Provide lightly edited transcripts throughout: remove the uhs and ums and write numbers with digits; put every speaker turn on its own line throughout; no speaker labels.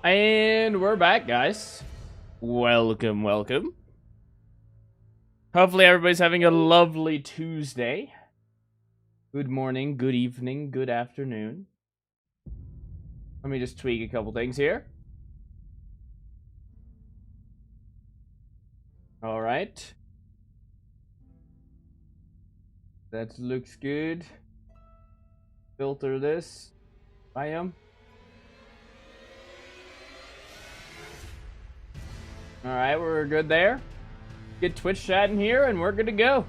And we're back, guys. Welcome, welcome. Hopefully everybody's having a lovely Tuesday. Good morning, good evening, good afternoon. Let me just tweak a couple things here. Alright. That looks good. Filter this. I am. Alright, we're good there. Get Twitch chat in here and we're good to go.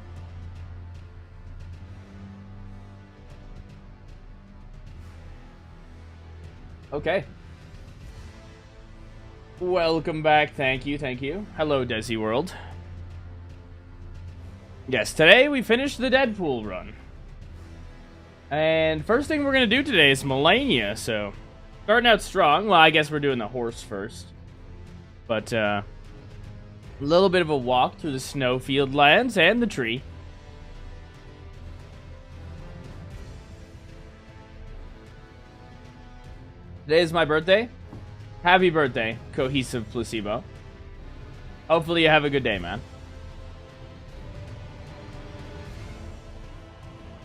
Okay. Welcome back. Thank you, thank you. Hello, Desi World. Yes, today we finished the Deadpool run. And first thing we're going to do today is Melania, so... Starting out strong. Well, I guess we're doing the horse first. But, a little bit of a walk through the snowfield lands and the tree. Today is my birthday. Happy birthday, Cohesive Placebo. Hopefully you have a good day, man.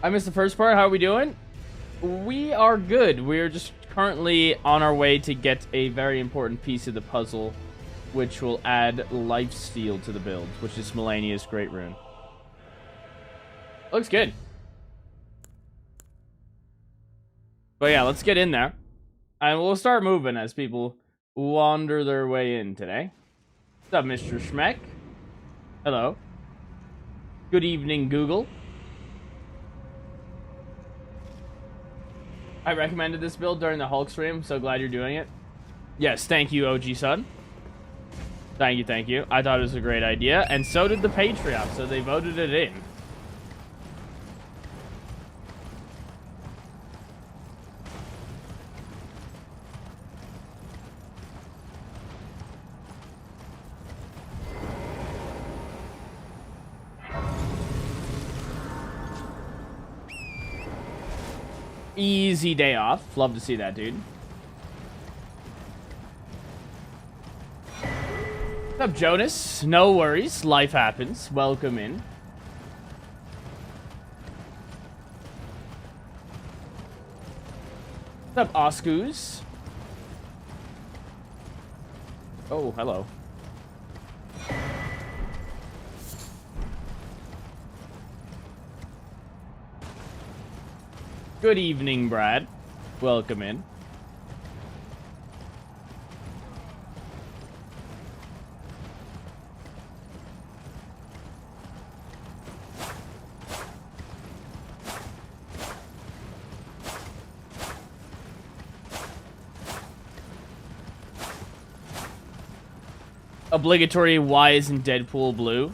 I missed the first part. How are we doing? We are good. We're just currently on our way to get a very important piece of the puzzle, which will add lifesteal to the build, which is Melania's Great Rune. Looks good. But yeah, let's get in there. And we'll start moving as people wander their way in today. What's up, Mr. Schmeck? Hello. Good evening, Google. I recommended this build during the Hulk stream. So glad you're doing it. Yes, thank you, OG Son. Thank you, thank you. I thought it was a great idea, and so did the Patreon, so they voted it in. Easy day off. Love to see that, dude. What's up, Jonas? No worries. Life happens. Welcome in. What's up, Oscus? Oh, hello. Good evening, Brad. Welcome in. Obligatory, why isn't Deadpool blue?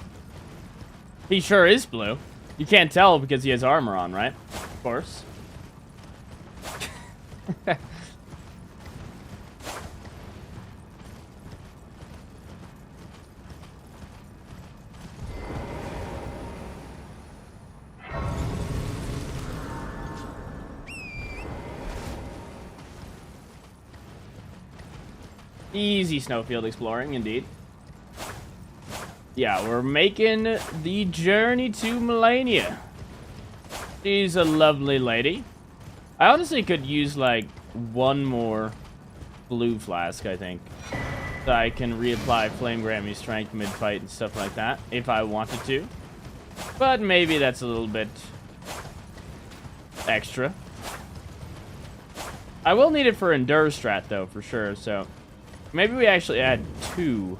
He sure is blue. You can't tell because he has armor on, right? Of course. Easy snowfield exploring, indeed. Yeah, we're making the journey to Melania. She's a lovely lady. I honestly could use, like, one more blue flask, I think. So I can reapply Flame Grammy's strength mid-fight and stuff like that, if I wanted to. But maybe that's a little bit extra. I will need it for Endure strat, though, for sure, so... Maybe we actually add two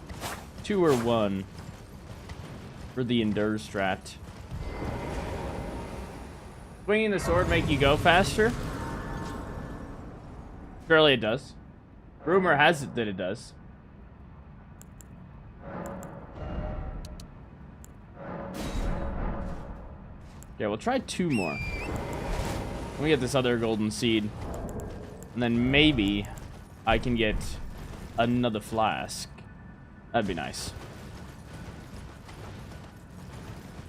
or one for the Endure strat. Swinging the sword make you go faster? Surely it does. Rumor has it that it does. Yeah, we'll try two more. Let me get this other golden seed. And then maybe I can get another flask. That'd be nice.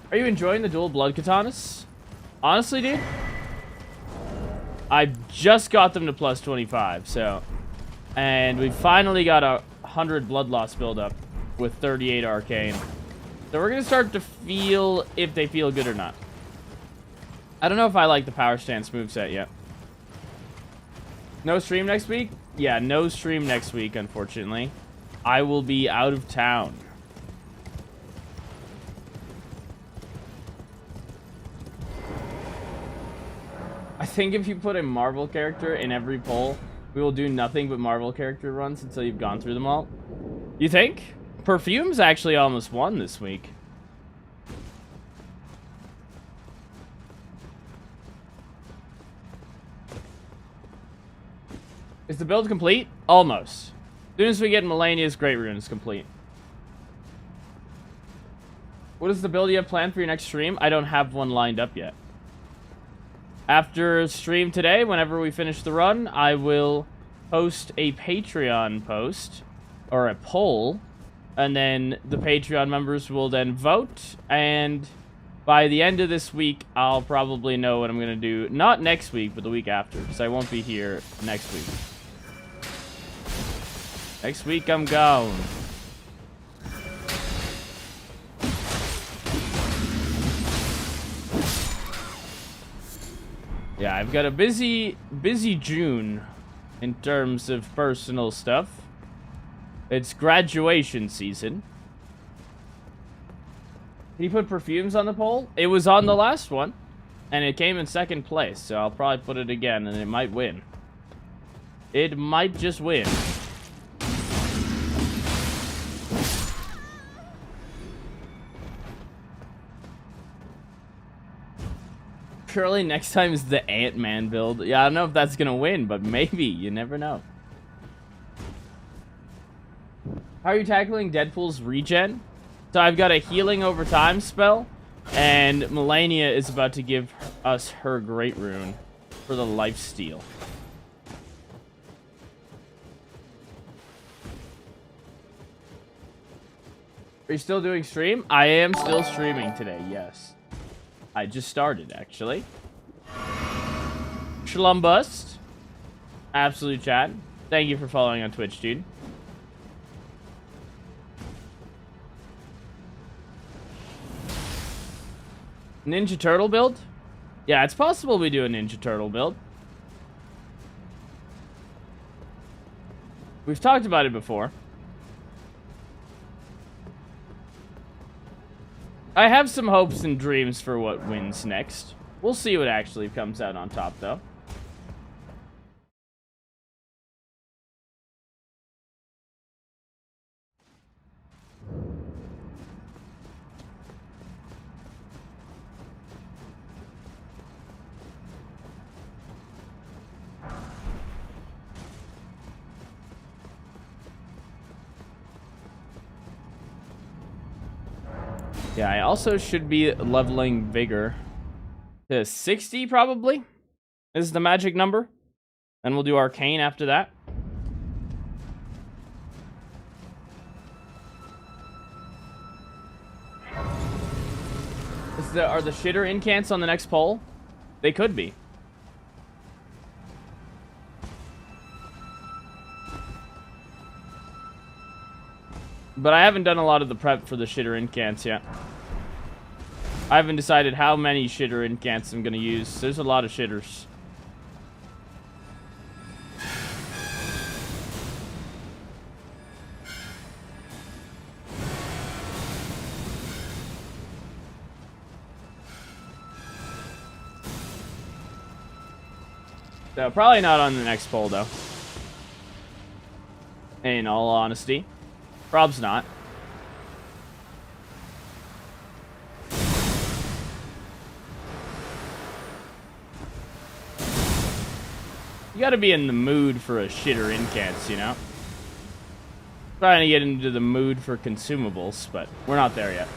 Are you enjoying the dual blood katanas? Honestly, dude, I just got them to plus 25, so And we finally got a 100 blood loss buildup with 38 arcane. So we're going to start to feel if they feel good or not. I don't know if I like the power stance moveset yet. No stream next week? Yeah, no stream next week, unfortunately. I will be out of town. I think if you put a Marvel character in every poll, we will do nothing but Marvel character runs until you've gone through them all. You think? Perfume's actually almost won this week. Is the build complete? Almost. As soon as we get Melania's Great Rune is complete. What is the build you have planned for your next stream? I don't have one lined up yet. After stream today, whenever we finish the run, I will post a Patreon post, or a poll, and then the Patreon members will then vote, and by the end of this week, I'll probably know what I'm going to do. Not next week, but the week after, because I won't be here next week. Next week, I'm gone. Yeah, I've got a busy June in terms of personal stuff. It's graduation season. Can you put perfumes on the poll? It was on the last one, and it came in second place, so I'll probably put it again, and it might win. It might just win. Surely next time is the Ant-Man build. Yeah, I don't know if that's gonna win, but maybe. You never know. How are you tackling Deadpool's regen? So I've got a healing over time spell, and Melania is about to give us her Great Rune for the lifesteal. Are you still doing stream? I am still streaming today, yes. I just started, actually. Schlumbust. Absolute chat. Thank you for following on Twitch, dude. Ninja Turtle build? Yeah, it's possible we do a Ninja Turtle build. We've talked about it before. I have some hopes and dreams for what wins next. We'll see what actually comes out on top, though. Yeah, I also should be leveling Vigor to 60, probably. Is the magic number. And we'll do Arcane after that. Are the shitter incants on the next poll? They could be. But I haven't done a lot of the prep for the shitter incants yet. I haven't decided how many shitter incants I'm going to use. There's a lot of shitters. So probably not on the next poll, though. In all honesty. Prob's not. You gotta be in the mood for a shitter incants, you know? Trying to get into the mood for consumables, but we're not there yet.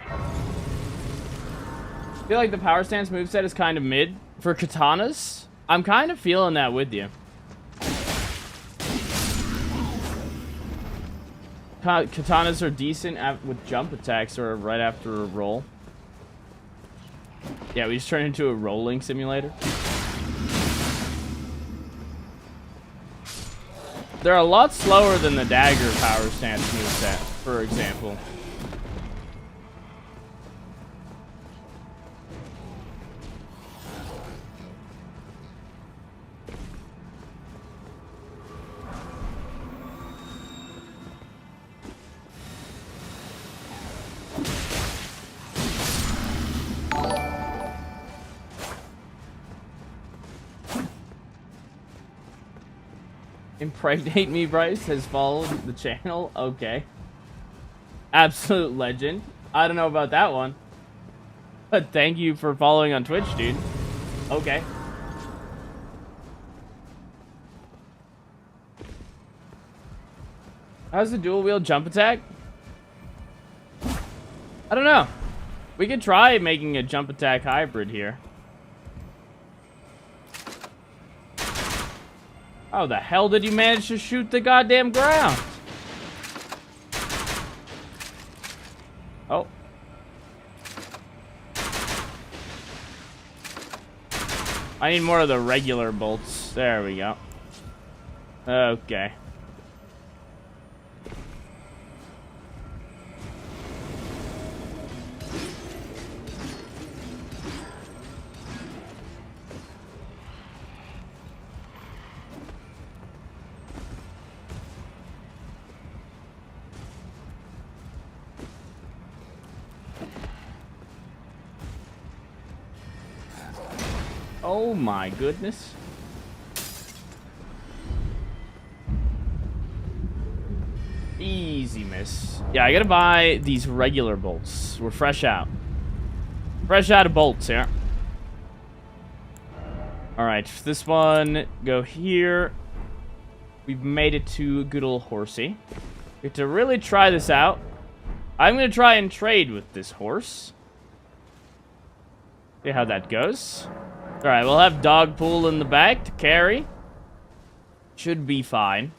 I feel like the power stance moveset is kind of mid. For katanas, I'm kind of feeling that with you. Katanas are decent with jump attacks or right after a roll. Yeah, we just turned into a rolling simulator. They're a lot slower than the dagger power stance moveset, for example. Impregnate Me Bryce has followed the channel. Okay. Absolute legend. I don't know about that one. But thank you for following on Twitch, dude. Okay. How's the dual wheel jump attack? I don't know. We could try making a jump attack hybrid here. How the hell did you manage to shoot the goddamn ground? Oh. I need more of the regular bolts. There we go. Okay. Oh my goodness. Easy miss. Yeah, I gotta buy these regular bolts. We're fresh out. Fresh out of bolts here. Alright, this one, go here. We've made it to good old horsey. We have to really try this out. I'm gonna try and trade with this horse. See how that goes. Alright, we'll have Dogpool in the back to carry. Should be fine.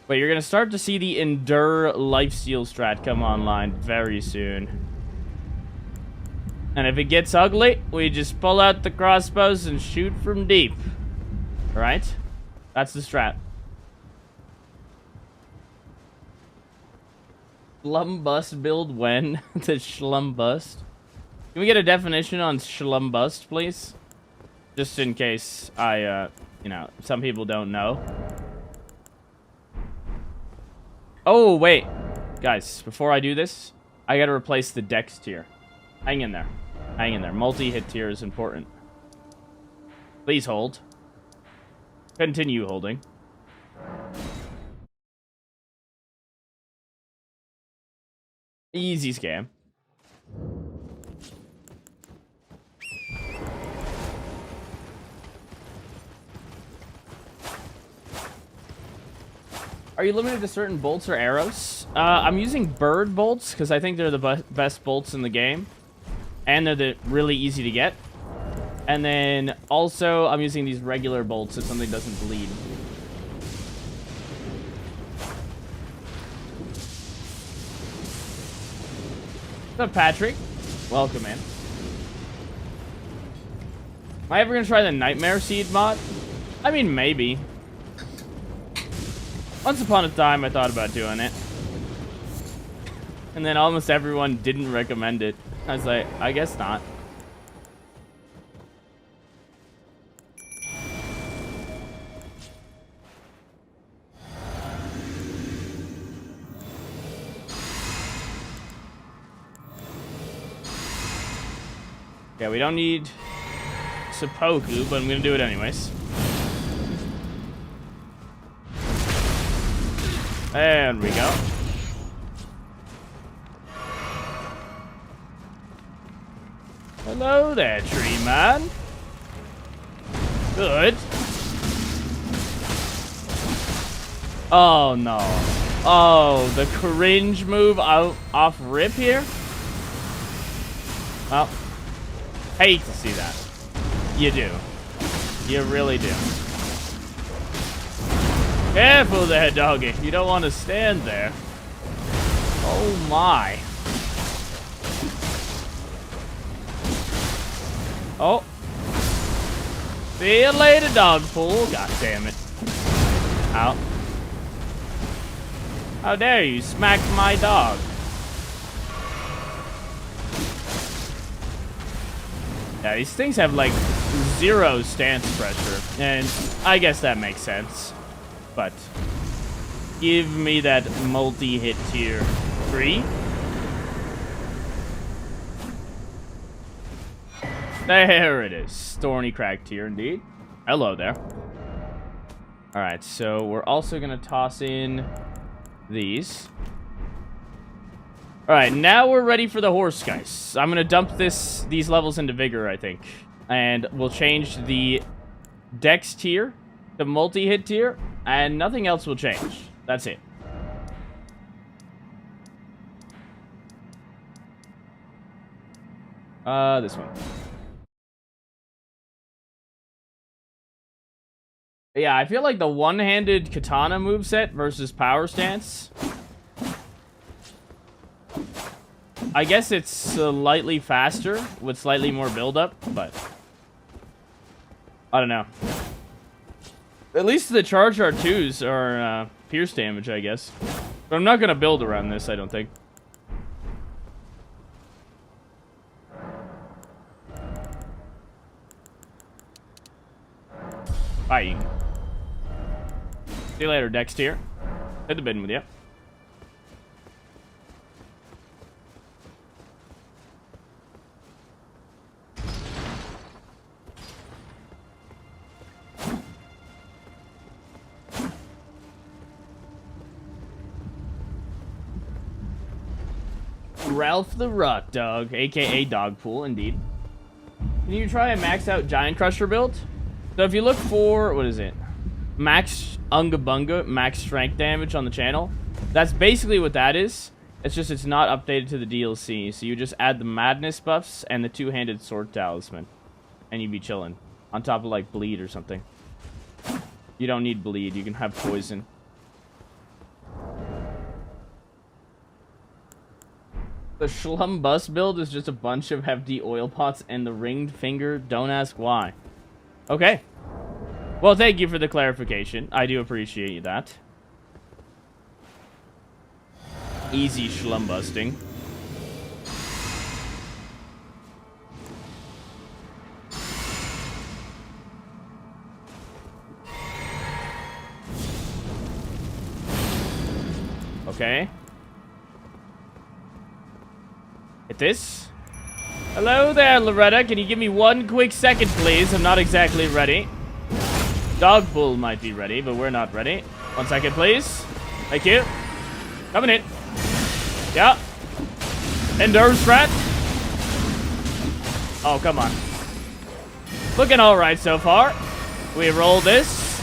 But you're going to start to see the Endure lifesteal strat come online very soon. And if it gets ugly, we just pull out the crossbows and shoot from deep. Alright? That's the strat. Schlumbust build when? The schlumbust? Can we get a definition on schlumbust, please? Just in case I, you know, some people don't know. Oh, wait. Guys, before I do this, I gotta replace the dex tier. Hang in there. Hang in there. Multi-hit tier is important. Please hold. Continue holding. Easy scam. Are you limited to certain bolts or arrows? I'm using bird bolts because I think they're the best bolts in the game. And they're really easy to get. And then also I'm using these regular bolts if something doesn't bleed. What's up, Patrick? Welcome in. Am I ever gonna try the Nightmare Seed mod? I mean, maybe. Once upon a time, I thought about doing it. And then almost everyone didn't recommend it. I was like, I guess not. Yeah, we don't need seppuku, but I'm gonna do it anyways. There we go. Hello there, tree man. Good. Oh no. Oh, the cringe move out off rip here? Well, hate to see that. You do. You really do. Careful there, doggy. You don't want to stand there. Oh my. Oh. See you later, Dogpool. God damn it. Ow. How dare you smack my dog? Yeah, these things have like 0 stance pressure, and I guess that makes sense. But give me that multi-hit tier 3. There it is. Thorny crack tier indeed. Hello there. Alright, so we're also gonna toss in these. Alright, now we're ready for the horse, guys. I'm gonna dump these levels into Vigor, I think. And we'll change the Dex tier to multi-hit tier, and nothing else will change. That's it. This one. Yeah, I feel like the one-handed katana moveset versus power stance. I guess it's slightly faster with slightly more build-up, but I don't know. At least the charge R2s are pierce damage, I guess. But I'm not going to build around this, I don't think. Bye. See you later, Dex tier. Hit the bin with you. Ralph the Rock Dog, aka Dogpool, indeed. Can you try a max out Giant Crusher build? So if you look for, what is it? Max Unga Bunga, max strength damage on the channel. That's basically what that is. It's just it's not updated to the DLC. So you just add the madness buffs and the two-handed sword talisman. And you'd be chilling. On top of like bleed or something. You don't need bleed, you can have poison. The Schlum Bus build is just a bunch of hefty oil pots and the ringed finger. Don't ask why. Okay. Well, thank you for the clarification. I do appreciate that. Easy Schlum busting. Okay. Hit this. Hello there, Loretta. Can you give me 1 quick second, please? I'm not exactly ready. Dogpool might be ready, but we're not ready. 1 second, please. Thank you. Coming in. Yeah. Endurance strat. Oh, come on. Looking alright so far. We roll this.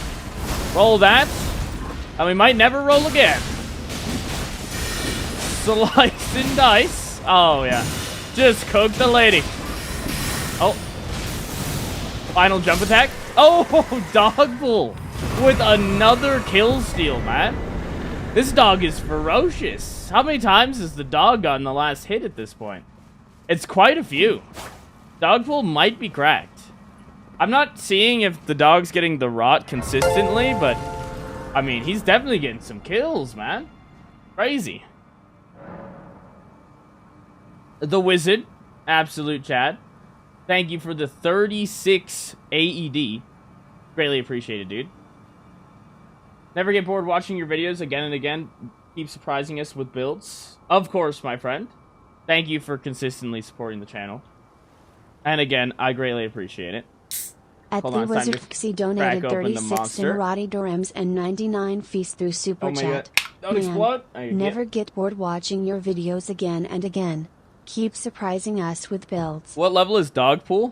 Roll that. And we might never roll again. Slice and dice. Oh, yeah. Just cook the lady. Oh. Final jump attack. Oh, Dogpool with another kill steal, man. This dog is ferocious. How many times has the dog gotten the last hit at this point? It's quite a few. Dogpool might be cracked. I'm not seeing if the dog's getting the rot consistently, but I mean, he's definitely getting some kills, man. Crazy. The Wizard, absolute Chad. Thank you for the 36 AED. Greatly appreciated, dude. Never get bored watching your videos again and again. Keep surprising us with builds. Of course, my friend. Thank you for consistently supporting the channel. And again, I greatly appreciate it.
At the Wizard Xi donated 36 Emirati dirhams and 99 feast through Super Chat.
Don't explode.
Never get bored watching your videos again and again. Keep surprising us with builds.
What level is Dogpool?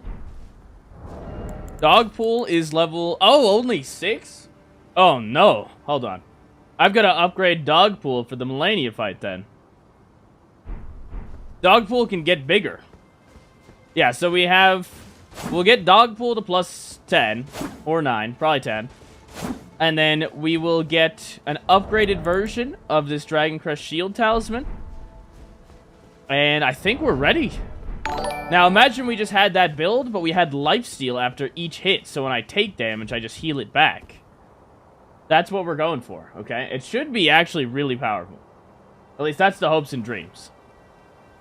Dogpool is level... Oh, only 6? Oh, no. Hold on. I've got to upgrade Dogpool for the Melania fight, then. Dogpool can get bigger. Yeah, so we have... We'll get Dogpool to plus 10. Or 9. Probably 10. And then we will get an upgraded version of this Dragon Crest Shield Talisman. And I think we're ready. Now, imagine we just had that build, but we had lifesteal after each hit, so when I take damage, I just heal it back. That's what we're going for, okay? It should be actually really powerful. At least that's the hopes and dreams.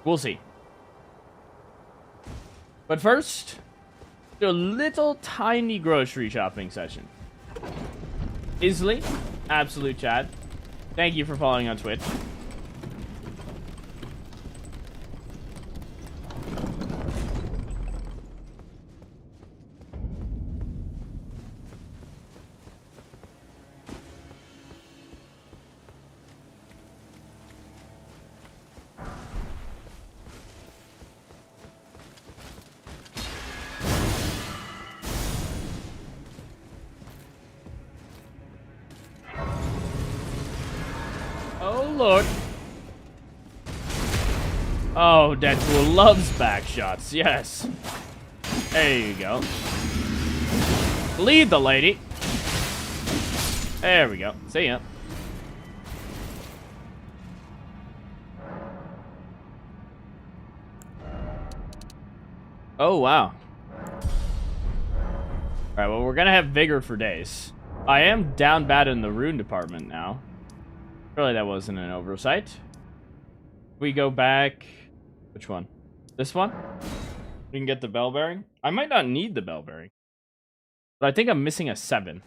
We'll see. But first, do a little tiny grocery shopping session. Isley, absolute Chad, thank you for following on Twitch. Oh, Lord. Oh, Deadpool loves back shots. Yes. There you go. Lead the lady. There we go. See ya. Oh, wow. Alright, well, we're gonna have vigor for days. I am down bad in the rune department now. Surely that wasn't an oversight. We go back... Which one? This one? We can get the bell bearing. I might not need the bell bearing. But I think I'm missing a 7.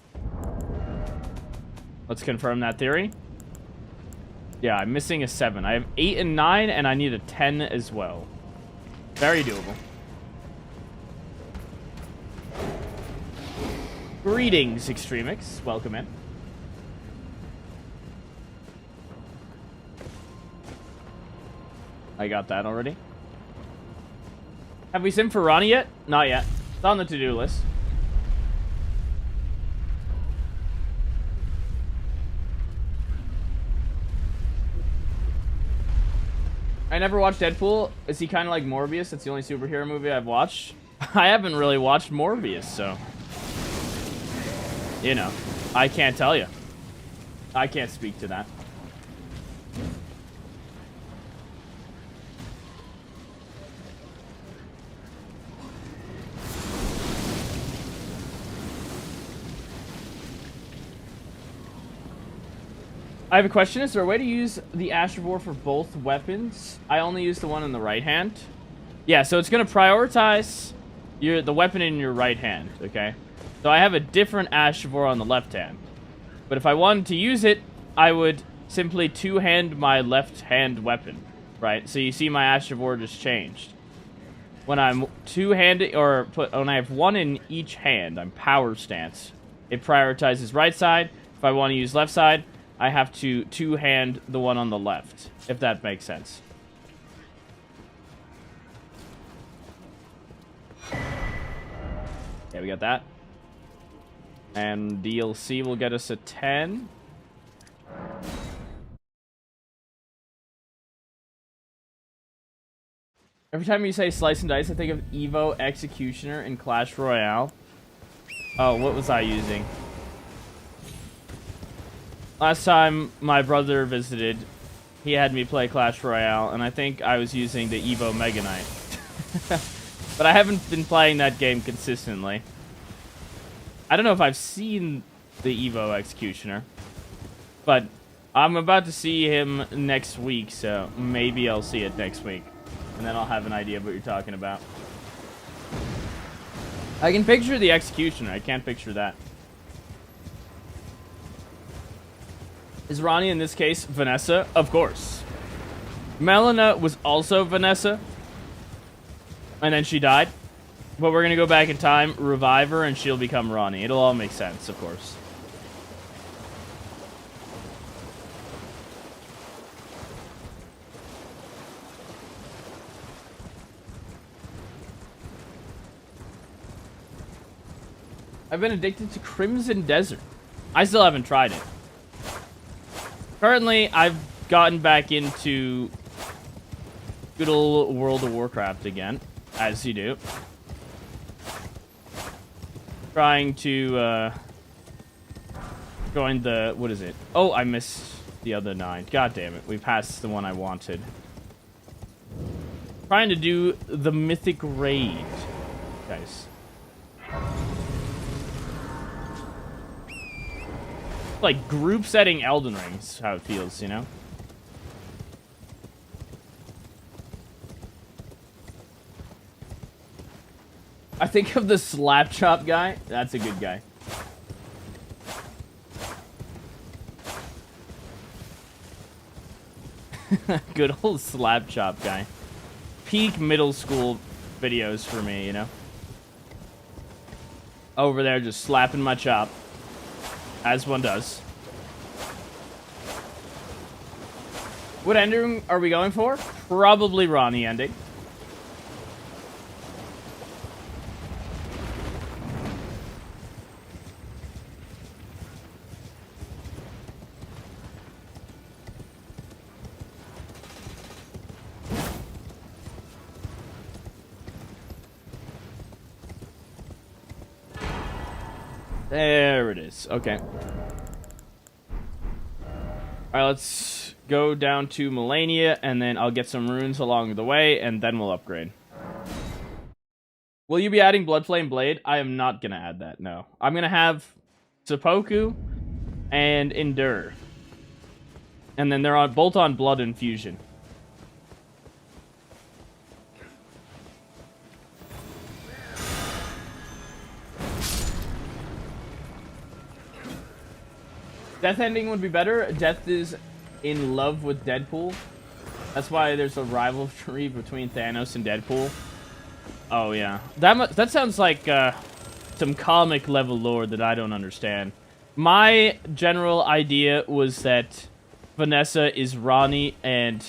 Let's confirm that theory. Yeah, I'm missing a 7. I have 8 and 9, and I need a 10 as well. Very doable. Greetings, Extremix. Welcome in. I got that already. Have we simmed for Ronnie yet? Not yet. It's on the to-do list. I never watched Deadpool. Is he kind of like Morbius? That's the only superhero movie I've watched. I haven't really watched Morbius, so... You know, I can't tell you. I can't speak to that. I have a question. Is there a way to use the Astrovore for both weapons? I only use the one in the right hand. Yeah, so it's going to prioritize the weapon in your right hand, okay? So I have a different Astrovore on the left hand. But if I wanted to use it, I would simply two-hand my left hand weapon, right? So you see my Astrovore just changed. When I'm two-handed, or when I have one in each hand, I'm power stance. It prioritizes right side. If I want to use left side, I have to two-hand the one on the left, if that makes sense. Yeah, we got that. And DLC will get us a 10. Every time you say slice and dice, I think of Evo Executioner in Clash Royale. Oh, what was I using? Last time my brother visited, he had me play Clash Royale, and I think I was using the Evo Mega Knight. But I haven't been playing that game consistently. I don't know if I've seen the Evo Executioner, but I'm about to see him next week, so maybe I'll see it next week, and then I'll have an idea of what you're talking about. I can picture the Executioner, I can't picture that. Is Ronnie in this case Vanessa? Of course. Melina was also Vanessa, and then she died. But we're going to go back in time, revive her, and she'll become Ronnie. It'll all make sense, of course. I've been addicted to Crimson Desert. I still haven't tried it. Currently, I've gotten back into good old World of Warcraft again, as you do. Trying to join the, what is it? Oh, I missed the other 9. God damn it, we passed the one I wanted. Trying to do the mythic raid, guys. Like group setting Elden Rings, how it feels, you know? I think of the slap chop guy. That's a good guy. Good old slap chop guy. Peak middle school videos for me, you know? Over there just slapping my chop. As one does. What ending are we going for? Probably Ronnie ending. There it is. Okay. Alright, let's go down to Melania, and then I'll get some runes along the way, and then we'll upgrade. Will you be adding Bloodflame Blade? I am not going to add that, no. I'm going to have Seppuku and Endure. And then they're both on Blood Infusion. Death ending would be better. Death is in love with Deadpool. That's why there's a rivalry between Thanos and Deadpool. Oh, yeah. That sounds like some comic level lore that I don't understand. My general idea was that Vanessa is Ronnie, and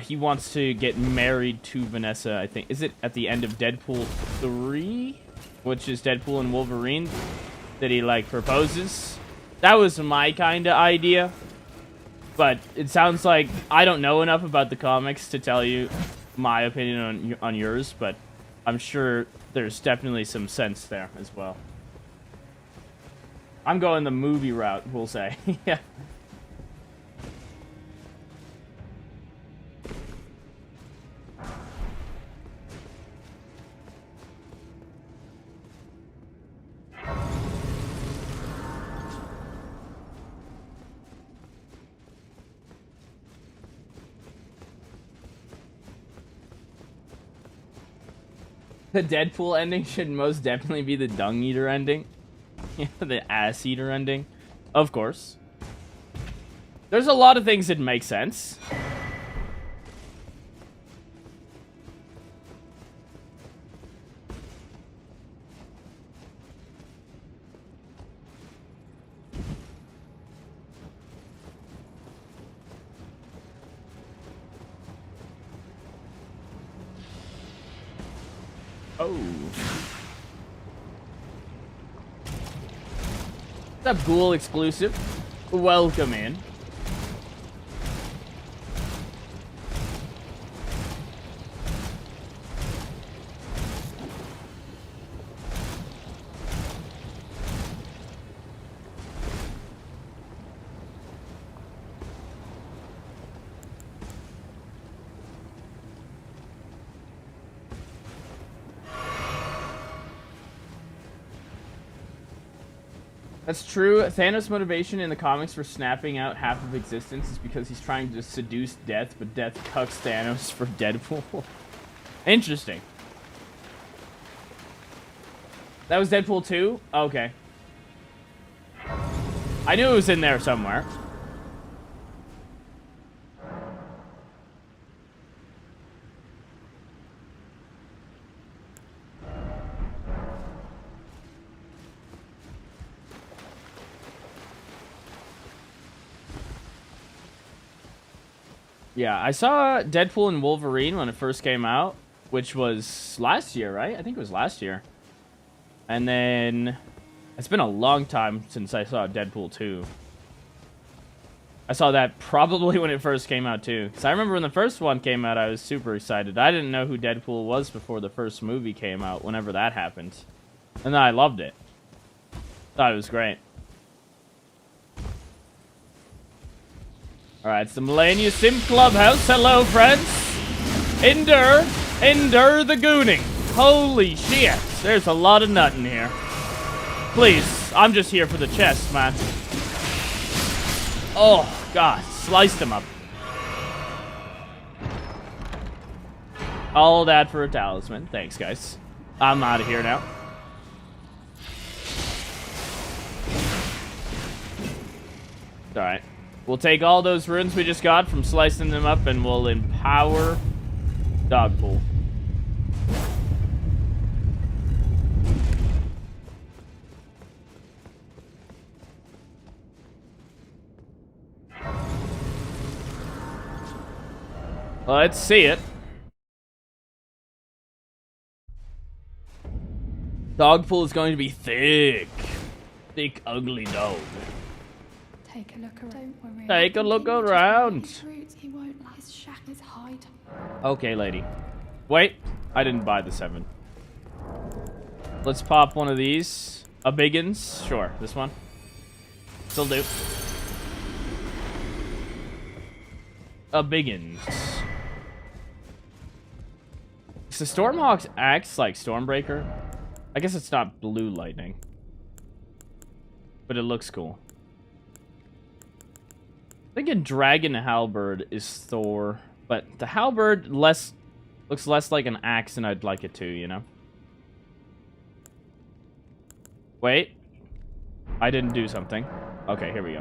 he wants to get married to Vanessa, I think. Is it at the end of Deadpool 3? Which is Deadpool and Wolverine? That he, like, proposes? That was my kind of idea, but it sounds like I don't know enough about the comics to tell you my opinion on yours, but I'm sure there's definitely some sense there as well. I'm going the movie route, we'll say. Yeah. The Deadpool ending should most definitely be the Dung Eater ending. Yeah, the Ass Eater ending. Of course. There's a lot of things that make sense. Oh. What's up, Ghoul exclusive? Welcome in. That's true. Thanos' motivation in the comics for snapping out half of existence is because he's trying to seduce Death, but Death cucks Thanos for Deadpool. Interesting. That was Deadpool 2? Okay. I knew it was in there somewhere. Yeah, I saw Deadpool and Wolverine when it first came out, which was last year, right? I think it was last year. And then it's been a long time since I saw Deadpool 2. I saw that probably when it first came out, too. Because I remember when the first one came out, I was super excited. I didn't know who Deadpool was before the first movie came out, whenever that happened. And then I loved it. Thought it was great. Alright, it's the Melania Sim Clubhouse. Hello, friends. Endure. Endure the gooning. Holy shit. There's a lot of nut in here. Please, I'm just here for the chest, man. Oh, God. Sliced him up. All that for a talisman. Thanks, guys. I'm out of here now. Alright. We'll take all those runes we just got from slicing them up and we'll empower Deadpool. Let's see it. Dogpool is going to be thick. Thick, ugly dog.
Take a look around. Don't worry.
Take a look around.
He won't like his shack, his hide.
Okay, lady. Wait, I didn't buy the 7. Let's pop one of these. A biggins. Sure, this one. Still do. A biggins. So Stormhawk's axe like Stormbreaker. I guess it's not blue lightning. But it looks cool. I think a dragon halberd is Thor. But the halberd looks less like an axe than I'd like it to, you know? Wait. I didn't do something. Okay, here we go.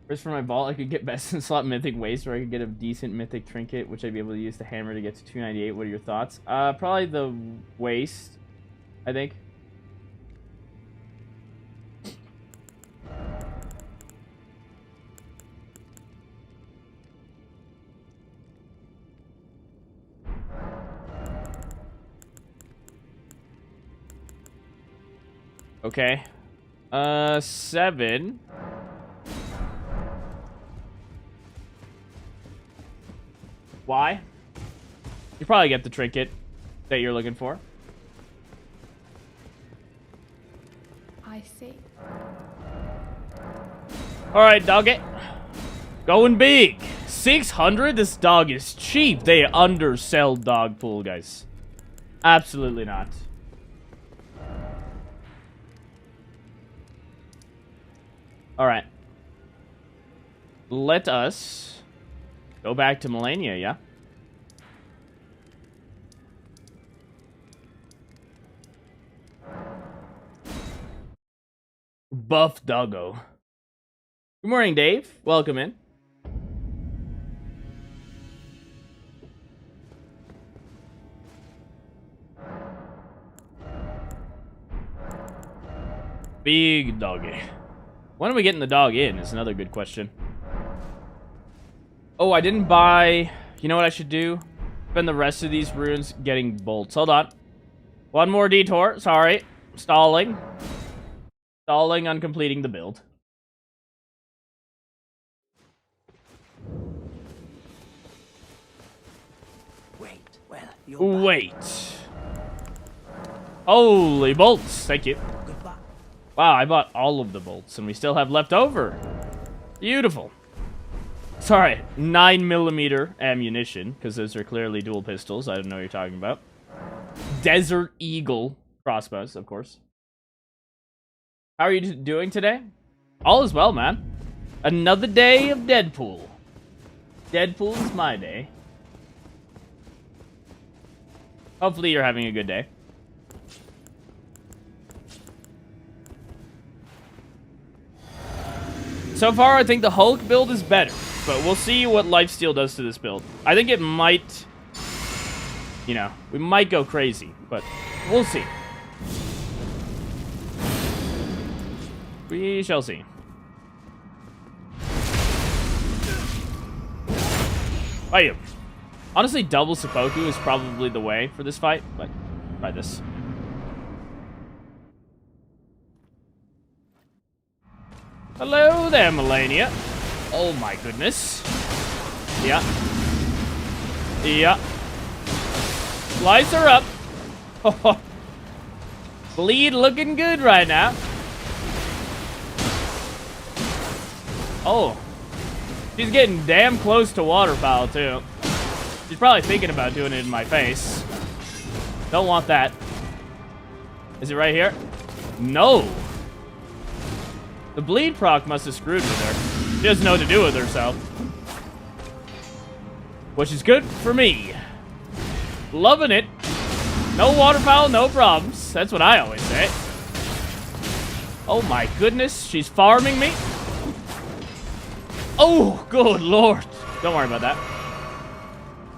First for my vault, I could get best in slot mythic waste, or I could get a decent mythic trinket, which I'd be able to use the hammer to get to 298. What are your thoughts? Probably the waste, I think. Okay. 7. Why? You probably get the trinket that you're looking for.
I see.
Alright, doggy. Going big. 600? This dog is cheap. They undersell Dogpool, guys. Absolutely not. Alright. Let us go back to Melania, yeah? Buff Doggo. Good morning, Dave. Welcome in. Big doggy. When are we getting the dog in is another good question. Oh, I didn't buy... You know what I should do? Spend the rest of these runes getting bolts. Hold on. One more detour. Sorry. Stalling. Stalling on completing the build. Wait. Holy bolts. Thank you. Wow, I bought all of the bolts, and we still have left over. Beautiful. Sorry, 9mm ammunition, because those are clearly dual pistols. I don't know what you're talking about. Desert Eagle crossbows, of course. How are you doing today? All is well, man. Another day of Deadpool. Deadpool is my day. Hopefully you're having a good day. So far, I think the Hulk build is better, but we'll see what Lifesteal does to this build. I think it might, you know, we might go crazy, but we'll see. We shall see. Bam. Honestly, double seppuku is probably the way for this fight, but try this. Hello there, Melania. Oh my goodness. Yeah. Yeah. Slice her up. Bleed looking good right now. Oh. She's getting damn close to waterfowl, too. She's probably thinking about doing it in my face. Don't want that. Is it right here? No. The bleed proc must have screwed with her. She doesn't know what to do with herself. Which is good for me. Loving it. No waterfowl, no problems. That's what I always say. Oh my goodness, she's farming me. Oh, good lord. Don't worry about that.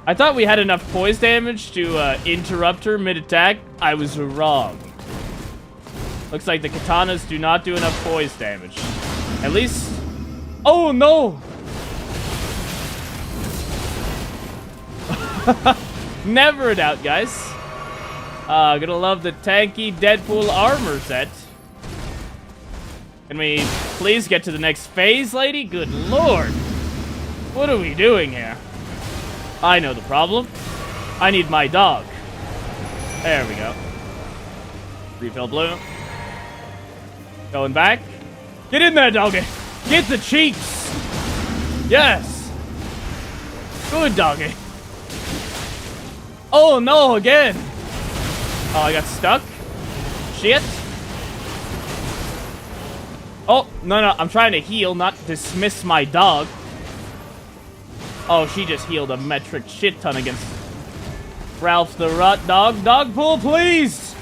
I thought we had enough poise damage to interrupt her mid-attack. I was wrong. Looks like the katanas do not do enough poise damage. At least... Oh, no! Never a doubt, guys. Gonna love the tanky Deadpool armor set. Can we please get to the next phase, lady? Good lord. What are we doing here? I know the problem. I need my dog. There we go. Refill blue. Going back. Get in there, doggy. Get the cheeks. Yes. Good doggy. Oh, no, again. Oh, I got stuck. Shit. Oh, no, no. I'm trying to heal, not dismiss my dog. Oh, she just healed a metric shit ton against Ralph the Rut Dog. Dogpool, please!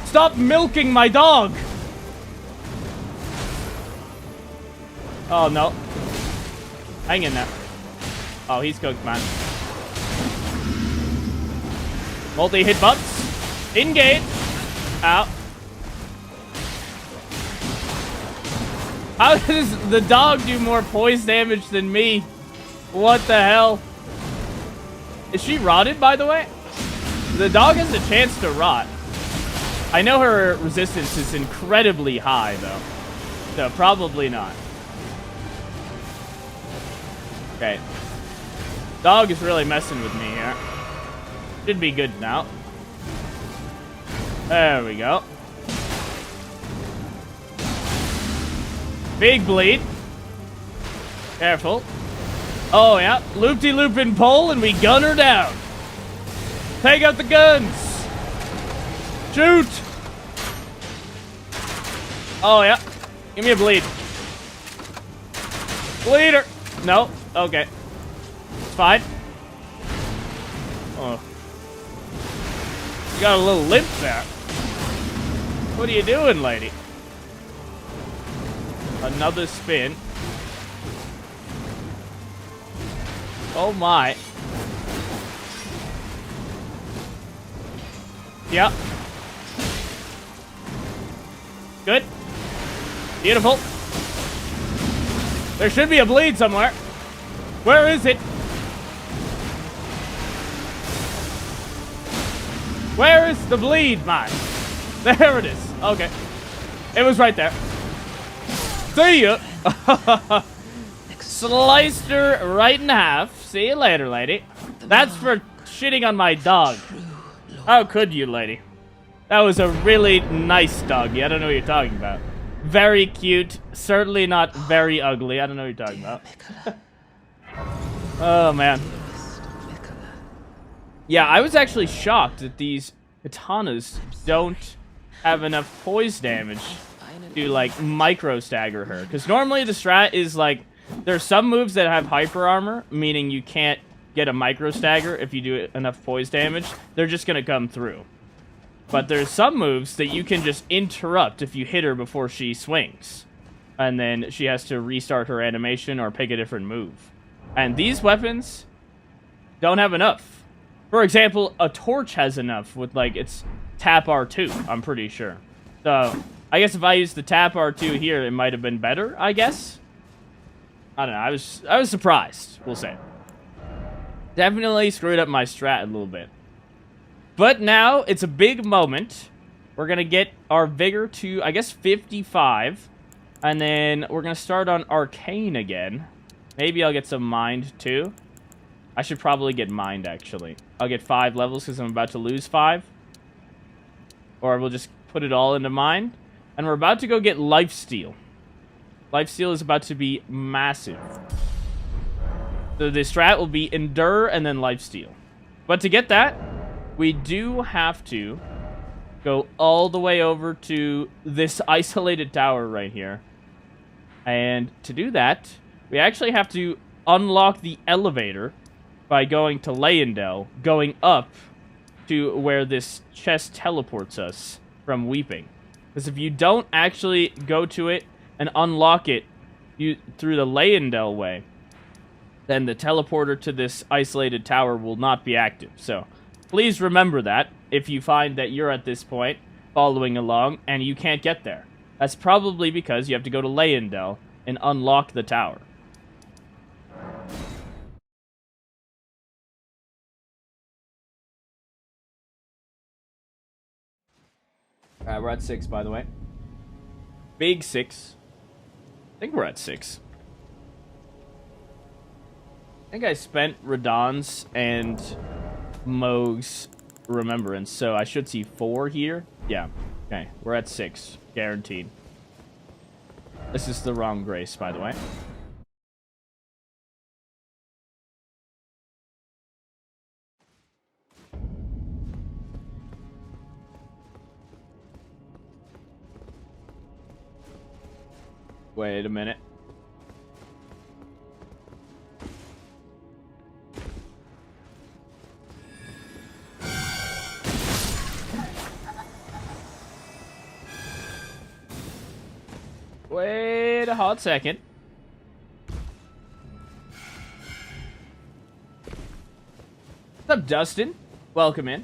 Stop milking my dog! Oh, no. Hang in there. Oh, he's cooked, man. Multi-hit butts. Engage. Out. How does the dog do more poise damage than me? What the hell? Is she rotted, by the way? The dog has a chance to rot. I know her resistance is incredibly high, though. So, probably not. Okay. Dog is really messing with me here. Should be good now. There we go. Big bleed. Careful. Oh, yeah. Loop-de-loop and pull, and we gun her down. Take out the guns. Shoot. Oh, yeah. Give me a bleed. Bleed her. No. Okay. It's fine. Oh. You got a little limp there. What are you doing, lady? Another spin. Oh my. Yep. Good. Beautiful. There should be a bleed somewhere. Where is it? Where is the bleed, man? There it is. Okay. It was right there. See ya. Sliced her right in half. See you later, lady. That's for shitting on my dog. How could you, lady? That was a really nice doggy. I don't know what you're talking about. Very cute. Certainly not very ugly. I don't know what you're talking about. Oh, man. Yeah, I was actually shocked that these katanas don't have enough poise damage to, like, micro stagger her. Because normally the strat is, like, there's some moves that have hyper armor, meaning you can't get a micro stagger if you do enough poise damage. They're just going to come through. But there's some moves that you can just interrupt if you hit her before she swings. And then she has to restart her animation or pick a different move. And these weapons don't have enough. For example, a torch has enough with, like, its tap R2, I'm pretty sure. So, I guess if I used the tap R2 here, it might have been better, I guess. I don't know, I was surprised, we'll say. Definitely screwed up my strat a little bit. But now, it's a big moment. We're gonna get our vigor to, I guess, 55. And then we're gonna start on Arcane again. Maybe I'll get some Mind, too. I should probably get Mind, actually. I'll get 5 levels because I'm about to lose 5. Or we'll just put it all into mind. And we're about to go get lifesteal. Lifesteal is about to be massive. So the strat will be endure and then lifesteal. But to get that, we do have to go all the way over to this isolated tower right here. And to do that, we actually have to unlock the elevator by going to Leyendell, going up to where this chest teleports us from Weeping. Because if you don't actually go to it and unlock it through the Leyendell way, then the teleporter to this isolated tower will not be active. So please remember that if you find that you're at this point following along and you can't get there. That's probably because you have to go to Leyendell and unlock the tower. Alright, we're at 6, by the way. Big 6. I think we're at 6. I think I spent Radahn's and Mohg's remembrance, so I should see 4 here. Yeah, okay, we're at 6, guaranteed. This is the wrong grace, by the way. Wait a minute. Wait a hot second. What's up, Dustin? Welcome in.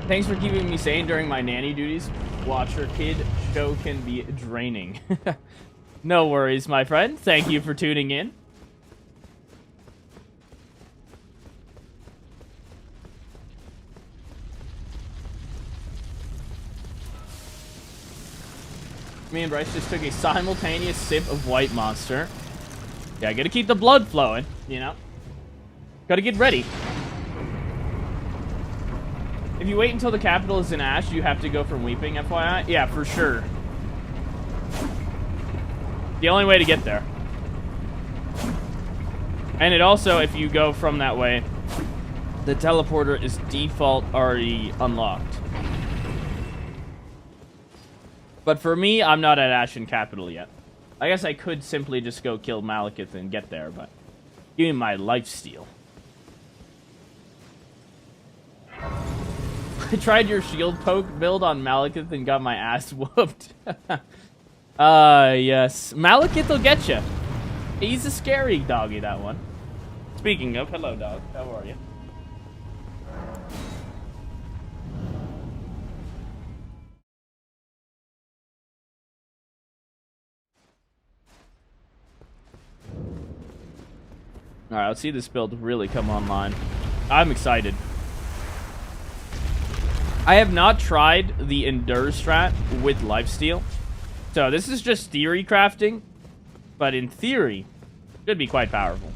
Thanks for keeping me sane during my nanny duties. Watch your kid show can be draining. No worries, my friend. Thank you for tuning in. Me and Bryce just took a simultaneous sip of White Monster. Yeah, I gotta keep the blood flowing, you know? Gotta get ready. If you wait until the capital is in Ash, you have to go from Weeping, FYI. Yeah, for sure. The only way to get there. And it also, if you go from that way, the teleporter is default already unlocked. But for me, I'm not at Ashen Capital yet. I guess I could simply just go kill Malekith and get there, but give me my lifesteal. I tried your shield poke build on Malekith and got my ass whooped. Yes. Malekith will get you. He's a scary doggy, that one. Speaking of, hello, dog. How are you? Alright, let's see this build really come online. I'm excited. I have not tried the Endure strat with lifesteal. So this is just theory crafting. But in theory, it could be quite powerful.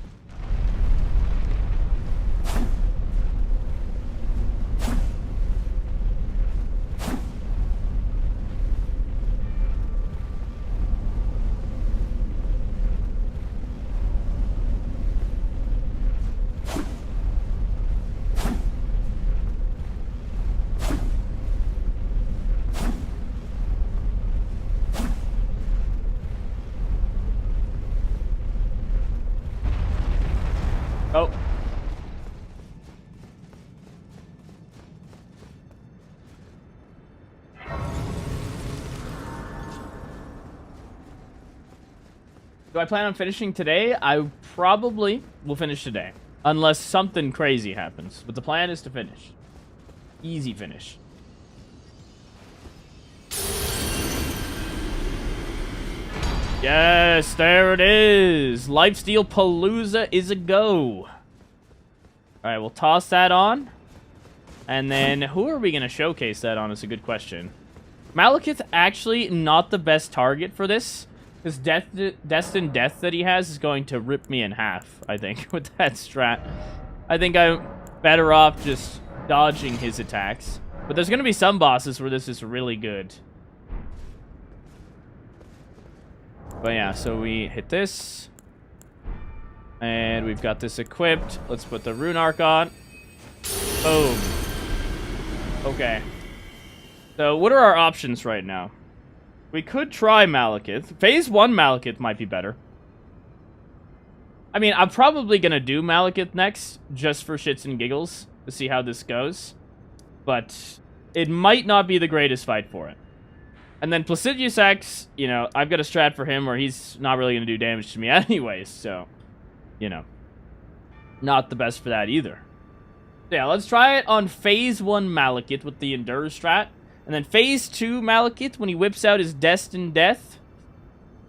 Oh. Do I plan on finishing today? I probably will finish today. Unless something crazy happens. But the plan is to finish. Easy finish. Yes, there it is. Lifesteal Palooza is a go. Alright, we'll toss that on. And then, who are we going to showcase that on is a good question. Malekith actually not the best target for this. This destined death that he has is going to rip me in half, I think, with that strat. I think I'm better off just dodging his attacks. But there's going to be some bosses where this is really good. But yeah, so we hit this. And we've got this equipped. Let's put the rune arc on. Boom. Okay. So what are our options right now? We could try Malekith. Phase 1 Malekith might be better. I mean, I'm probably going to do Malekith next, just for shits and giggles, to see how this goes. But it might not be the greatest fight for it. And then Placidius X, you know, I've got a strat for him where he's not really going to do damage to me anyways, so, you know, not the best for that either. So yeah, let's try it on Phase 1 Malekith with the Endure strat. And then Phase 2 Malekith, when he whips out his Destined Death,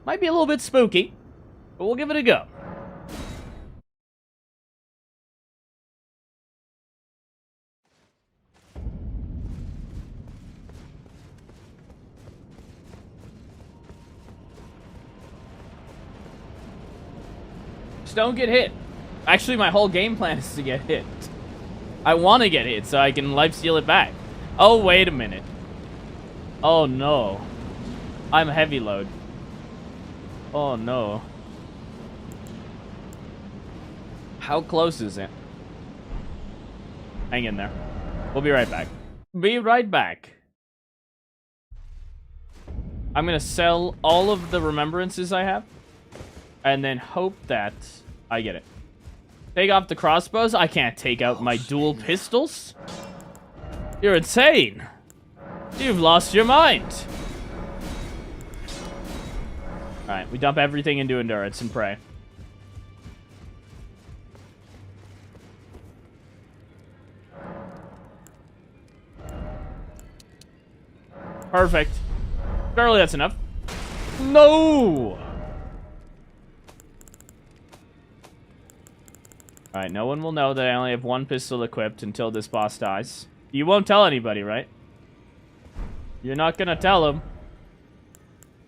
might be a little bit spooky, but we'll give it a go. Just don't get hit. Actually, my whole game plan is to get hit. I want to get hit so I can lifesteal it back. Oh, wait a minute. Oh, no. I'm heavy load. Oh, no. How close is it? Hang in there. We'll be right back. Be right back. I'm going to sell all of the remembrances I have. And then hope that I get it. Take off the crossbows? I can't take out my dual pistols. You're insane. You've lost your mind. Alright, we dump everything into endurance and pray. Perfect. Surely that's enough. No! Alright, no one will know that I only have one pistol equipped until this boss dies. You won't tell anybody, right? You're not gonna tell him.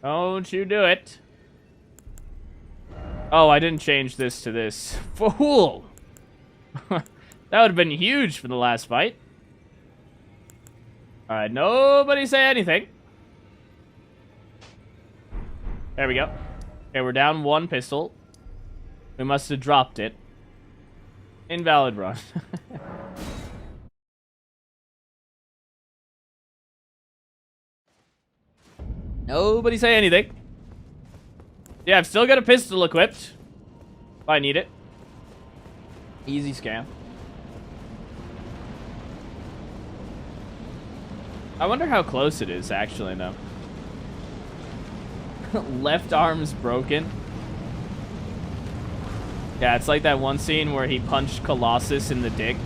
Don't you do it. Oh, I didn't change this to this. Fool! That would have been huge for the last fight. Alright, nobody say anything. There we go. Okay, we're down one pistol. We must have dropped it. Invalid run. Nobody say anything. Yeah, I've still got a pistol equipped. If I need it. Easy scam. I wonder how close it is, actually, though. Left arm's broken. Yeah, it's like that one scene where he punched Colossus in the dick,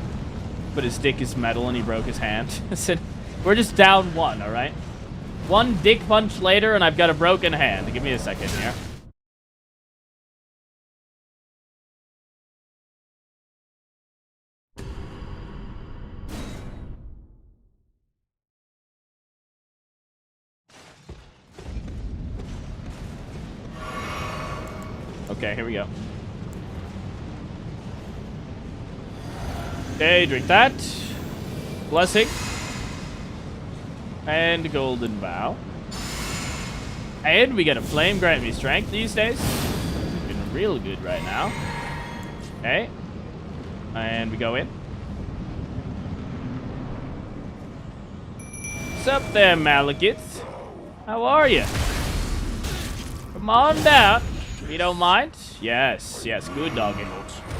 but his dick is metal and he broke his hand. So we're just down one, alright? One dick punch later and I've got a broken hand. Give me a second here. Okay, here we go. Okay, drink that. Blessing. And golden bow. And we get a flame grant me strength these days. Looking real good right now. Okay. And we go in. What's up there, Malekith? How are you? Come on down. If you don't mind. Yes, yes, good doggy.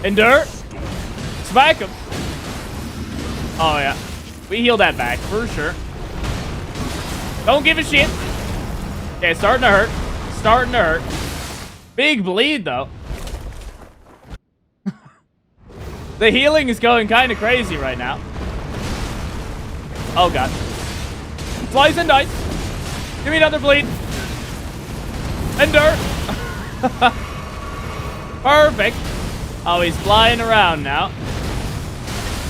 Endure. Smack him. Oh, yeah. We heal that back, for sure. Don't give a shit. Okay, starting to hurt. Starting to hurt. Big bleed, though. The healing is going kind of crazy right now. Oh, God. Slice and dice. Give me another bleed. Endure. Perfect. Oh, he's flying around now.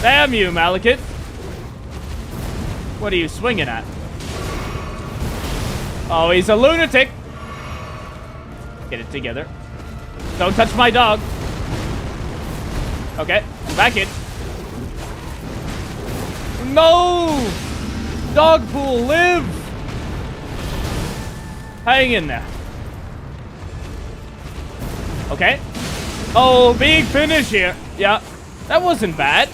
Damn you, Malekith. What are you swinging at? Oh, he's a lunatic. Get it together. Don't touch my dog. Okay, back in. No! Dogpool, live! Hang in there. Okay. Oh, big finish here. Yeah, that wasn't bad.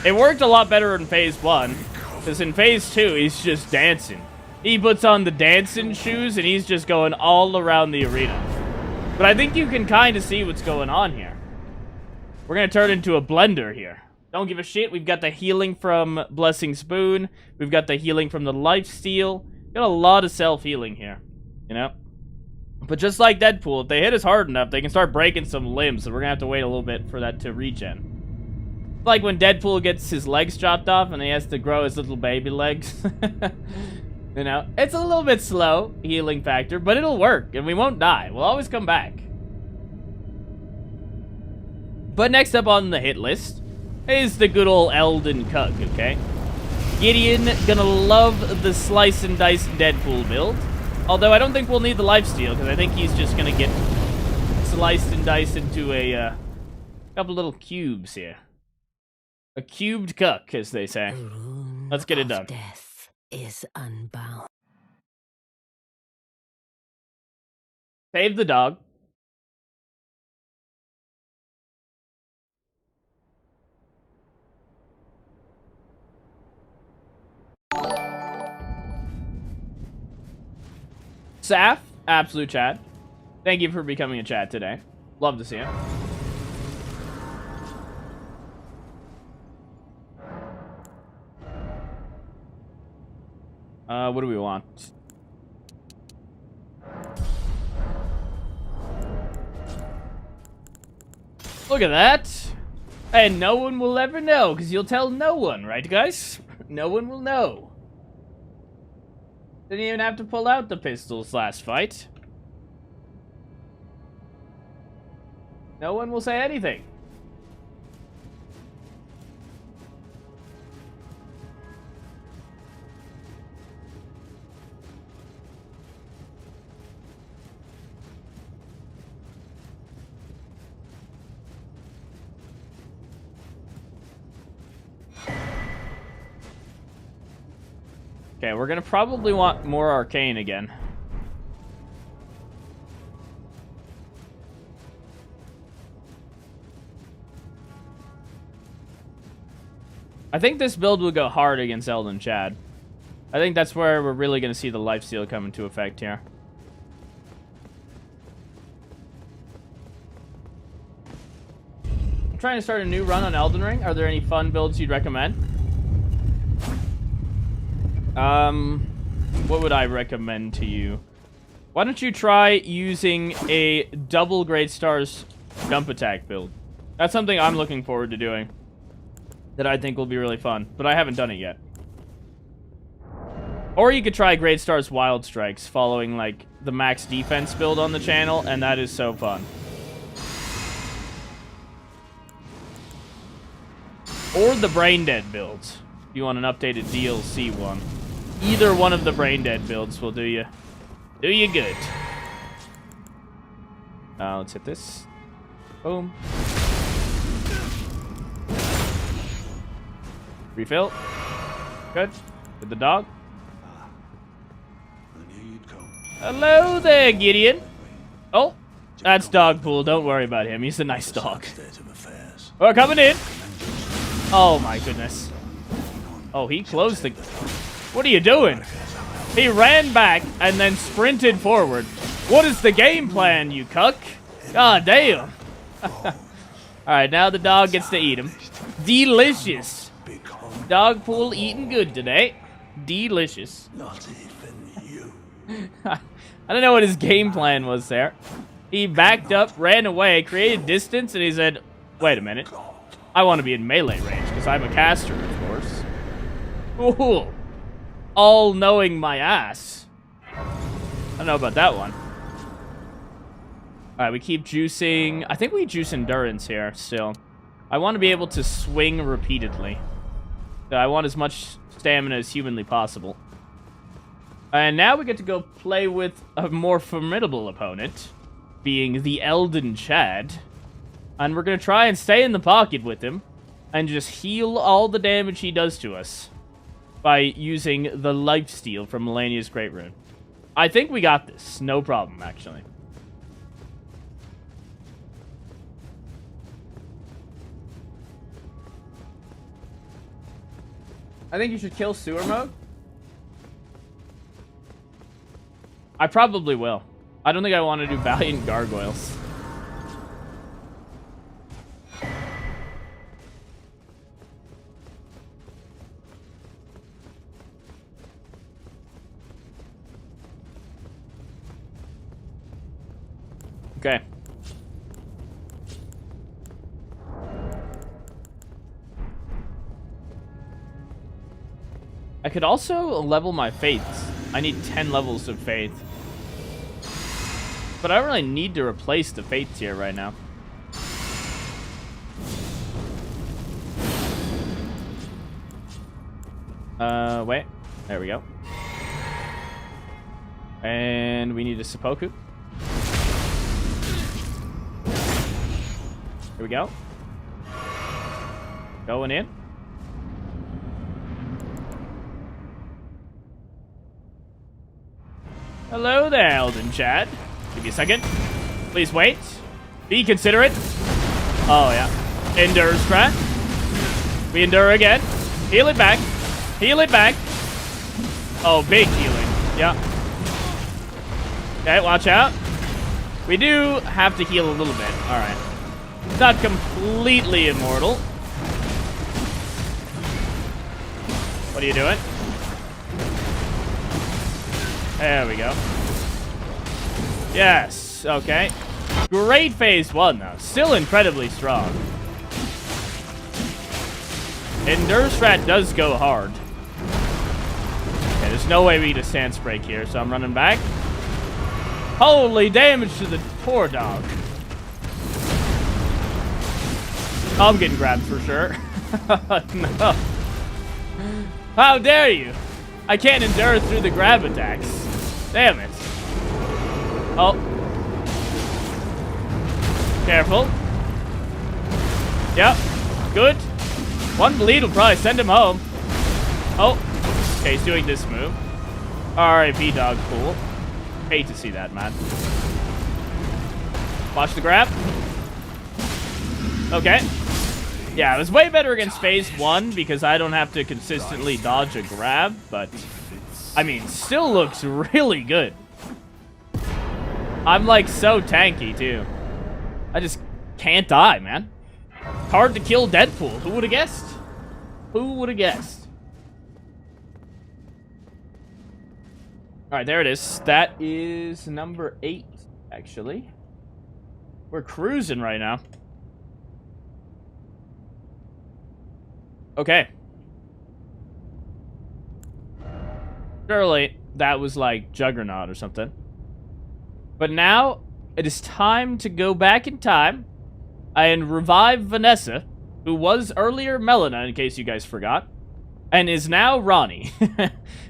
It worked a lot better in phase 1. Because in phase 2, he's just dancing. He puts on the dancing shoes and he's just going all around the arena. But I think you can kind of see what's going on here. We're going to turn into a blender here. Don't give a shit. We've got the healing from Blessing Spoon. We've got the healing from the Lifesteal. Got a lot of self-healing here. You know? But just like Deadpool, if they hit us hard enough, they can start breaking some limbs. So we're going to have to wait a little bit for that to regen. Like when Deadpool gets his legs chopped off and he has to grow his little baby legs. You know? It's a little bit slow, healing factor, but it'll work. And we won't die. We'll always come back. But next up on the hit list is the good old Elden Cuck, okay? Gideon gonna love the slice and dice Deadpool build. Although I don't think we'll need the lifesteal, because I think he's just gonna get sliced and diced into a couple little cubes here. A cubed cuck, as they say. Let's get it done.
Death is unbound.
Save the dog. Saf, absolute Chad. Thank you for becoming a Chad today. Love to see it. What do we want? Look at that. And no one will ever know, because you'll tell no one, right, guys? No one will know. Didn't even have to pull out the pistols last fight. No one will say anything. Okay, we're gonna probably want more arcane again. I think this build will go hard against Elden Chad. I think that's where we're really gonna see the lifesteal come into effect here. I'm trying to start a new run on Elden Ring. Are there any fun builds you'd recommend? What would I recommend to you? Why don't you try using a double Great Stars jump attack build? That's something I'm looking forward to doing. That I think will be really fun, but I haven't done it yet. Or you could try Great Stars Wild Strikes, following like the max defense build on the channel, and that is so fun. Or the Brain Dead builds, if you want an updated DLC one. Either one of the Brain Dead builds will do you good. Let's hit this. Boom. Refill. Good. With the dog. Hello there, Gideon. Oh, that's Dogpool. Don't worry about him. He's a nice dog. We're coming in. Oh my goodness. Oh, he closed the... What are you doing? He ran back and then sprinted forward. What is the game plan, you cuck? God damn. Alright, now the dog gets to eat him. Delicious. Dogpool eating good today. Delicious.
Not even you.
I don't know what his game plan was there. He backed up, ran away, created distance, and he said, wait a minute. I want to be in melee range, because I'm a caster, of course. Ooh. All knowing my ass. I don't know about that one. Alright, we keep juicing. I think we juice endurance here still. I want to be able to swing repeatedly. So I want as much stamina as humanly possible. And now we get to go play with a more formidable opponent. being the Elden Chad. And we're going to try and stay in the pocket with him and just heal all the damage he does to us by using the lifesteal from Melania's Great Rune. I think we got this. No problem, actually. I think you should kill sewer mode. I probably will. I don't think I want to do Valiant Gargoyles. Okay. I could also level my faiths. I need 10 levels of faith. But I don't really need to replace the faith tier right now. Wait. There we go. And we need a seppuku. Here we go. Going in. Hello there, Elden Chad. Give me a second. Please wait. Be considerate. Oh, yeah. Endure strat. We endure again. Heal it back. Heal it back. Oh, big healing. Yeah. Okay, watch out. We do have to heal a little bit. All right. Not completely immortal. What are you doing? There we go. Yes, okay. Great phase 1, though. Still incredibly strong. Endure strat does go hard. Okay, there's no way we get a stance break here, so I'm running back. Holy damage to the poor dog. I'm getting grabbed for sure. No. How dare you? I can't endure through the grab attacks. Damn it. Oh. Careful. Yep. Good. One bleed will probably send him home. Oh. Okay, he's doing this move. R.I.P. dog pool. Hate to see that, man. Watch the grab. Okay. Yeah, it was way better against phase 1 because I don't have to consistently dodge a grab, but I mean, still looks really good. I'm like so tanky too. I just can't die, man. Hard to kill Deadpool. Who would have guessed? Who would have guessed? All right, there it is. That is number 8, actually. We're cruising right now. Okay. Surely that was like Juggernaut or something. But now it is time to go back in time and revive Vanessa, who was earlier Melina, in case you guys forgot, and is now Ronnie.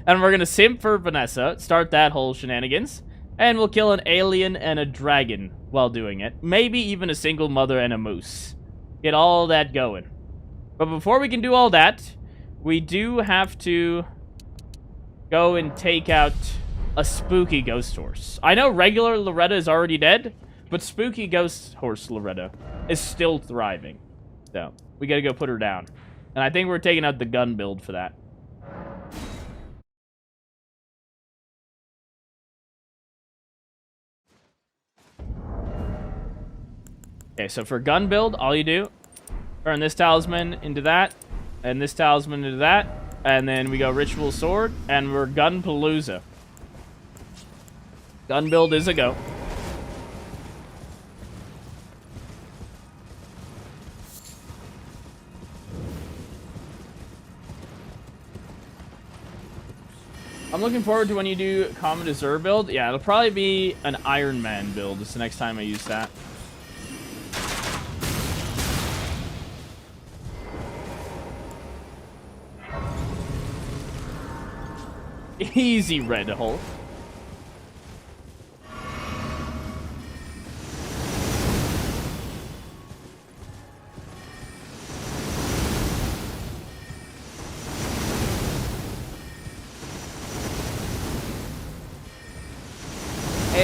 And we're gonna simp for Vanessa, start that whole shenanigans, and we'll kill an alien and a dragon while doing it. Maybe even a single mother and a moose. Get all that going. But before we can do all that, we do have to go and take out a spooky ghost horse. I know regular Loretta is already dead, but spooky ghost horse Loretta is still thriving. So, we gotta go put her down. And I think we're taking out the gun build for that. Okay, so for gun build, all you do, turn this talisman into that, and this talisman into that, and then we go ritual sword, and we're gun-palooza. Gun build is a go. I'm looking forward to when you do Common Azure build. Yeah, it'll probably be an Iron Man build. It's the next time I use that. Easy red hole.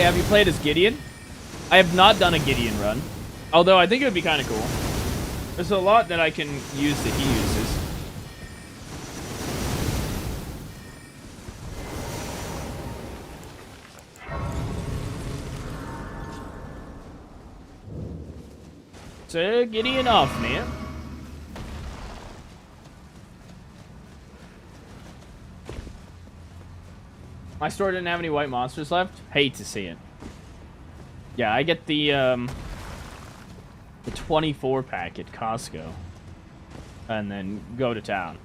have you played as Gideon? I have not done a Gideon run. Although I think it would be kind of cool. There's a lot that I can use that he uses. So, Gideon off, man. My store didn't have any white monsters left. Hate to see it. Yeah, I get the 24 pack at Costco. And then go to town.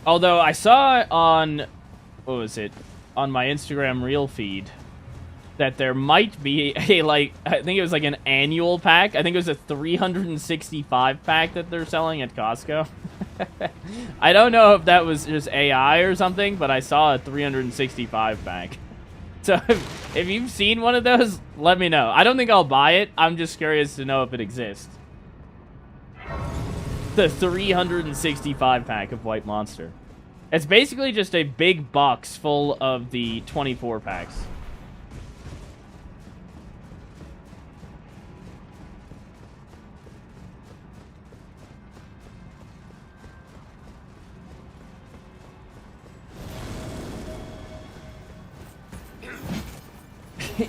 Although I saw on, what was it? On my Instagram reel feed that there might be a, like, I think it was like an annual pack. I think it was a 365 pack that they're selling at Costco. I don't know if that was just AI or something, but I saw a 365 pack. So if you've seen one of those, let me know. I don't think I'll buy it. I'm just curious to know if it exists. The 365 pack of White Monster. It's basically just a big box full of the 24 packs.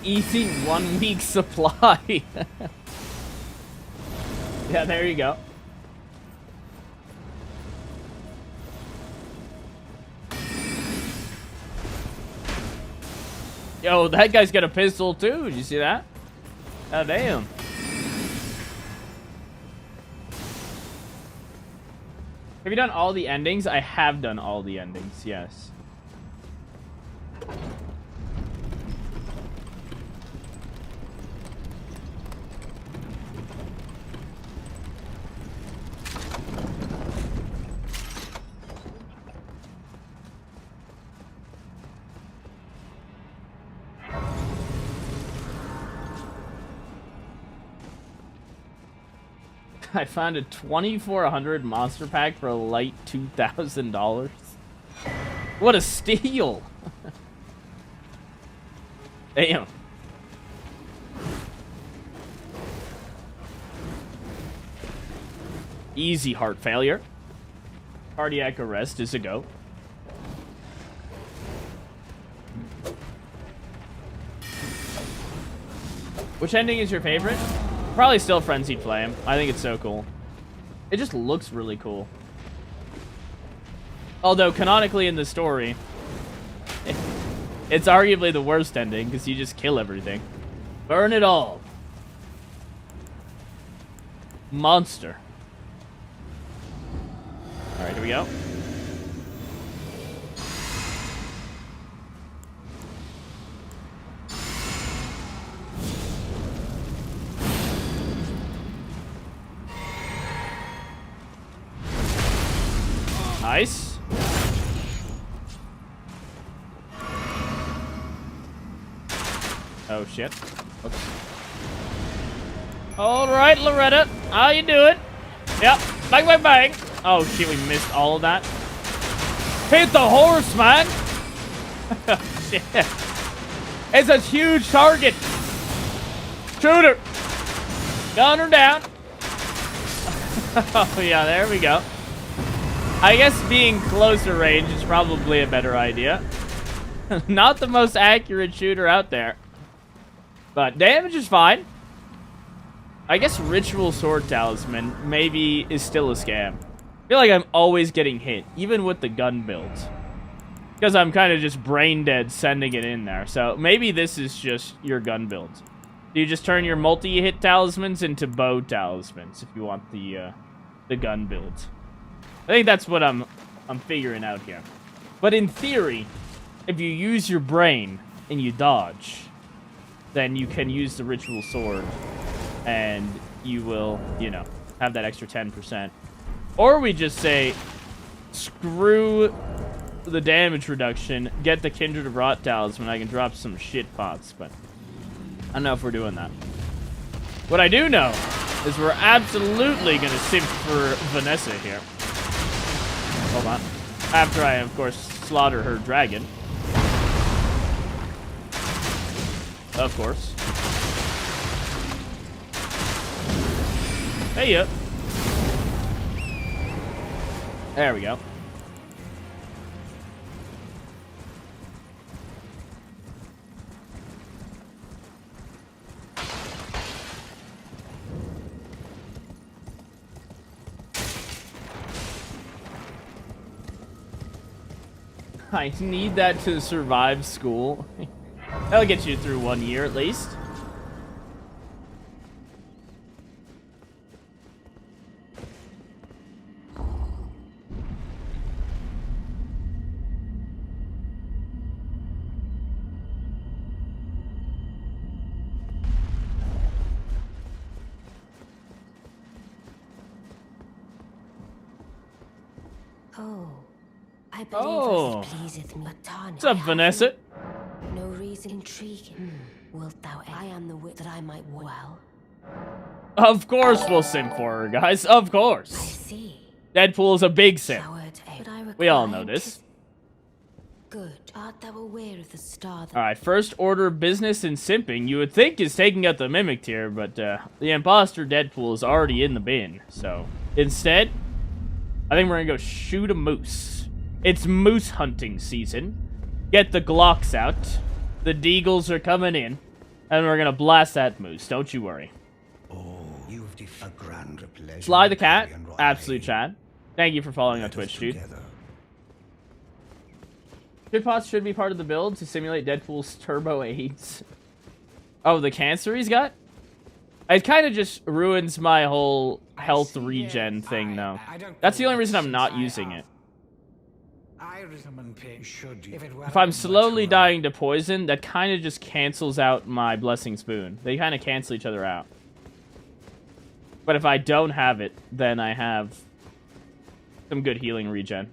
Easy 1 week supply. Yeah, there you go. Yo, that guy's got a pistol too. Did you see that? Oh, damn. Have you done all the endings? I have done all the endings, yes. I found a 2400 monster pack for a light $2,000. What a steal! Damn. Easy heart failure. Cardiac arrest is a go. Which ending is your favorite? Probably still Frenzied Flame. I think it's so cool. It just looks really cool. Although, canonically in the story, it's arguably the worst ending, because you just kill everything. Burn it all. Monster. Alright, here we go. Nice. Oh shit. Oops. All right, Loretta, how you doing? Yep. Bang, bang, bang. Oh shit, we missed all of that. Hit the horse, man. Shit. It's a huge target. Shoot her. Gun her down. Oh yeah, there we go. I guess being closer range is probably a better idea. Not the most accurate shooter out there. But damage is fine. I guess Ritual Sword Talisman maybe is still a scam. I feel like I'm always getting hit, even with the gun builds. Because I'm kind of just brain dead sending it in there. So maybe this is just your gun builds. You just turn your multi-hit talismans into bow talismans if you want the gun builds. I think that's what I'm figuring out here. But in theory, if you use your brain and you dodge, then you can use the Ritual Sword and you will, you know, have that extra 10%. Or we just say, screw the damage reduction, get the Kindred of Rot Talisman, I can drop some shit pots, but I don't know if we're doing that. What I do know is we're absolutely going to sift for Vanessa here. Hold on. After I, of course, slaughter her dragon. Of course. Hey, yeah. There we go. I need that to survive school. That'll get you through 1 year at least.
Oh, I believe us pleaseth me.
What's up, Vanessa?
No reason intriguing. Wilt thou? I am the wit that I might well.
Of course we'll sim for her, guys. Of
I
course.
see.
Deadpool's a big sim.
But
We all know this.
Good. Art thou aware of the star that...
Alright, first order of business in simping you would think is taking out the mimic tier, but the imposter Deadpool is already in the bin. So instead, I think we're gonna go shoot a moose. It's moose hunting season. Get the Glocks out. The Deagles are coming in. And we're gonna blast that moose, don't you worry.
Oh, you've a grand pleasure.
Sly the Cat, absolute chat. Thank you for following on Twitch, dude. Shitpots should be part of the build to simulate Deadpool's turbo AIDS. Oh, the cancer he's got? It kind of just ruins my whole health regen thing, though. That's the only reason I'm not using it. If I'm slowly dying to poison, that kind of just cancels out my blessing spoon. They kind of cancel each other out. But if I don't have it, then I have some good healing regen.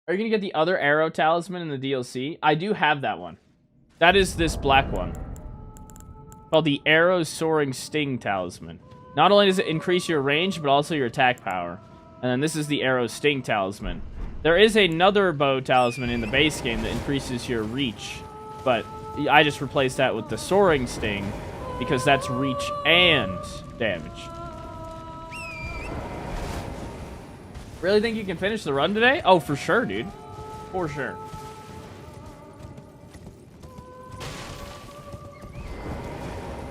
Are you going to get the other arrow talisman in the DLC? I do have that one. That is this black one. Called the Arrow Soaring Sting Talisman. Not only does it increase your range, but also your attack power. And then this is the Arrow Sting Talisman. There is another bow talisman in the base game that increases your reach. But I just replaced that with the Soaring Sting, because that's reach and damage. Really think you can finish the run today? Oh, for sure, dude. For sure.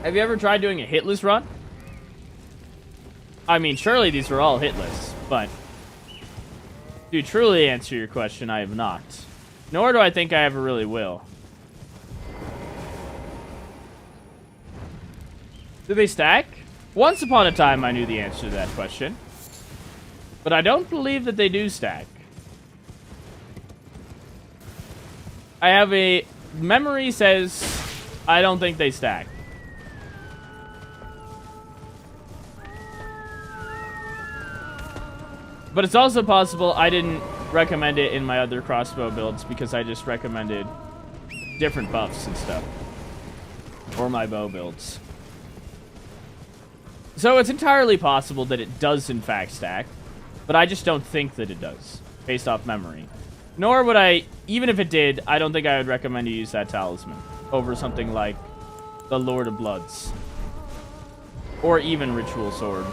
Have you ever tried doing a hitless run? I mean, surely these are all hitless, but to truly answer your question, I have not. Nor do I think I ever really will. Do they stack? Once upon a time, I knew the answer to that question. But I don't believe that they do stack. I have a... Memory says I don't think they stack. But it's also possible I didn't recommend it in my other crossbow builds because I just recommended different buffs and stuff. Or my bow builds. So it's entirely possible that it does in fact stack. But I just don't think that it does, based off memory. Nor would I, even if it did, I don't think I would recommend you use that talisman over something like the Lord of Bloods. Or even Ritual Sword.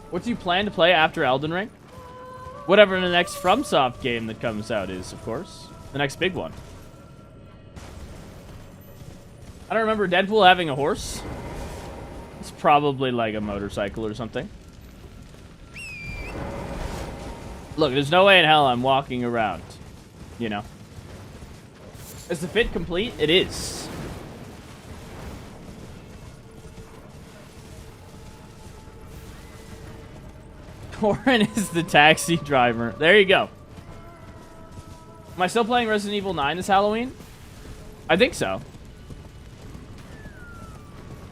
What do you plan to play after Elden Ring? Whatever the next FromSoft game that comes out is, of course. The next big one. I don't remember Deadpool having a horse. It's probably like a motorcycle or something. Look, there's no way in hell I'm walking around. You know. Is the fit complete? It is. Corin is the taxi driver. There you go. Am I still playing Resident Evil 9 this Halloween? I think so.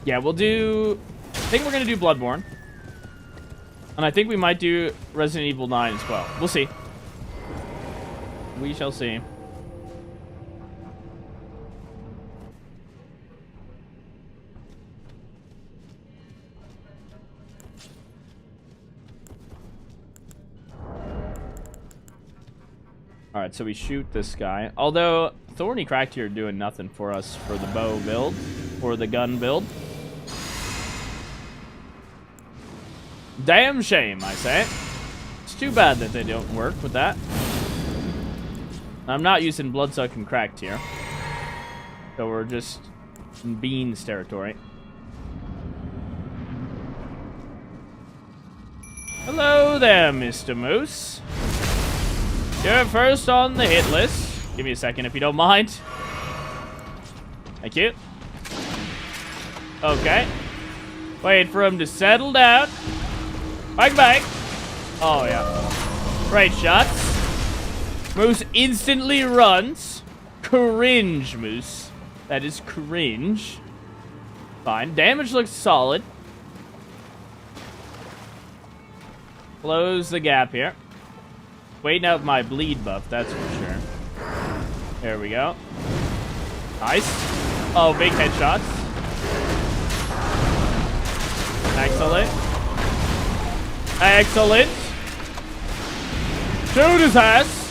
Yeah, we'll do... I think we're going to do Bloodborne. And I think we might do Resident Evil 9 as well. We'll see. We shall see. Alright, so we shoot this guy. Although, Thorny Cracked here doing nothing for us for the bow build. Or the gun build. Damn shame, I say. It's too bad that they don't work with that. I'm not using Bloodsucking Cracked here. So we're just in Beans territory. Hello there, Mr. Moose. You're first on the hit list. Give me a second if you don't mind. Thank you. Okay. Wait for him to settle down. Bang. Oh, yeah. Great shots. Moose instantly runs. Cringe, Moose. That is cringe. Fine. Damage looks solid. Close the gap here. Waiting out my bleed buff, that's for sure. There we go. Nice. Oh, big headshots. Excellent. Excellent. Shoot his ass.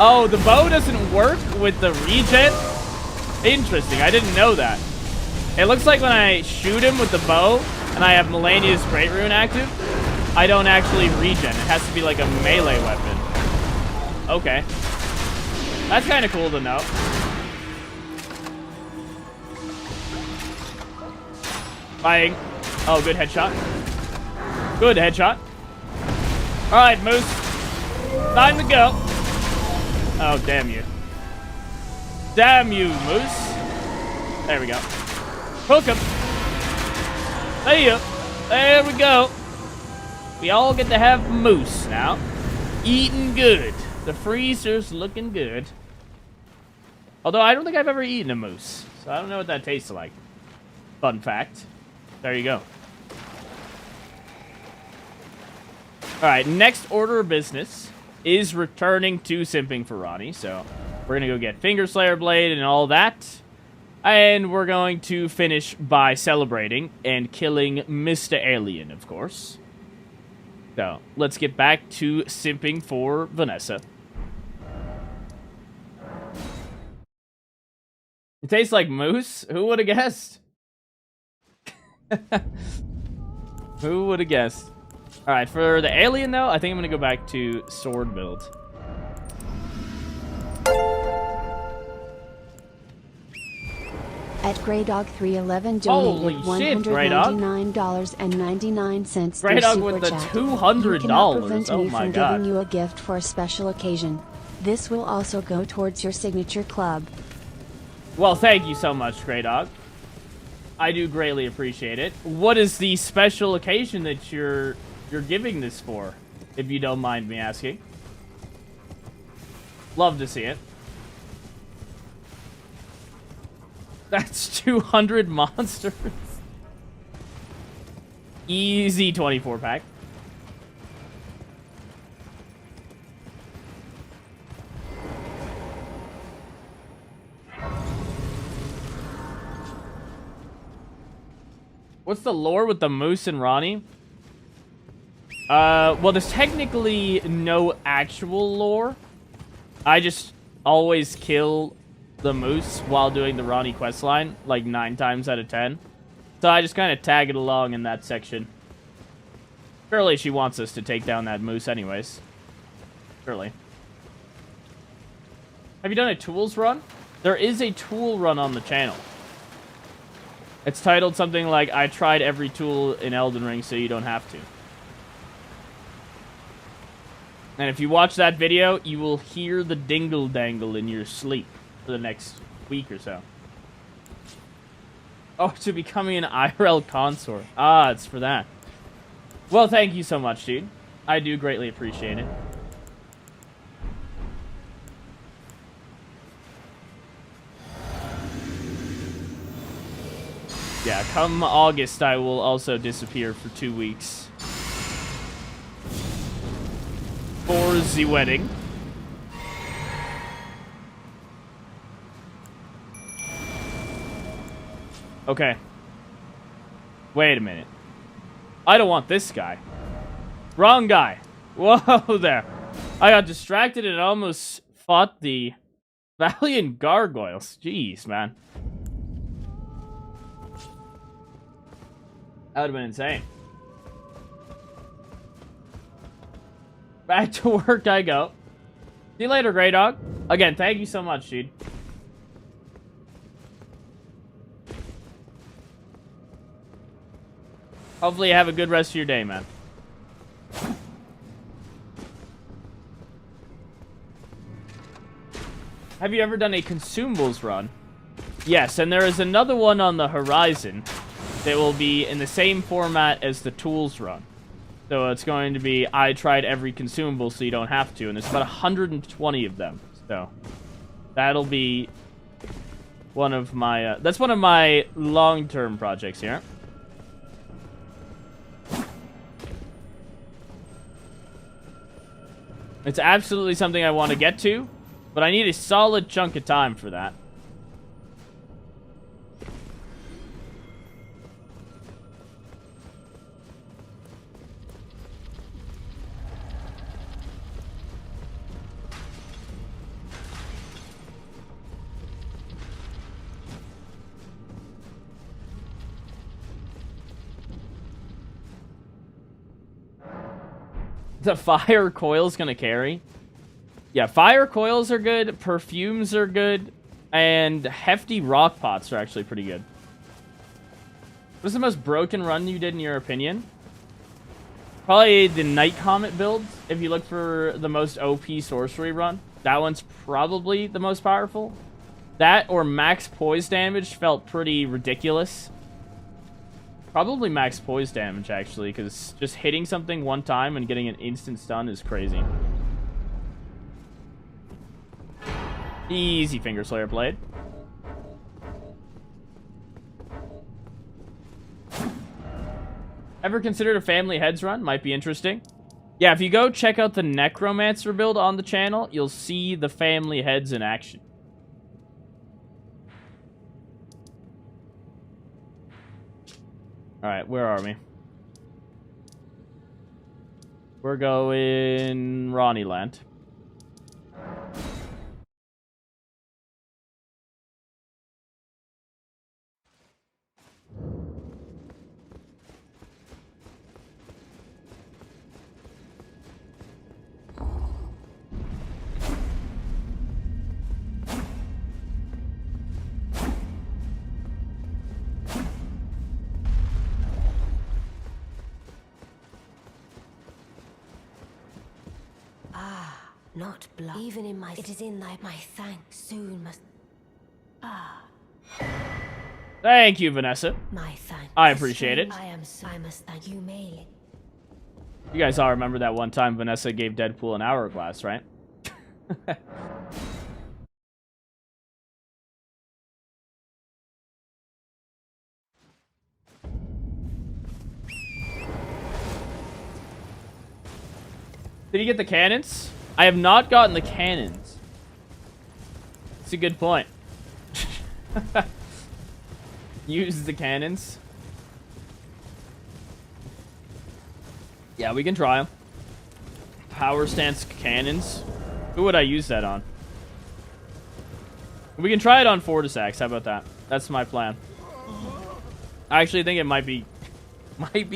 Oh, the bow doesn't work with the regen? Interesting, I didn't know that. It looks like when I shoot him with the bow, and I have Melania's Great Rune active, I don't actually regen. It has to be like a melee weapon. Okay. That's kind of cool to know. Fighting. Oh, good headshot. Good headshot. Alright, Moose. Time to go. Oh, damn you. Damn you, Moose. There we go. Hook him. There we go. We all get to have Moose now. Eating good. The freezer's looking good. Although I don't think I've ever eaten a moose. So I don't know what that tastes like. Fun fact. There you go. Alright, next order of business is returning to simping for Ronnie. So we're going to go get Finger Slayer Blade and all that. And we're going to finish by celebrating and killing Mr. Alien, of course. So, let's get back to simping for Vanessa. It tastes like moose? Who would have guessed? Who would have guessed? Alright, for the alien, though, I think I'm going to go back to sword build.
At Greydog311 donated $199.99 through
Greydog with
Super
the
Chat.
$200.
You cannot prevent
Oh
me
my
from
god.
giving you a gift for a special occasion. This will also go towards your signature club.
Well, thank you so much, Greydog. I do greatly appreciate it. What is the special occasion that you're giving this for, if you don't mind me asking? Love to see it. That's 200 monsters. Easy 24 pack. What's the lore with the moose and Ronnie? Well, there's technically no actual lore. I just always kill the moose while doing the Ronnie questline, like 9 times out of 10. So I just kind of tag it along in that section. Surely she wants us to take down that moose anyways. Surely. Have you done a tools run? There is a tool run on the channel. It's titled something like, I tried every tool in Elden Ring so you don't have to. And if you watch that video, you will hear the dingle-dangle in your sleep for the next week or so. Oh, to becoming an IRL consort. Ah, it's for that. Well, thank you so much, dude. I do greatly appreciate it. Yeah, come August, I will also disappear for 2 weeks. For the wedding. Okay. Wait a minute. I don't want this guy. Wrong guy. Whoa there. I got distracted and almost fought the Valiant Gargoyles. Jeez, man. That would have been insane. Back to work I go. See you later, Grey Dog. Again, thank you so much, dude. Hopefully you have a good rest of your day, man. Have you ever done a consumables run? Yes, and there is another one on the horizon that will be in the same format as the tools run. So it's going to be, I tried every consumable so you don't have to, and there's about 120 of them. So that'll be one of my, that's one of my long-term projects here. It's absolutely something I want to get to, but I need a solid chunk of time for that. The fire coil's gonna carry. Yeah, fire coils are good, perfumes are good, and hefty rock pots are actually pretty good. What's the most broken run you did in your opinion? Probably the Night Comet build. If you look for the most OP sorcery run, that one's probably the most powerful. That or max poise damage felt pretty ridiculous. Probably max poise damage, actually, because just hitting something one time and getting an instant stun is crazy. Easy Finger Slayer Blade. Ever considered a family heads run? Might be interesting. Yeah, if you go check out the Necromancer build on the channel, you'll see the family heads in action. Alright, where are we? We're going Ronnie Land.
Not blood. Even in my... It is in my thanks. Soon must...
Thank you, Vanessa.
My thanks.
I appreciate it.
I must thank you, Mayling.
You guys all remember that one time Vanessa gave Deadpool an hourglass, right? Did you get the cannons? I have not gotten the cannons. That's a good point. Use the cannons. Yeah, we can try them. Power stance cannons. Who would I use that on? We can try it on Fortisax. How about that? That's my plan. I actually think it might be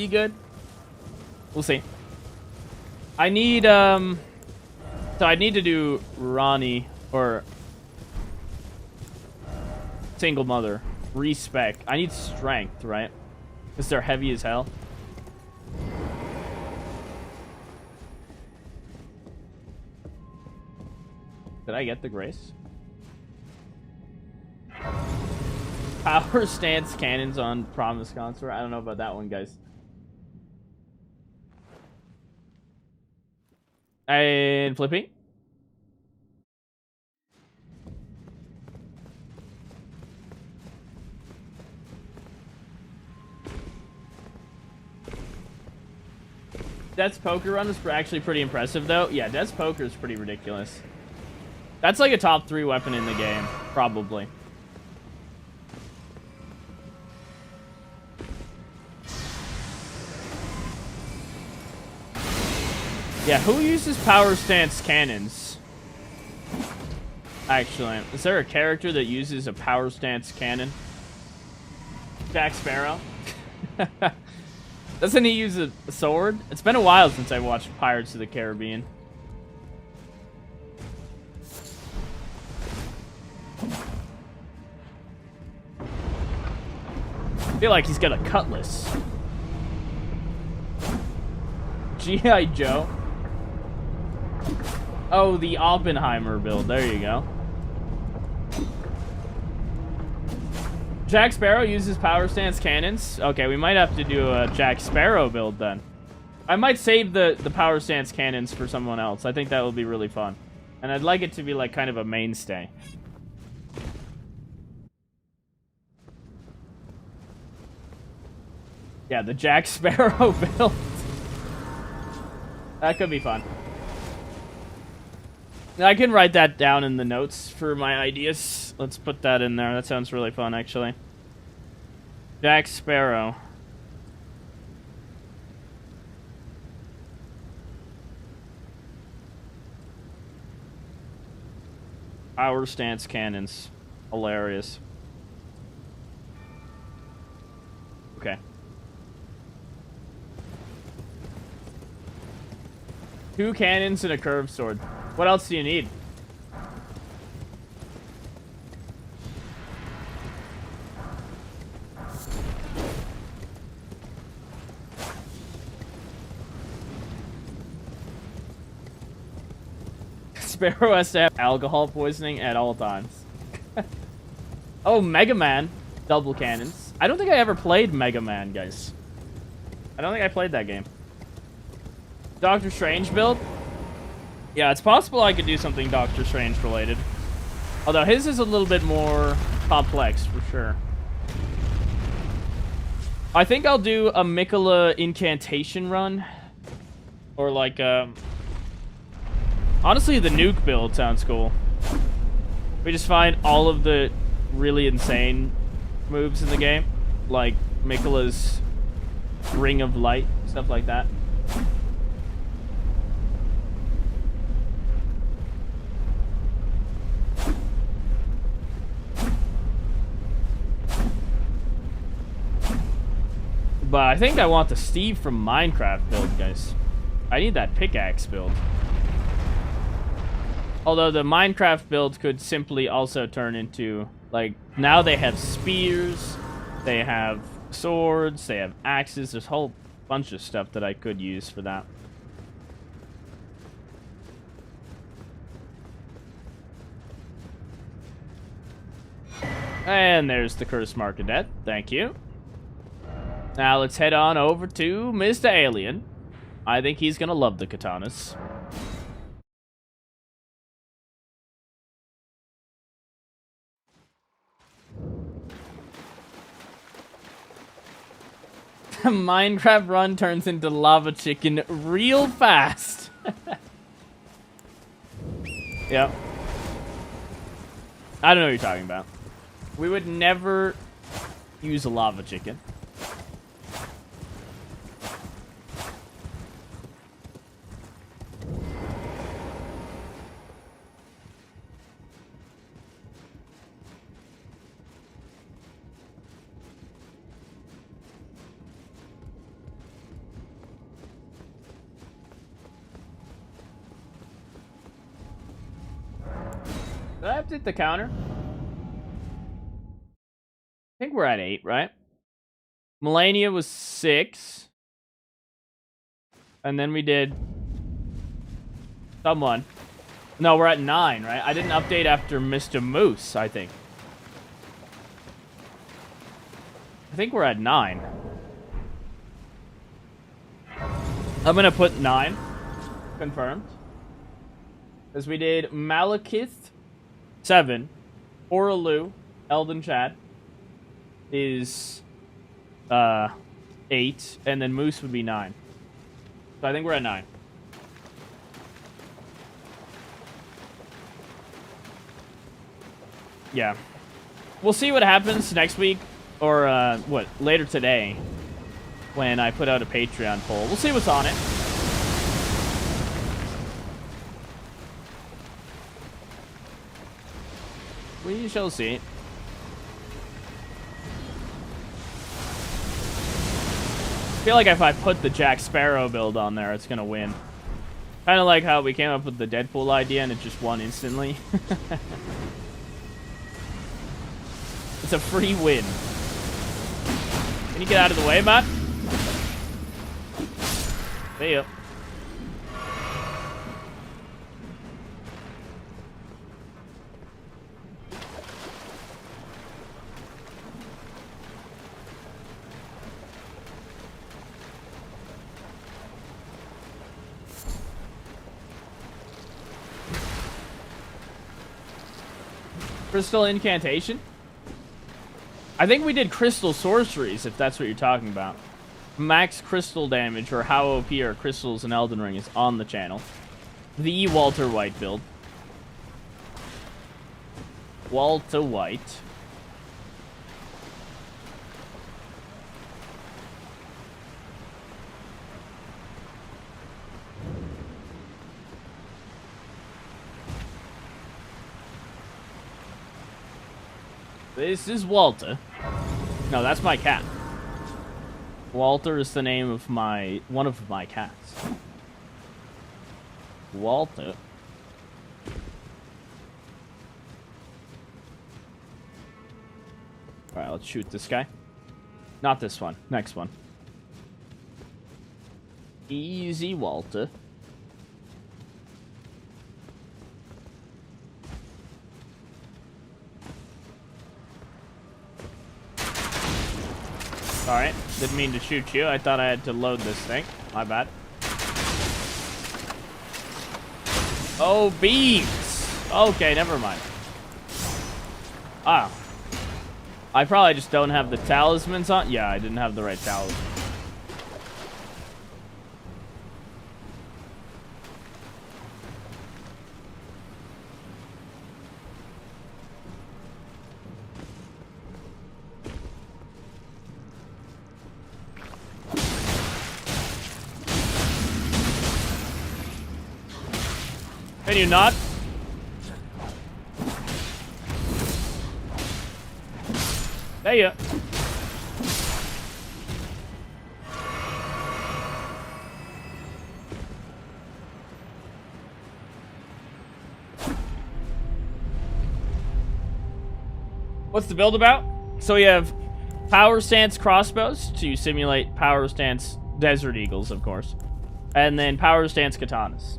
good. We'll see. I need so I need to do Ronnie or Single Mother. Respec. I need strength, right? Because they're heavy as hell. Did I get the grace? Power stance cannons on Promise Consort. I don't know about that one, guys. And Flippy. Death's poker run is actually pretty impressive, though. Yeah, Death's poker is pretty ridiculous. That's like a top 3 weapon in the game, probably. Yeah, who uses power stance cannons? Actually, is there a character that uses a power stance cannon? Jack Sparrow? Doesn't he use a sword? It's been a while since I watched Pirates of the Caribbean. I feel like he's got a cutlass. G.I. Joe. Oh, the Oppenheimer build. There you go. Jack Sparrow uses power stance cannons. Okay, we might have to do a Jack Sparrow build then. I might save the power stance cannons for someone else. I think that would be really fun. And I'd like it to be like kind of a mainstay. Yeah, the Jack Sparrow build. That could be fun. I can write that down in the notes for my ideas. Let's put that in there. That sounds really fun, actually. Jack Sparrow. Power stance cannons. Hilarious. Okay. 2 cannons and a curved sword. What else do you need? Sparrow has to have alcohol poisoning at all times. Oh, Mega Man. Double cannons. I don't think I ever played Mega Man, guys. I don't think I played that game. Doctor Strange build? Yeah, it's possible I could do something Doctor Strange related. Although his is a little bit more complex, for sure. I think I'll do a Mikola incantation run. Or like, honestly, the nuke build sounds cool. We just find all of the really insane moves in the game. Like Mikola's Ring of Light, stuff like that. But I think I want the Steve from Minecraft build, guys. I need that pickaxe build. Although the Minecraft build could simply also turn into, like, now they have spears, they have swords, they have axes. There's a whole bunch of stuff that I could use for that. And there's the Cursed Mark of Death. Thank you. Now let's head on over to Mr. Alien. I think he's gonna love the katanas. Minecraft run turns into lava chicken real fast. Yep. I don't know what you're talking about. We would never use a lava chicken. Did I update the counter? I think we're at 8, right? Melania was 6. And then we did someone. No, we're at 9, right? I didn't update after Mr. Moose, I think. I think we're at 9. I'm gonna put 9. Confirmed. Because we did Malekith 7. Oralu, Elden Chad is 8. And then Moose would be 9. So I think we're at 9. Yeah. We'll see what happens next week. Or, later today. When I put out a Patreon poll. We'll see what's on it. We shall see. I feel like if I put the Jack Sparrow build on there, it's gonna win. Kind of like how we came up with the Deadpool idea and it just won instantly. It's a free win. Can you get out of the way, Matt? See ya. Crystal incantation? I think we did crystal sorceries, if that's what you're talking about. Max crystal damage, or how OP are crystals in Elden Ring, is on the channel. The Walter White build. Walter White. This is Walter. No, that's my cat. Walter is the name of one of my cats. Walter. Alright, let's shoot this guy. Not this one. Next one. Easy, Walter. Alright, didn't mean to shoot you. I thought I had to load this thing. My bad. Oh, beams! Okay, never mind. Ah. I probably just don't have the talismans on. Yeah, I didn't have the right talisman. Can you not? There you. What's the build about? So you have power stance crossbows to simulate power stance desert eagles, of course. And then power stance katanas.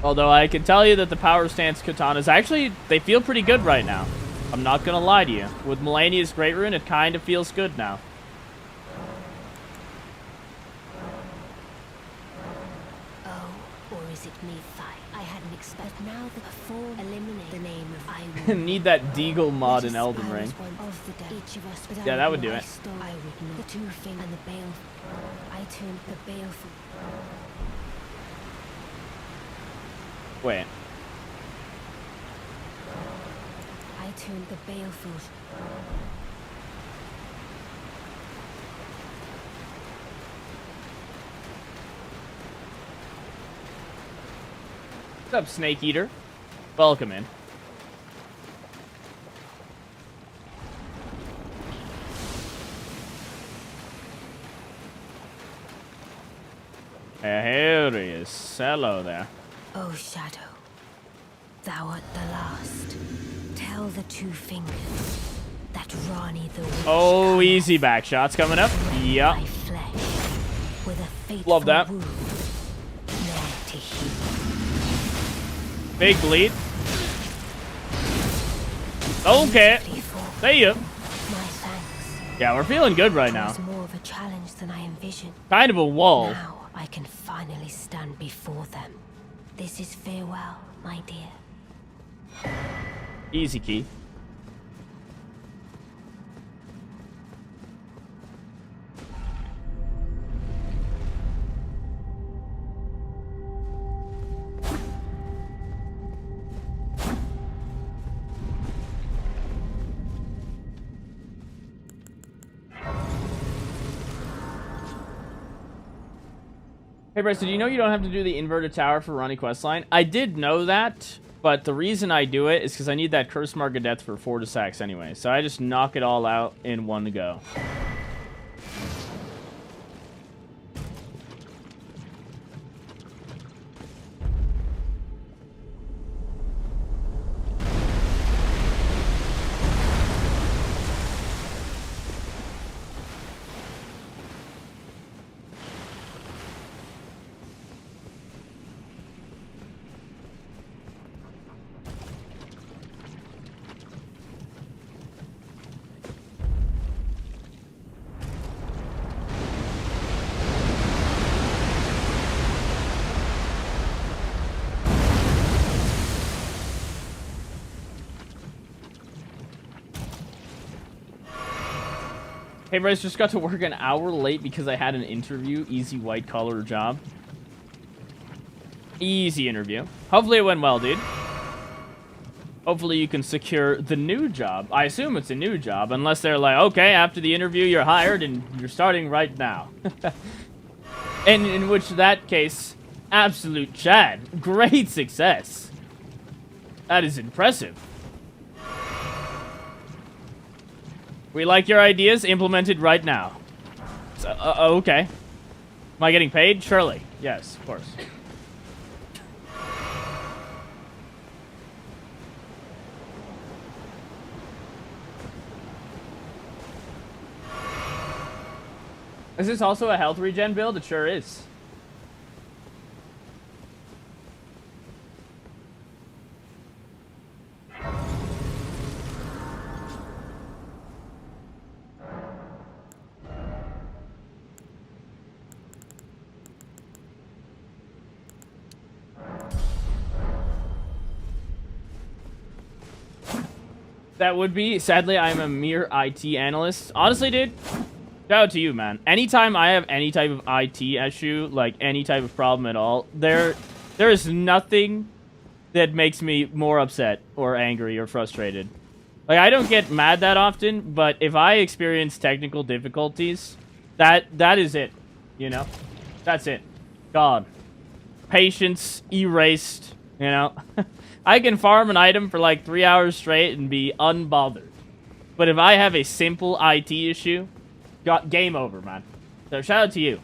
Although I can tell you that the power stance katanas, actually, they feel pretty good right now. I'm not gonna lie to you. With Malenia's Great Rune, it kind of feels good now.
Oh, or is it me? I hadn't expected. Now the form eliminate the name of I will.
Need that Deagle mod in Elden Ring.
Each of us,
Yeah, that would do it.
I would know. The two thing and the bale. I turned the baleful.
Wait.
I turned the baleful.
What's up, Snake Eater? Welcome in. Here he is. Hello there.
Oh, Shadow, thou art the last. Tell the two fingers that Rani the witch.
Oh, easy back shots coming up. Yep.
My flesh with a fateful
Love that.
wound, there to heal.
Big bleed. Okay. There you.
My thanks.
Yeah, we're feeling good right now.
It was more of a challenge than I envisioned.
Kind of a wall.
Now I can finally stand before them. This is farewell, my dear.
Easy key. Hey, Bryce, did you know you don't have to do the inverted tower for Ronnie questline? I did know that, but the reason I do it is because I need that curse mark of death for 4 to Sax anyway. So I just knock it all out in one go. Hey, Bryce, just got to work an hour late because I had an interview. Easy white-collar job. Easy interview. Hopefully it went well, dude. Hopefully you can secure the new job. I assume it's a new job, unless they're like, okay, after the interview, you're hired and you're starting right now. And in which that case, absolute Chad. Great success. That is impressive. We like your ideas, implemented right now. So, okay. Am I getting paid? Surely. Yes, of course. Is this also a health regen build? It sure is. That would be. Sadly, I'm a mere IT analyst. Honestly, dude, shout out to you, man. Anytime I have any type of IT issue, like any type of problem at all, there is nothing that makes me more upset or angry or frustrated. Like, I don't get mad that often, but if I experience technical difficulties, that is it, you know? That's it. God. Patience erased, you know? I can farm an item for like 3 hours straight and be unbothered. But if I have a simple IT issue, game over, man. So shout out to you.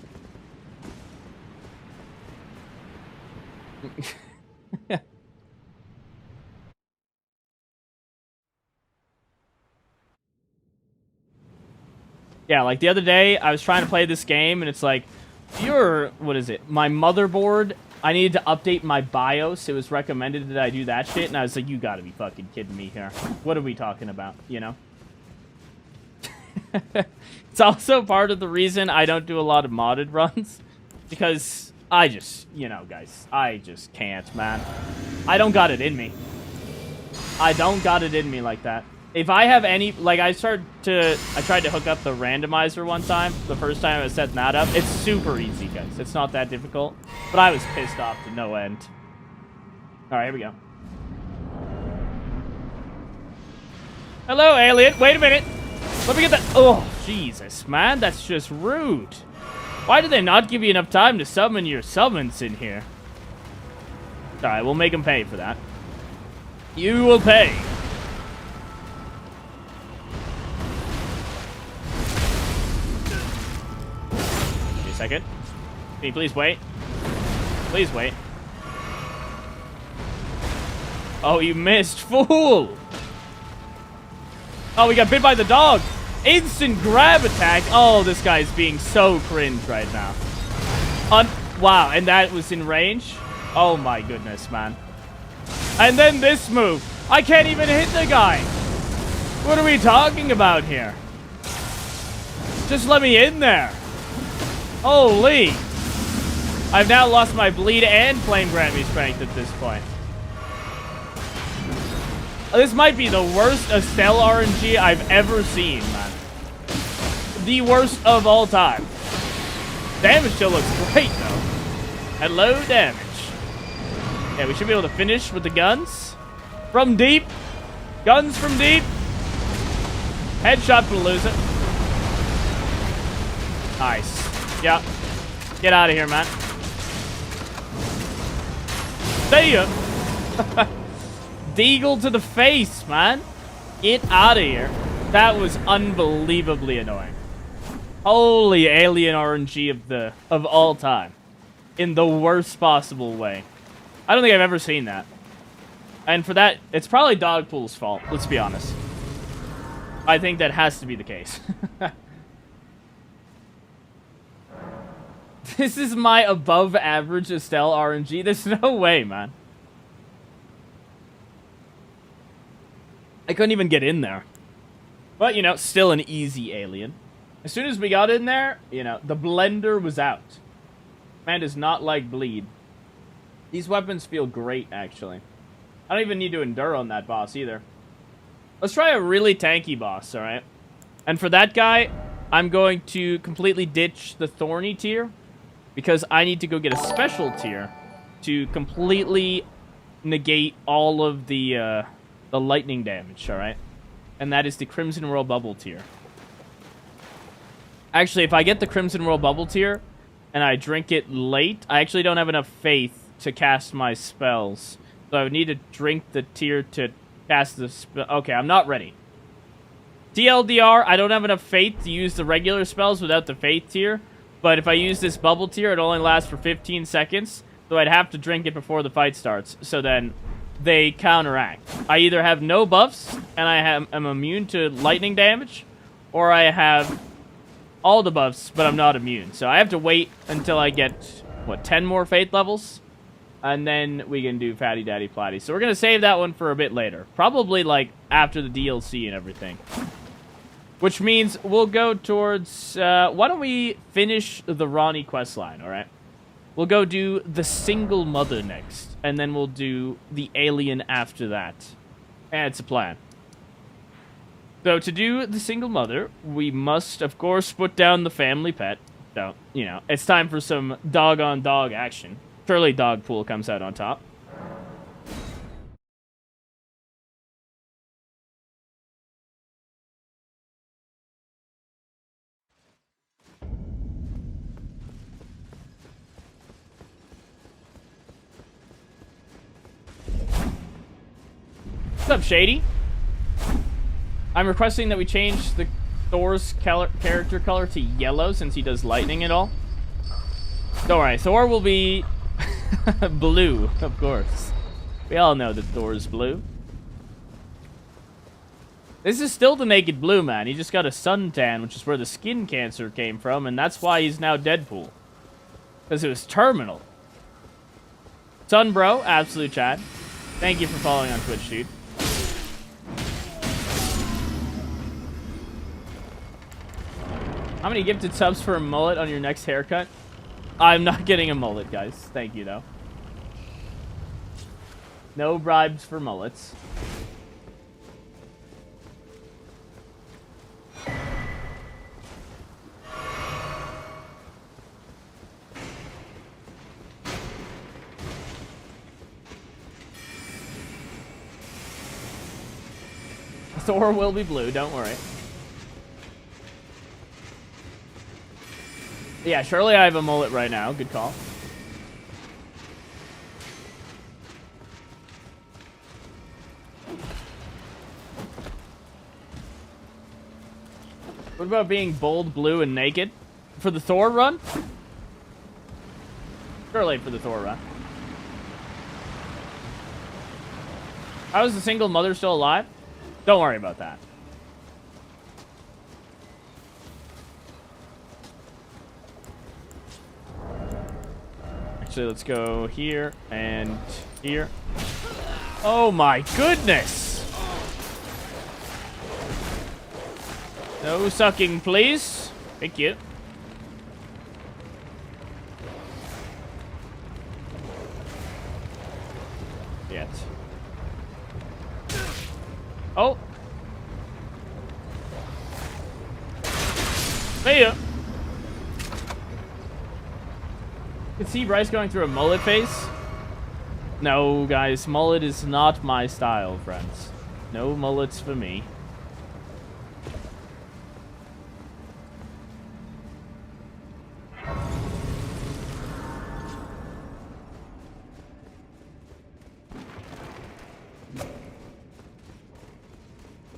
Yeah, like the other day, I was trying to play this game, and it's like, what is it? My motherboard, I needed to update my BIOS. It was recommended that I do that shit, and I was like, you gotta be fucking kidding me here. What are we talking about, you know? It's also part of the reason I don't do a lot of modded runs, because I just, you know, guys, I just can't, man. I don't got it in me. I don't got it in me like that. If I have any, like, I tried to hook up the randomizer one time, the first time I was setting that up. It's super easy, guys. It's not that difficult. But I was pissed off to no end. All right, here we go. Hello, alien. Wait a minute. Let me get that. Oh, Jesus, man. That's just rude. Why do they not give you enough time to summon your summons in here? All right, we'll make them pay for that. You will pay. Second. Can you please wait? Please wait. Oh, you missed, fool! Oh, we got bit by the dog! Instant grab attack! Oh, this guy's being so cringe right now. Wow, and that was in range? Oh my goodness, man. And then this move! I can't even hit the guy! What are we talking about here? Just let me in there! Holy! I've now lost my bleed and flame grant me strength at this point. This might be the worst Estelle RNG I've ever seen, man. The worst of all time. Damage still looks great, though. Hello, damage. Yeah, we should be able to finish with the guns. From deep. Guns from deep. Headshot for lose it. Nice. Yeah. Get out of here, man. See ya. Deagle to the face, man. Get out of here. That was unbelievably annoying. Holy alien RNG of all time. In the worst possible way. I don't think I've ever seen that. And for that, it's probably Dogpool's fault, let's be honest. I think that has to be the case. This is my above average Estelle RNG. There's no way, man. I couldn't even get in there. But, you know, still an easy alien. As soon as we got in there, you know, the blender was out. Man does not like bleed. These weapons feel great, actually. I don't even need to endure on that boss, either. Let's try a really tanky boss, alright? And for that guy, I'm going to completely ditch the Thorny tier, because I need to go get a special tier to completely negate all of the lightning damage, alright? And that is the Crimson Whirl Bubble tier. Actually, if I get the Crimson Whirl Bubble tier, and I drink it late, I actually don't have enough faith to cast my spells. So I would need to drink the tier to cast the spell. Okay, I'm not ready. TLDR, I don't have enough faith to use the regular spells without the faith tier. But if I use this bubble tier, it only lasts for 15 seconds. So I'd have to drink it before the fight starts. So then they counteract. I either have no buffs and am immune to lightning damage, or I have all the buffs, but I'm not immune. So I have to wait until I get, what, 10 more faith levels? And then we can do Fatty Daddy Platty. So we're going to save that one for a bit later. Probably, like, after the DLC and everything. Which means we'll go towards... why don't we finish the Ronnie questline, alright? We'll go do the Single Mother next. And then we'll do the Alien after that. And it's a plan. So to do the Single Mother, we must, of course, put down the family pet. So, you know, it's time for some dog-on-dog action. Surely Dogpool comes out on top. What's up, Shady? I'm requesting that we change the Thor's character color to yellow since he does lightning and all. Don't worry, Thor will be blue, of course. We all know that Thor is blue. This is still the Naked Blue, man. He just got a suntan, which is where the skin cancer came from, and that's why he's now Deadpool. Because it was terminal. Sun Bro, absolute chat. Thank you for following on Twitch, dude. How many gifted subs for a mullet on your next haircut? I'm not getting a mullet, guys. Thank you, though. No bribes for mullets. Thor will be blue, don't worry. Yeah, surely I have a mullet right now. Good call. What about being bold, blue, and naked? For the Thor run? Surely for the Thor run. How is the Single Mother still alive? Don't worry about that. Actually, let's go here and here. Oh my goodness! No sucking, please. Thank you. Yet. Oh. See ya. You can see Bryce going through a mullet phase. No, guys, mullet is not my style, friends. No mullets for me.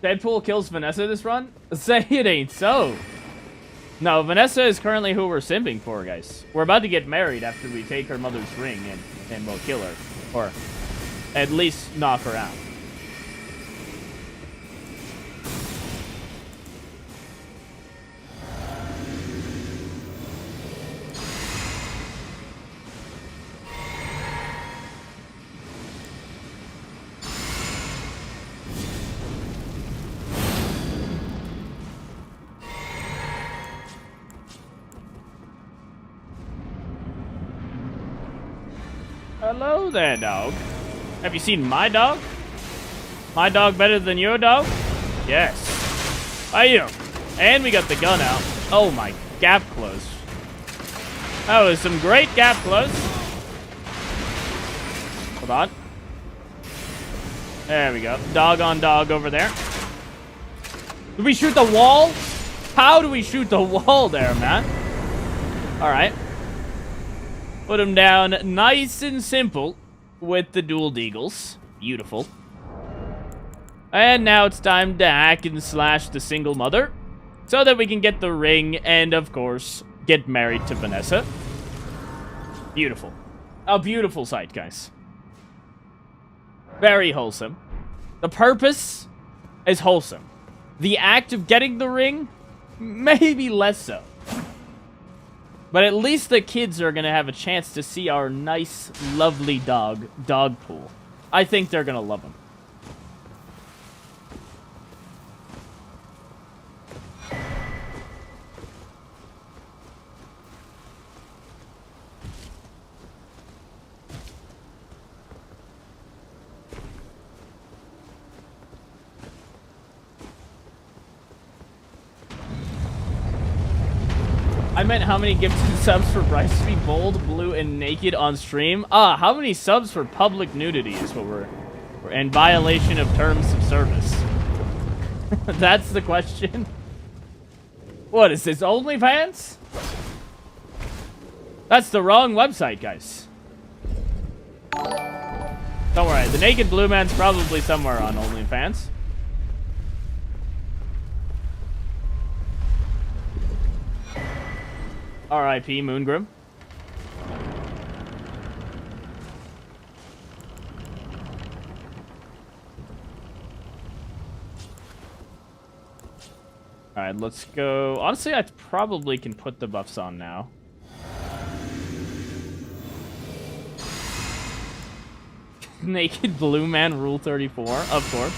Deadpool kills Vanessa this run? Say it ain't so. No, Vanessa is currently who we're simping for, guys. We're about to get married after we take her mother's ring and we'll kill her. Or at least knock her out. Hello there, dog. Have you seen my dog? My dog better than your dog? Yes. Are you? And we got the gun out. Oh my, gap close. That was some great gap close. Hold on. There we go. Dog on dog over there. Did we shoot the wall? How do we shoot the wall there, man? Alright. Put him down nice and simple with the dual deagles. Beautiful. And now it's time to hack and slash the single mother so that we can get the ring and, of course, get married to Vanessa. Beautiful. A beautiful sight, guys. Very wholesome. The purpose is wholesome. The act of getting the ring, maybe less so. But at least the kids are going to have a chance to see our nice, lovely dog pool. I think they're going to love him. I meant how many gifted subs for Bryce to be bold, blue, and naked on stream? How many subs for public nudity is what we're in violation of terms of service. That's the question. What is this, OnlyFans? That's the wrong website, guys. Don't worry, the naked blue man's probably somewhere on OnlyFans. R.I.P. Moongrim. Alright, let's go. Honestly, I probably can put the buffs on now. Naked blue man rule 34, of course.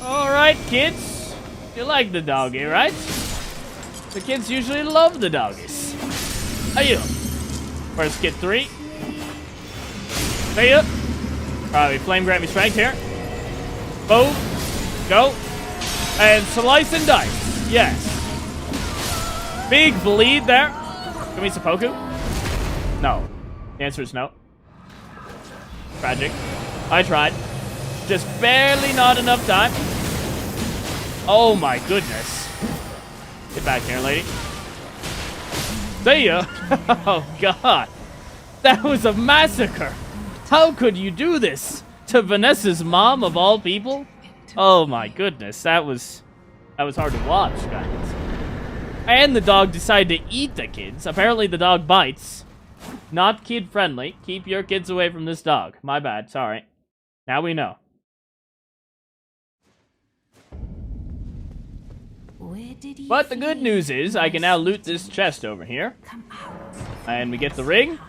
Alright, kids. You like the doggy, right? The kids usually love the doggies. How you? First kid 3. See ya. Probably flame grab me strength here. Boom. Go. And slice and dice. Yes. Big bleed there. Give me seppuku. No. The answer is no. Tragic. I tried. Just barely not enough time. Oh my goodness. Get back here, lady. See ya. Oh god. That was a massacre. How could you do this to Vanessa's mom of all people? Oh my goodness. That was hard to watch, guys. And the dog decided to eat the kids. Apparently the dog bites. Not kid friendly. Keep your kids away from this dog. My bad. Sorry. Now we know. But the good news is I can now loot this chest over here. And we get the ring.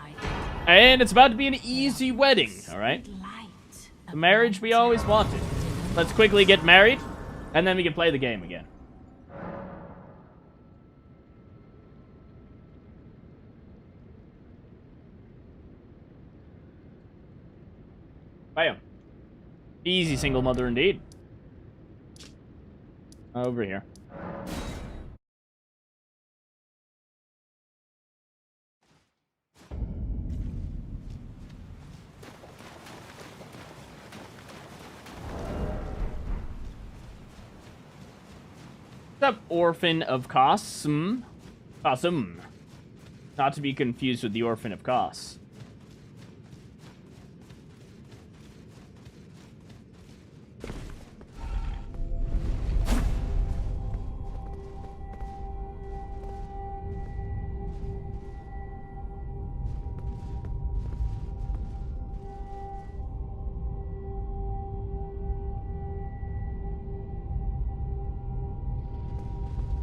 And it's about to be an easy wedding, alright? The marriage we always wanted. Let's quickly get married, and then we can play the game again. Bam. Easy single mother indeed. Over here. What's up, orphan of costs? Awesome. Not to be confused with the Orphan of Kos.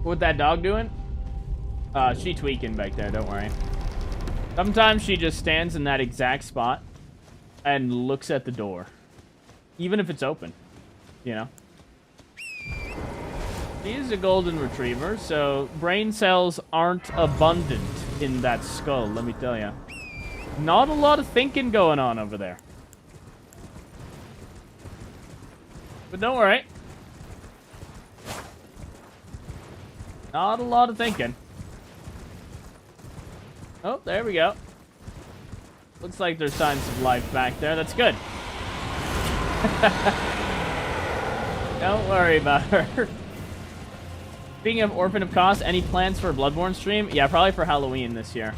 What that dog doing? She tweaking back there, don't worry. Sometimes she just stands in that exact spot and looks at the door. Even if it's open, you know? She is a golden retriever, so brain cells aren't abundant in that skull, let me tell you. Not a lot of thinking going on over there. But don't worry. Not a lot of thinking. Oh, there we go. Looks like there's signs of life back there. That's good. Don't worry about her. Speaking of Orphan of Kos, any plans for a Bloodborne stream? Yeah, probably for Halloween this year.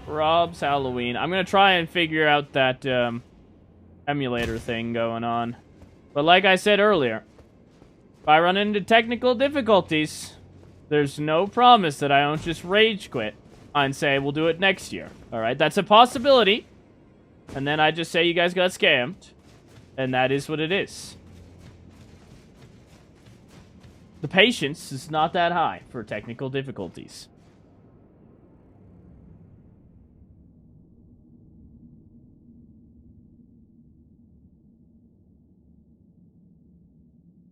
Rob's Halloween. I'm gonna try and figure out that emulator thing going on. But like I said earlier, if I run into technical difficulties, there's no promise that I don't just rage quit and say we'll do it next year. Alright, that's a possibility. And then I just say you guys got scammed. And that is what it is. The patience is not that high for technical difficulties.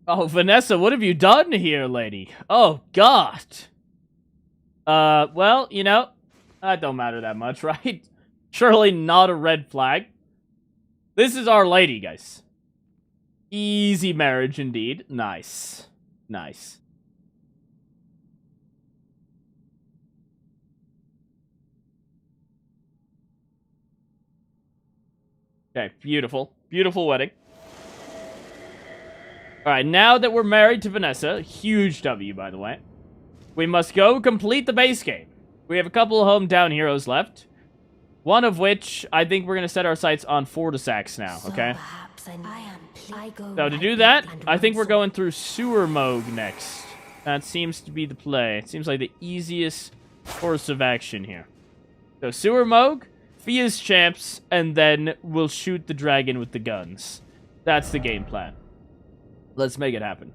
Oh, Vanessa, what have you done here, lady? Oh, God. Well, you know, that don't matter that much, right? Surely not a red flag. This is Our Lady, guys. Easy marriage, indeed. Nice. Nice. Okay, beautiful. Beautiful wedding. Alright, now that we're married to Vanessa, huge W, by the way, we must go complete the base game. We have a couple of hometown heroes left, one of which I think we're going to set our sights on Fortisax now, okay? So to do that, I think we're going through Sewer Moog next. That seems to be the play. It seems like the easiest course of action here. So Sewer Moog, Fia's champs, and then we'll shoot the dragon with the guns. That's the game plan. Let's make it happen.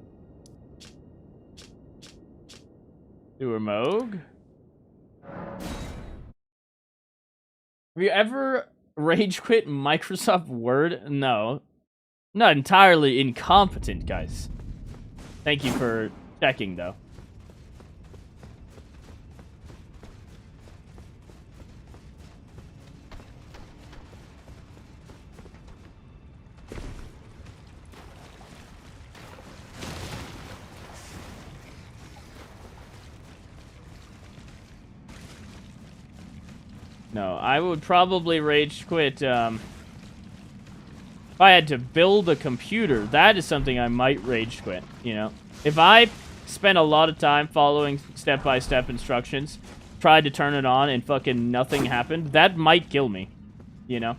Sewer Moog. Have you ever rage quit Microsoft Word? No. Not entirely incompetent, guys. Thank you for checking, though. No, I would probably rage quit, if I had to build a computer, that is something I might rage quit, you know? If I spent a lot of time following step-by-step instructions, tried to turn it on, and fucking nothing happened, that might kill me, you know?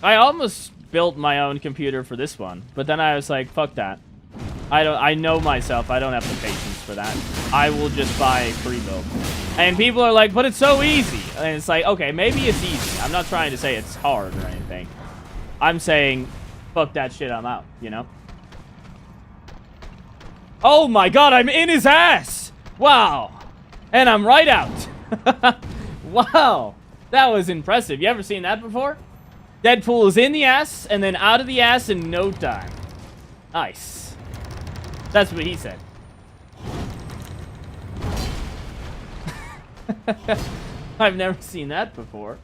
I almost built my own computer for this one, but then I was like, fuck that. I know myself, I don't have the patience for that. I will just buy a pre-build. And people are like, but it's so easy. And it's like, okay, maybe it's easy. I'm not trying to say it's hard or anything. I'm saying, fuck that shit, I'm out, you know? Oh my god, I'm in his ass! Wow. And I'm right out. Wow. That was impressive. You ever seen that before? Deadpool is in the ass, and then out of the ass in no time. Nice. That's what he said. I've never seen that before.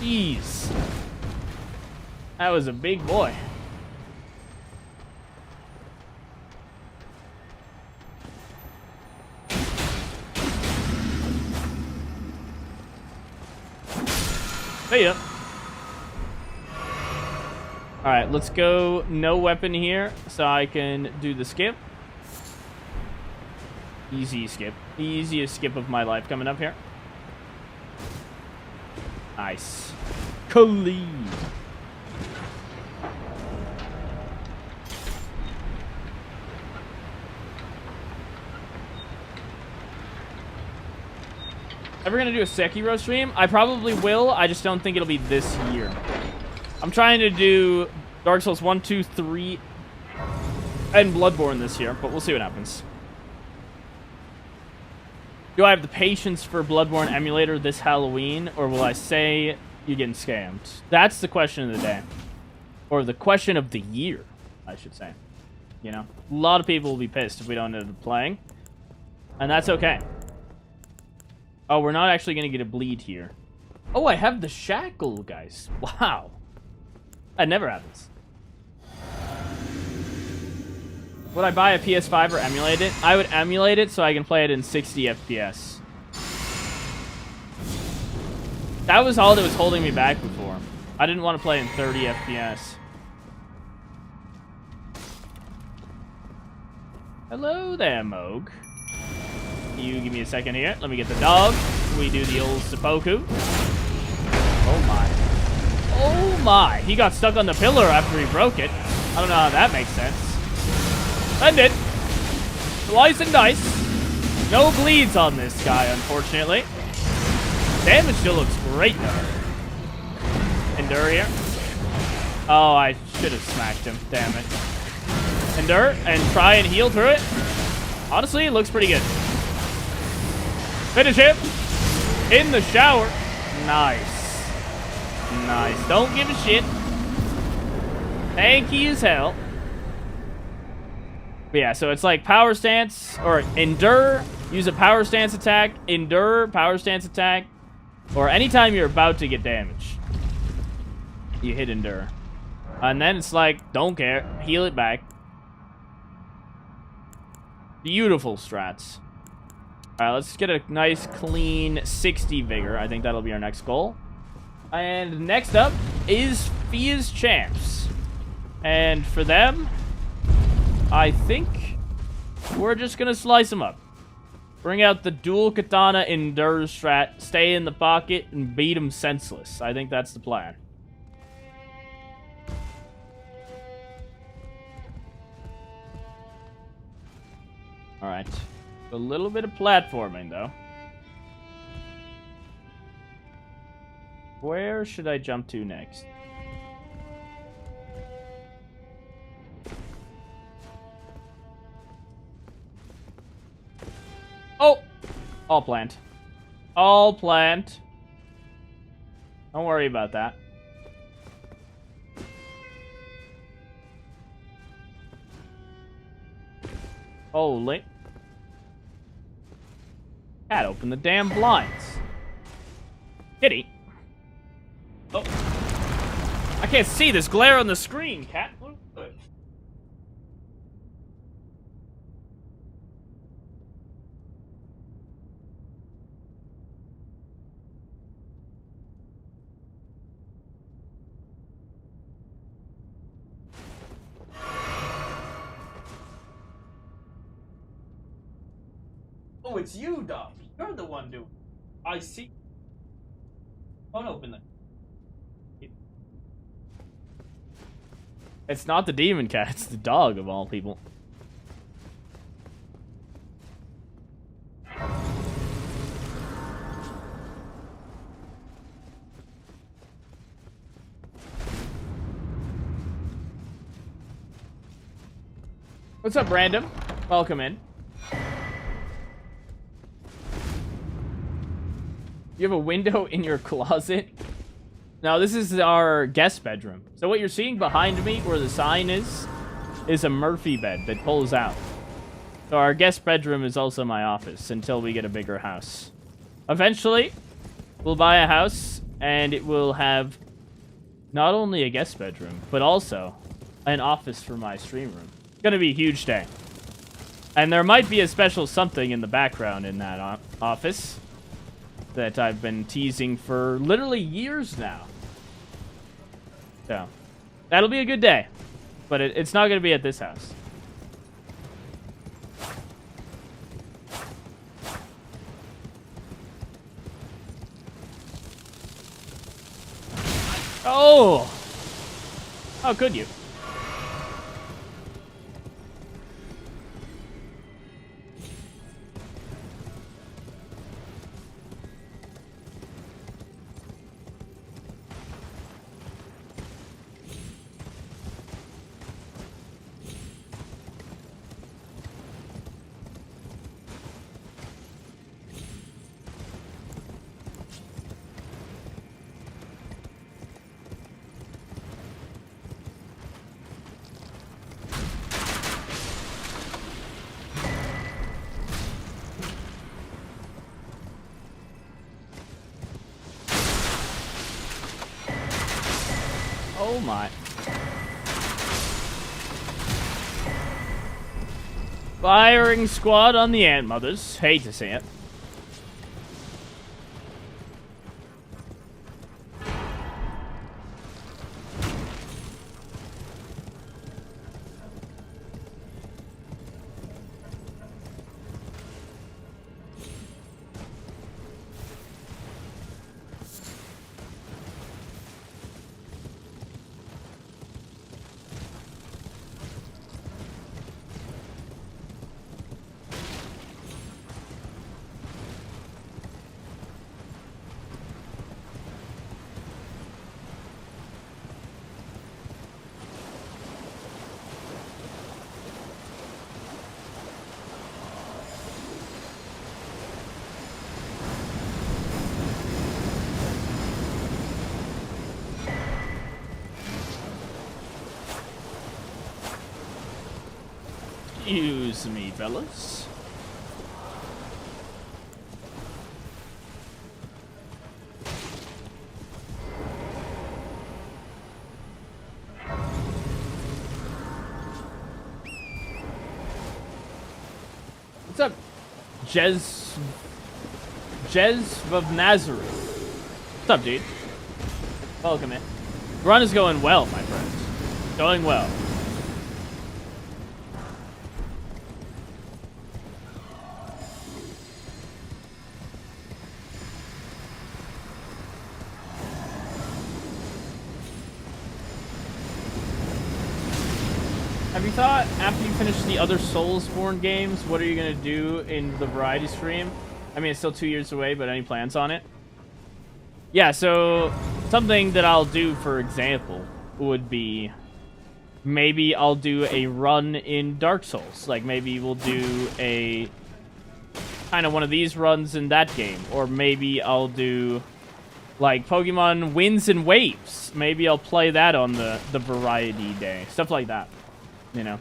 Jeez. That was a big boy. See ya. Alright, let's go no weapon here so I can do the skip. Easy skip. Easiest skip of my life coming up here. Nice. Clean. Ever gonna do a Sekiro stream? I probably will. I just don't think it'll be this year. I'm trying to do Dark Souls 1, 2, 3, and Bloodborne this year, but we'll see what happens. Do I have the patience for Bloodborne emulator this Halloween, or will I say you're getting scammed? That's the question of the day. Or the question of the year, I should say. You know? A lot of people will be pissed if we don't end up playing. And that's okay. Oh, we're not actually going to get a bleed here. Oh, I have the shackle, guys. Wow. That never happens. Would I buy a PS5 or emulate it? I would emulate it so I can play it in 60 FPS. That was all that was holding me back before. I didn't want to play in 30 FPS. Hello there, Moog. You give me a second here. Let me get the dog. We do the old seppuku. Oh my. Oh my. He got stuck on the pillar after he broke it. I don't know how that makes sense. Send it. Slice and dice. No bleeds on this guy, unfortunately. Damage still looks great, though. Endure here. Oh, I should have smacked him. Damn it. Endure and try and heal through it. Honestly, it looks pretty good. Finish him. In the shower. Nice. Nice. Don't give a shit. Tanky as hell. But yeah, so it's like power stance, or endure, use a power stance attack, endure, power stance attack, or anytime you're about to get damage, you hit endure. And then it's like, don't care, heal it back. Beautiful strats. Alright, let's get a nice, clean 60 vigor. I think that'll be our next goal. And next up is Fia's Champs. And for them, I think we're just going to slice them up. Bring out the dual katana endure strat, stay in the pocket, and beat them senseless. I think that's the plan. Alright. A little bit of platforming, though. Where should I jump to next? Oh! All planned. All planned. Don't worry about that. Holy. Cat, open the damn blinds. Kitty. Oh. I can't see this glare on the screen, Cat. Oh, it's you, dog. You're the one doing. I see. Don't open it. It's not the demon cat. It's the dog of all people. What's up, random? Welcome in. You have a window in your closet? Now, this is our guest bedroom. So what you're seeing behind me, where the sign is a Murphy bed that pulls out. So our guest bedroom is also my office until we get a bigger house. Eventually, we'll buy a house and it will have not only a guest bedroom, but also an office for my stream room. It's gonna be a huge day. And there might be a special something in the background in that office that I've been teasing for literally years now. So, that'll be a good day. But it's not gonna be at this house. Oh! How could you? Oh my. Firing squad on the Ant Mothers. Hate to see it. Excuse me, fellas. What's up, Jez of Nazareth? What's up, dude? Welcome in. Run is going well, my friends. Going well. Have you thought, after you finish the other Soulsborne games, what are you going to do in the variety stream? I mean, it's still 2 years away, but any plans on it? Yeah, so something that I'll do, for example, would be maybe I'll do a run in Dark Souls. Like, maybe we'll do a kind of one of these runs in that game. Or maybe I'll do, like, Pokemon Winds and Waves. Maybe I'll play that on the variety day. Stuff like that. You know,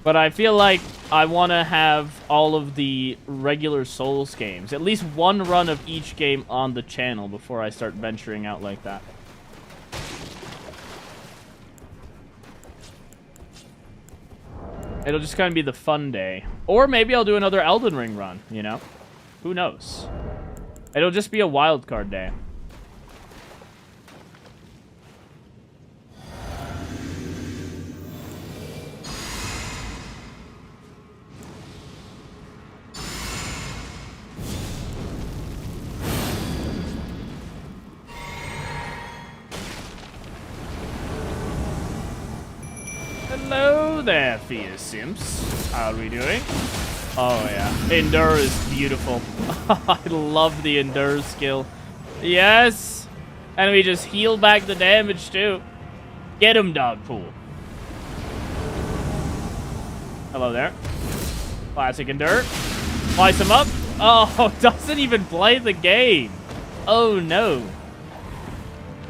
but I feel like I want to have all of the regular Souls games, at least one run of each game on the channel before I start venturing out like that. It'll just kind of be the fun day. Or maybe I'll do another Elden Ring run, you know? Who knows? It'll just be a wild card day. Hello there, Fierce Simps. How are we doing? Oh, yeah. Endure is beautiful. I love the Endure skill. Yes! And we just heal back the damage, too. Get him, Dogpool. Hello there. Classic Endure. Slice him up. Oh, doesn't even play the game. Oh, no.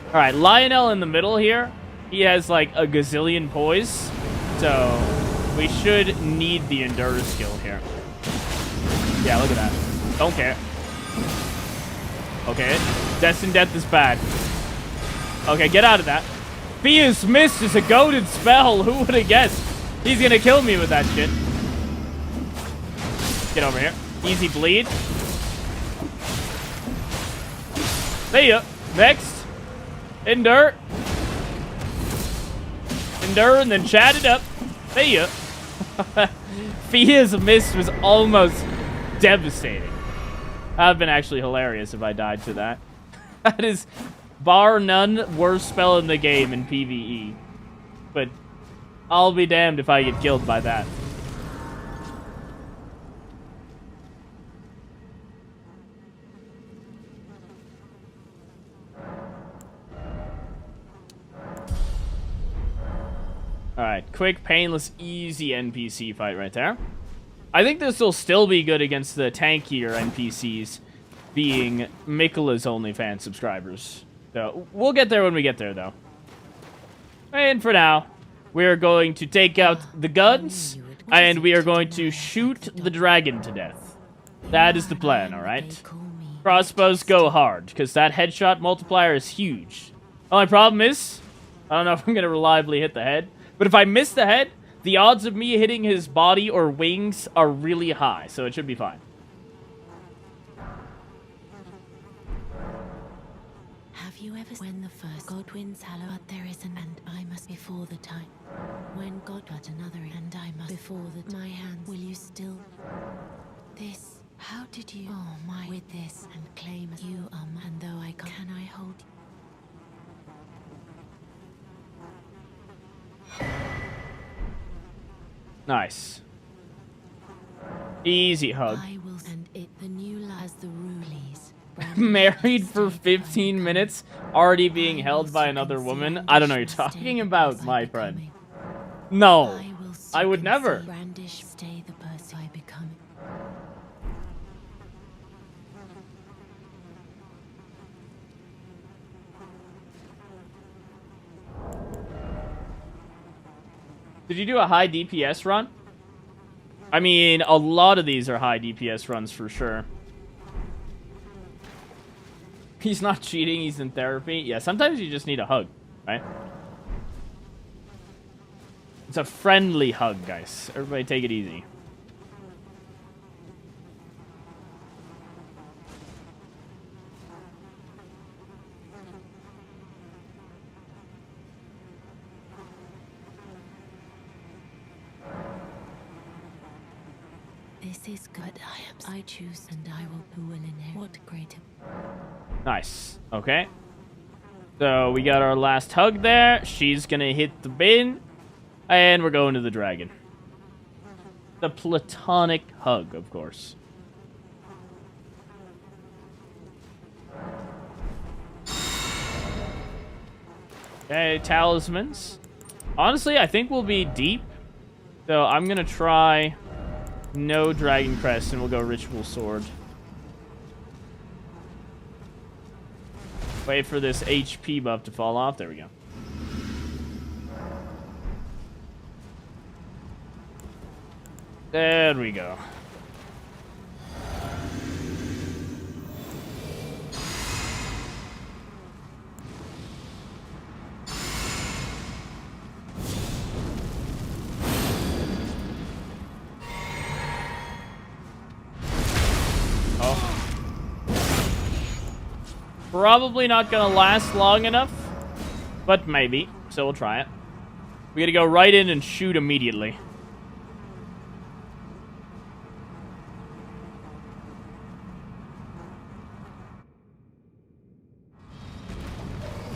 Alright, Lionel in the middle here. He has, like, a gazillion poise. So, we should need the Endure skill here. Yeah, look at that. Don't care. Okay. Destined Death is bad. Okay, get out of that. Fia's Mist is a goaded spell. Who would have guessed? He's gonna kill me with that shit. Get over here. Easy bleed. See ya. Next. Endure. Endure and then chat it up. See ya. Fia's Mist was almost devastating. That would have been actually hilarious if I died to that. That is, bar none, worst spell in the game in PvE. But I'll be damned if I get killed by that. Alright, quick, painless, easy NPC fight right there. I think this will still be good against the tankier NPCs, being Mikola's OnlyFans subscribers. So, we'll get there when we get there, though. And for now, we're going to take out the guns, and we are going to shoot the dragon to death. That is the plan, alright? Crossbows go hard, because that headshot multiplier is huge. Only problem is, I don't know if I'm going to reliably hit the head. But if I miss the head, the odds of me hitting his body or wings are really high, so it should be fine.
Have you ever when the first God wins hello, but there is an and I must before the time. When God but another and I must before the my hand will you still this? How did you oh my with this and claim you and though I can I hold you?
Nice. Easy hug.
I will send it the new as the rulies.
Married for 15 minutes, already being held by another woman. I don't know what you're talking about, my friend. No, I would never.
Brandish stay the person I become.
Did you do a high DPS run? I mean, a lot of these are high DPS runs for sure. He's not cheating, he's in therapy. Yeah, sometimes you just need a hug, right? It's a friendly hug, guys. Everybody take it easy.
This is good. I choose and I will inherit. What greater.
Nice. Okay. So we got our last hug there. She's gonna hit the bin. And we're going to the dragon. The platonic hug, of course. Okay, talismans. Honestly, I think we'll be deep. So I'm gonna try no dragon crest and we'll go ritual sword. Wait for this HP buff to fall off. There we go. There we go. Probably not gonna last long enough, but maybe. So we'll try it. We gotta go right in and shoot immediately.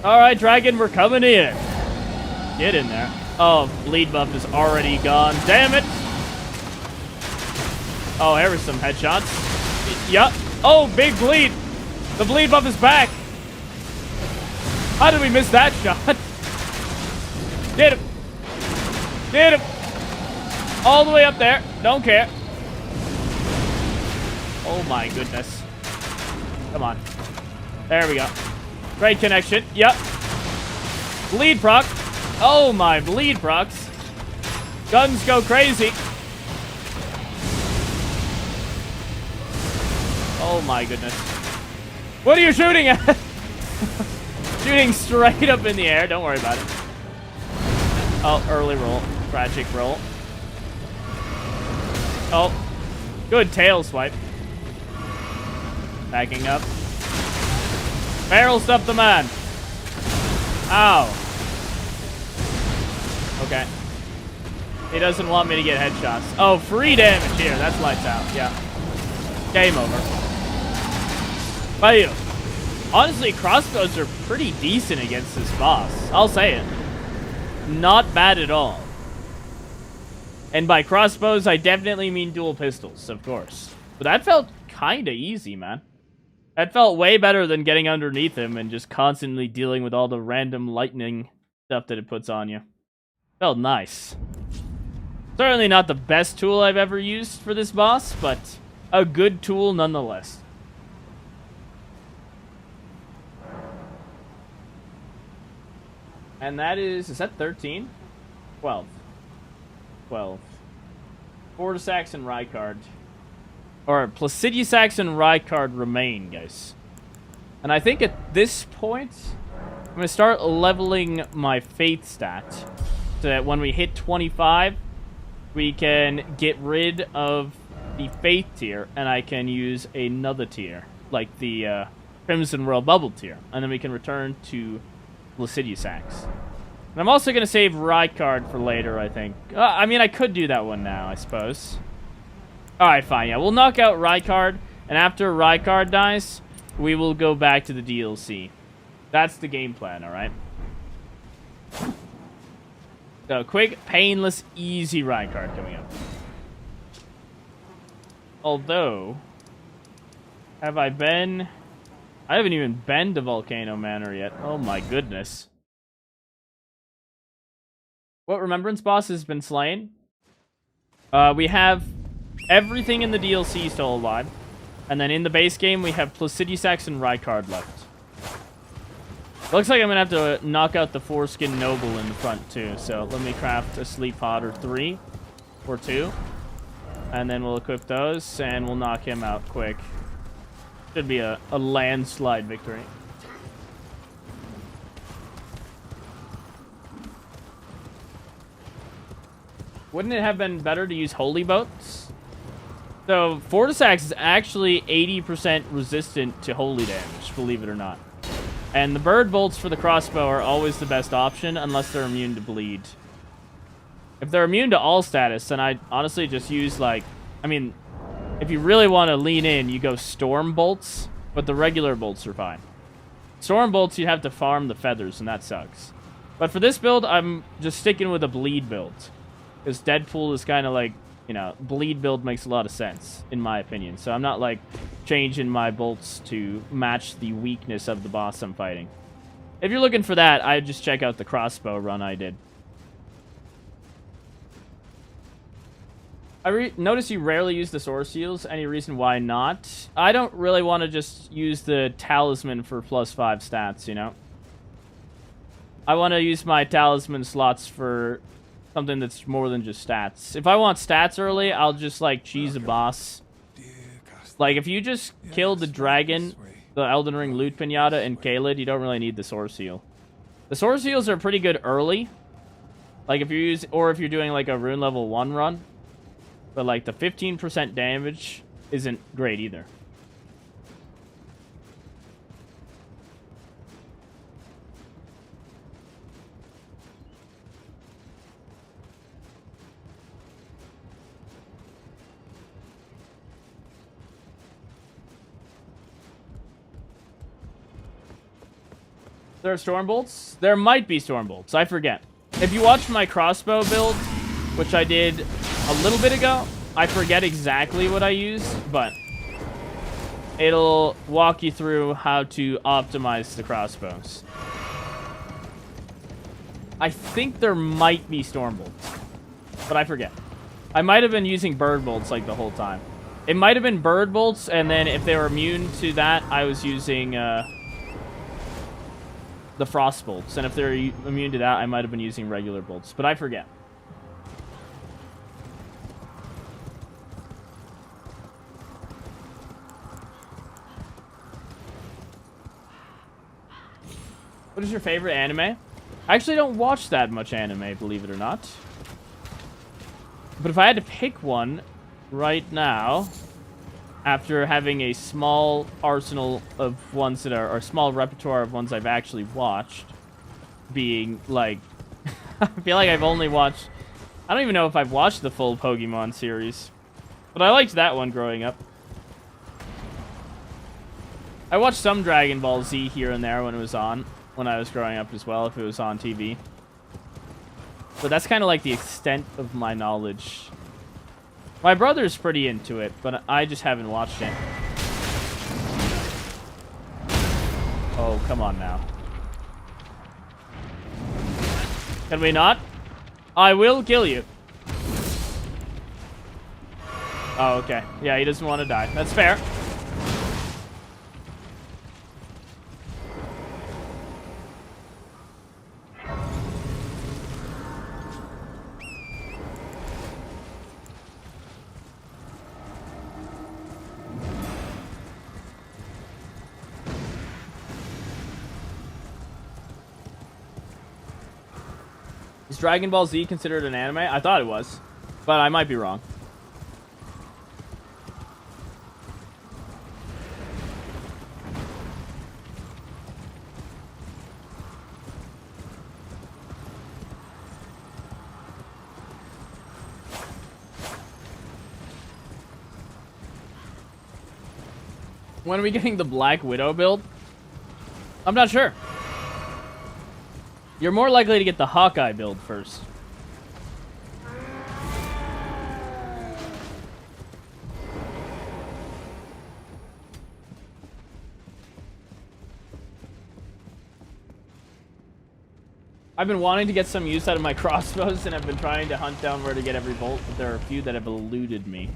Alright, dragon, we're coming in. Get in there. Oh, bleed buff is already gone. Damn it! Oh, there was some headshots. Yup. Oh, big bleed! The bleed buff is back! How did we miss that shot? Get him! Get him! All the way up there. Don't care. Oh my goodness. Come on. There we go. Great connection. Yep. Bleed proc. Oh my bleed procs. Guns go crazy. Oh my goodness. What are you shooting at? Shooting straight up in the air. Don't worry about it. Oh, early roll. Tragic roll. Oh. Good tail swipe. Backing up. Barrel stuff the man. Ow. Okay. He doesn't want me to get headshots. Oh, free damage here. That's lights out. Yeah. Game over. Bam. Honestly, crossbows are pretty decent against this boss. I'll say it. Not bad at all. And by crossbows, I definitely mean dual pistols, of course. But that felt kinda easy, man. That felt way better than getting underneath him and just constantly dealing with all the random lightning stuff that it puts on you. Felt nice. Certainly not the best tool I've ever used for this boss, but a good tool nonetheless. And that is that 13? 12. 12. Fortisax and Rykard. Or Placidusax and Rykard remain, guys. And I think at this point, I'm going to start leveling my Faith stat. So that when we hit 25, we can get rid of the Faith tier, and I can use another tier, like the Crimson Royal Bubble tier. And then we can return to Placidusax. And I'm also going to save Rykard for later, I think. I mean, I could do that one now, I suppose. Alright, fine, yeah. We'll knock out Rykard, and after Rykard dies, we will go back to the DLC. That's the game plan, alright? So, quick, painless, easy Rykard coming up. Although, have I been... I haven't even been to Volcano Manor yet. Oh my goodness. What Remembrance boss has been slain? We have everything in the DLC still alive. And then in the base game, we have Placidusax and Rykard left. Looks like I'm going to have to knock out the Foreskin Noble in the front, too. So let me craft a Sleep Pod or 3 or 2. And then we'll equip those, and we'll knock him out quick. Should be a landslide victory. Wouldn't it have been better to use Holy Boats? So, Fortisax is actually 80% resistant to Holy damage, believe it or not. And the Bird Bolts for the crossbow are always the best option, unless they're immune to bleed. If they're immune to all status, then I'd honestly just use, like... I mean, if you really want to lean in, you go Storm Bolts, but the regular bolts are fine. Storm Bolts, you have to farm the feathers, and that sucks. But for this build, I'm just sticking with a bleed build. Because Deadpool is kind of like, you know, bleed build makes a lot of sense, in my opinion. So I'm not, like, changing my bolts to match the weakness of the boss I'm fighting. If you're looking for that, I'd just check out the crossbow run I did. I notice you rarely use the Source Seals. Any reason why not? I don't really want to just use the Talisman for +5 stats, you know? I want to use my Talisman slots for something that's more than just stats. If I want stats early, I'll just, like, cheese a boss. Like, if you just kill the dragon, the Elden Ring loot pinata, and Kaled, you don't really need the Source Seal. The Source Seals are pretty good early. Like, if you're doing, like, a rune level 1 run. But, like, the 15% damage isn't great either. There are Storm Bolts? There might be Storm Bolts. I forget. If you watch my crossbow build, which I did a little bit ago, I forget exactly what I used, but it'll walk you through how to optimize the crossbows. I think there might be Storm Bolts, but I forget. I might have been using Bird Bolts like the whole time. It might have been Bird Bolts, and then if they were immune to that, I was using the Frost Bolts. And if they're immune to that, I might have been using regular bolts, but I forget. What is your favorite anime? I actually don't watch that much anime, believe it or not. But if I had to pick one right now, after having a small arsenal of ones that are, or small repertoire of ones I've actually watched, being like, I feel like I've only watched, I don't even know if I've watched the full Pokemon series, but I liked that one growing up. I watched some Dragon Ball Z here and there when it was on, when I was growing up as well, if it was on TV. But that's kind of like the extent of my knowledge. My brother's pretty into it, but I just haven't watched it. Oh, come on now. Can we not? I will kill you. Oh, okay. Yeah, he doesn't want to die. That's fair. Is Dragon Ball Z considered an anime? I thought it was, but I might be wrong. When are we getting the Black Widow build? I'm not sure. You're more likely to get the Hawkeye build first. I've been wanting to get some use out of my crossbows, and I've been trying to hunt down where to get every bolt, but there are a few that have eluded me.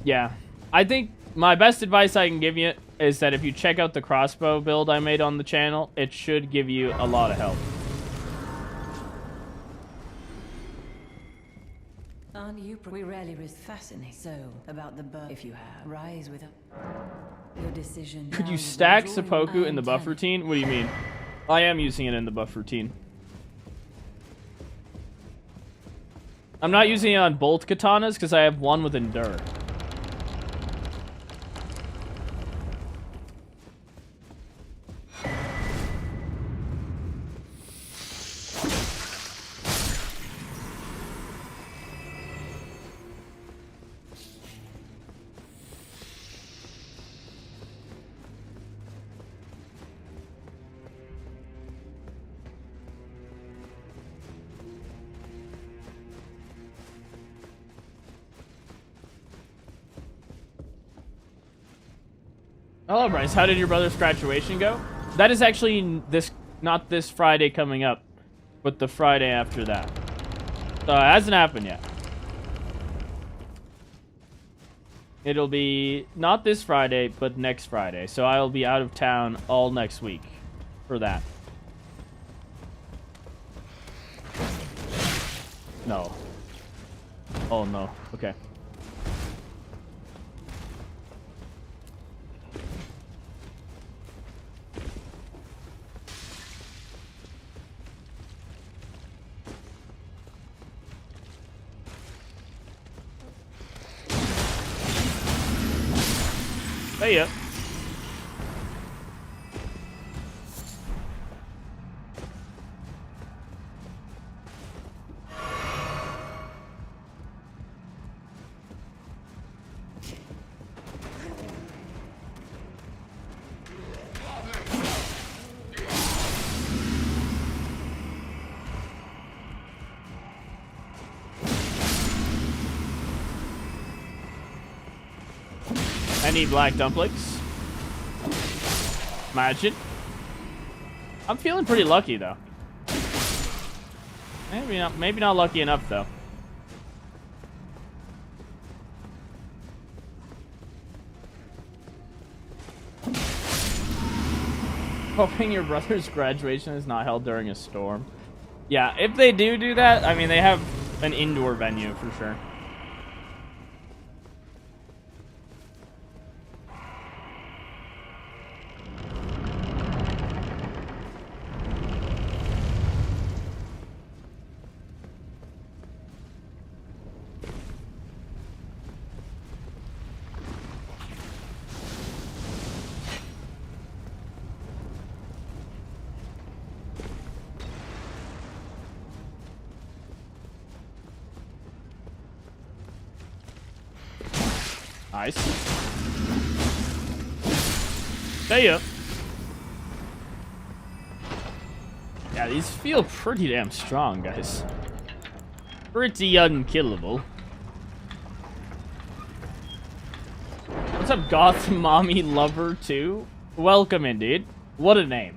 Yeah, I think my best advice I can give you is that if you check out the crossbow build I made on the channel, it should give you a lot of help.
Aren't you? We rarely risk fascinating. So, about the birth, if you have, rise with your decision.
Could you stack seppuku in the buff routine? What do you mean? I am using it in the buff routine. I'm not using it on bolt katanas because I have one with endure. Hello, Bryce. How did your brother's graduation go? That is actually not this Friday coming up, but the Friday after that. So it hasn't happened yet. It'll be not this Friday, but next Friday. So I'll be out of town all next week for that. No. Oh, no. Okay. Hey, yeah. I need black dumplings. Imagine. I'm feeling pretty lucky though. Maybe not lucky enough though. Hoping your brother's graduation is not held during a storm. Yeah, if they do that, I mean, they have an indoor venue for sure. Nice. See ya. Yeah, these feel pretty damn strong, guys. Pretty unkillable. What's up, Goth Mommy Lover 2? Welcome, indeed. What a name.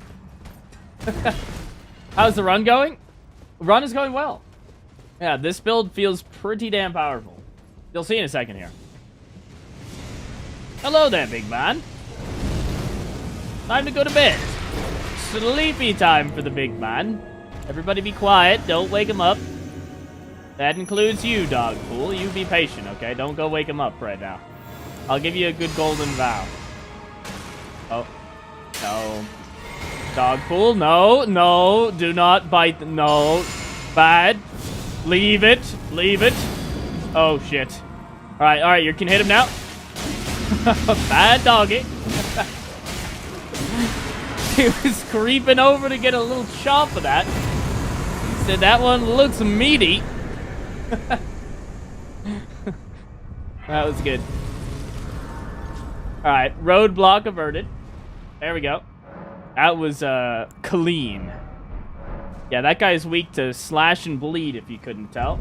How's the run going? Run is going well. Yeah, this build feels pretty damn powerful. You'll see in a second here. Hello there, big man. Time to go to bed. Sleepy time for the big man. Everybody be quiet. Don't wake him up. That includes you, Dogpool. You be patient, okay? Don't go wake him up right now. I'll give you a good golden vow. Oh. No. Dogpool, no. No. Do not bite. No. Bad. Leave it. Leave it. Oh, shit. Alright. You can hit him now. Bad doggy. He was creeping over to get a little chop of that. He said that one looks meaty. That was good. Alright, roadblock averted. There we go. That was clean. Yeah, that guy's weak to slash and bleed, if you couldn't tell.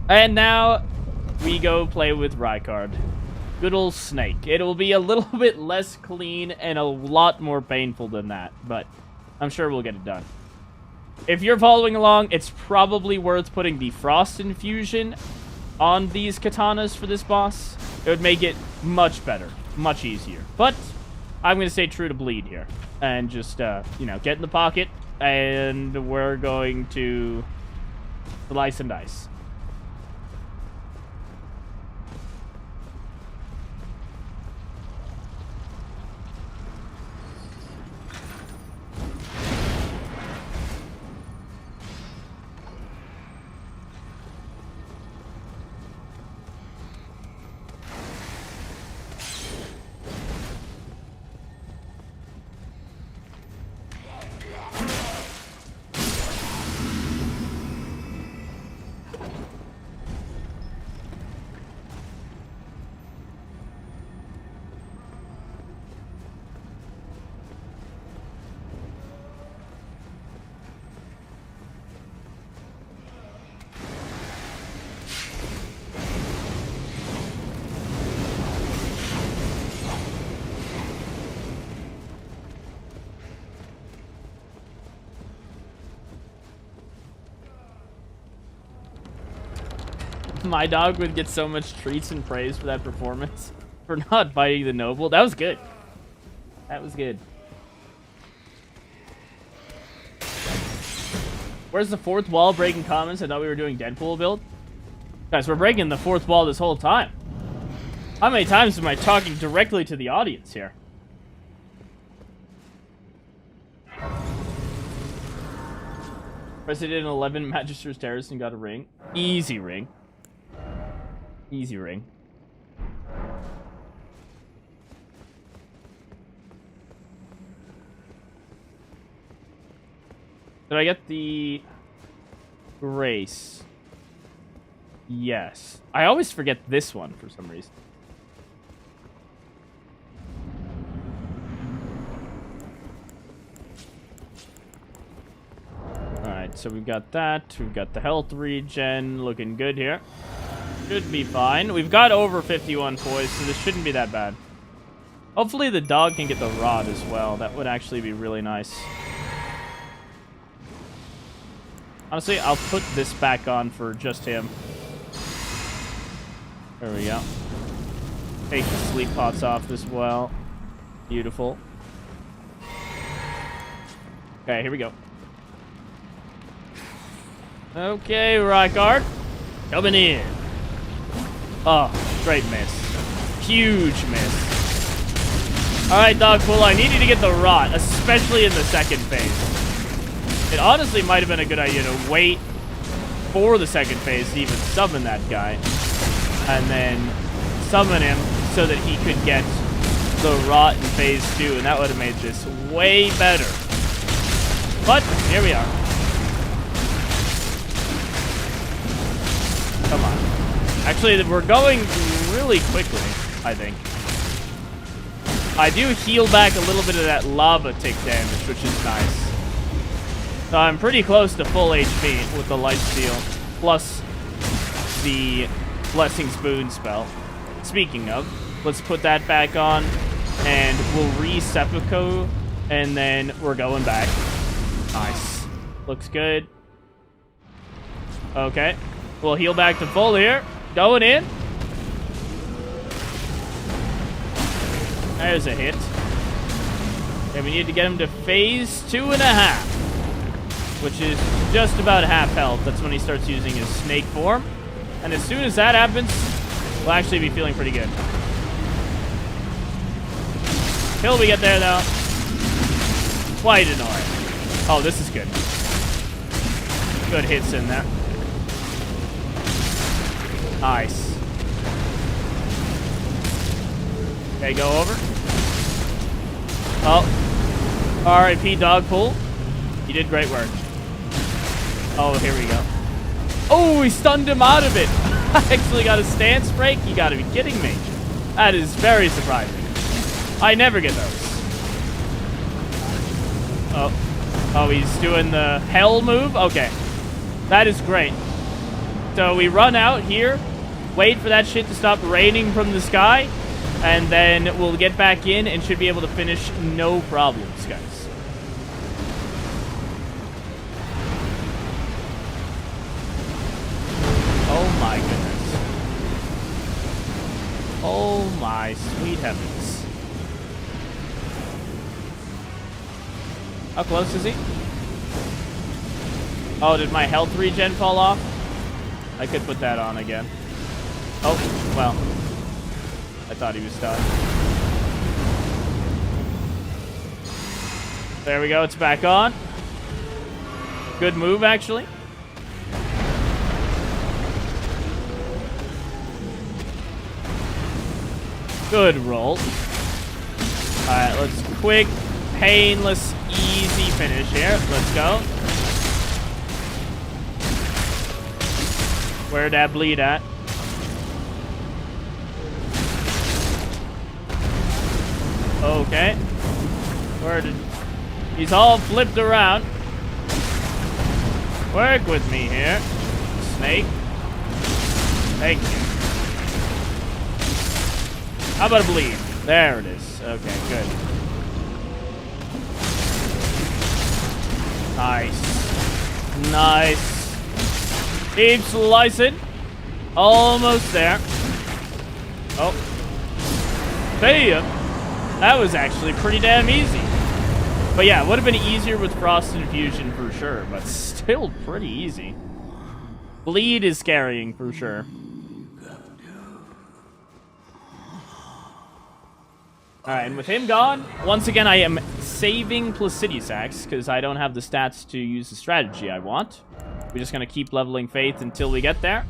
And now we go play with Rykard. Good old snake. It will be a little bit less clean and a lot more painful than that, but I'm sure we'll get it done. If you're following along, it's probably worth putting the Frost Infusion on these katanas for this boss. It would make it much better, much easier. But I'm going to stay true to bleed here and just, you know, get in the pocket, and we're going to slice and dice. My dog would get so much treats and praise for that performance. For not biting the noble. That was good. That was good. Where's the fourth wall breaking comments? I thought we were doing Deadpool build. Guys, we're breaking the fourth wall this whole time. How many times am I talking directly to the audience here? Resident 11 Magister's Terrace and got a ring. Easy ring. Easy ring. Did I get the Grace? Yes. I always forget this one for some reason. Alright, so we've got that. We've got the health regen. Looking good here. Should be fine. We've got over 51 poise, so this shouldn't be that bad. Hopefully the dog can get the rod as well. That would actually be really nice. Honestly, I'll put this back on for just him. There we go. Take the sleep pots off as well. Beautiful. Okay, here we go. Okay, Rykard. Coming in. Oh, great miss. Huge miss. Alright, Dogpool, I need you to get the rot, especially in the second phase. It honestly might have been a good idea to wait for the second phase to even summon that guy. And then summon him so that he could get the rot in phase 2, and that would have made this way better. But, here we are. Come on. Actually, we're going really quickly, I think. I do heal back a little bit of that lava tick damage, which is nice. So I'm pretty close to full HP with the lifesteal, plus the Blessing Spoon spell. Speaking of, let's put that back on, and we'll re-seppuku, and then we're going back. Nice. Looks good. Okay. We'll heal back to full here. Going in. There's a hit. Okay, we need to get him to phase 2.5, which is just about half health. That's when he starts using his snake form. And as soon as that happens, we'll actually be feeling pretty good. Till we get there, though. Quite annoying. Oh, this is good. Good hits in there. Nice. Okay, go over. Oh. R.I.P. Dogpool. You did great work. Oh, here we go. Oh, he stunned him out of it. I actually got a stance break. You gotta be kidding me. That is very surprising. I never get those. Oh. Oh, he's doing the hell move? Okay. That is great. So we run out here, wait for that shit to stop raining from the sky, and then we'll get back in and should be able to finish no problems, guys. Oh my goodness. Oh my sweet heavens. How close is he? Oh, did my health regen fall off? I could put that on again. Oh, well. I thought he was done. There we go, it's back on. Good move, actually. Good roll. Alright, let's quick, painless, easy finish here. Let's go. Where'd that bleed at? Okay. Where did... He's all flipped around. Work with me here. Snake. Thank you. How about a bleed? There it is. Okay, good. Nice. Nice. Keep slicing. Almost there. Oh. See ya. That was actually pretty damn easy. But yeah, it would have been easier with Frost Infusion for sure, but still pretty easy. Bleed is carrying for sure. Alright, and with him gone, once again I am saving Placiduous Axe, because I don't have the stats to use the strategy I want. We're just going to keep leveling Faith until we get there.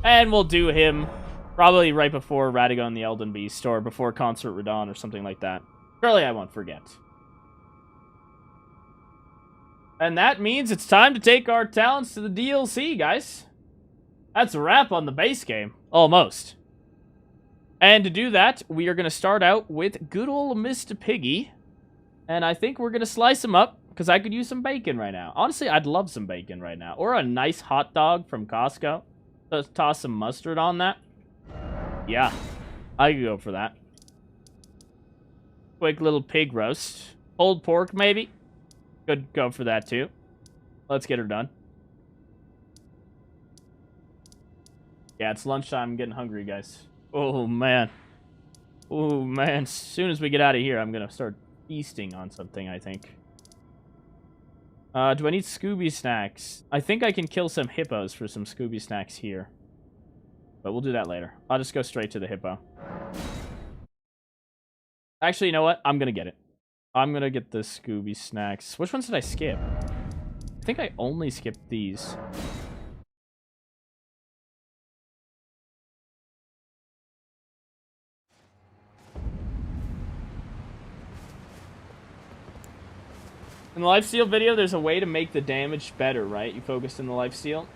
And we'll do him probably right before Radagon the Elden Beast, or before Concert Radon, or something like that. Surely I won't forget. And that means it's time to take our talents to the DLC, guys. That's a wrap on the base game. Almost. And to do that, we are going to start out with good old Mr. Piggy. And I think we're going to slice him up, because I could use some bacon right now. Honestly, I'd love some bacon right now. Or a nice hot dog from Costco. Let's toss some mustard on that. Yeah, I could go for that. Quick little pig roast. Pulled pork, maybe? Could go for that, too. Let's get her done. Yeah, it's lunchtime. I'm getting hungry, guys. Oh, man. Oh, man. As soon as we get out of here, I'm going to start feasting on something, I think. Do I need Scooby snacks? I think I can kill some hippos for some Scooby snacks here. But we'll do that later. I'll just go straight to the hippo. Actually, you know what? I'm going to get it. I'm going to get the Scooby snacks. Which ones did I skip? I think I only skipped these. In the lifesteal video, there's a way to make the damage better, right? You focused in the lifesteal.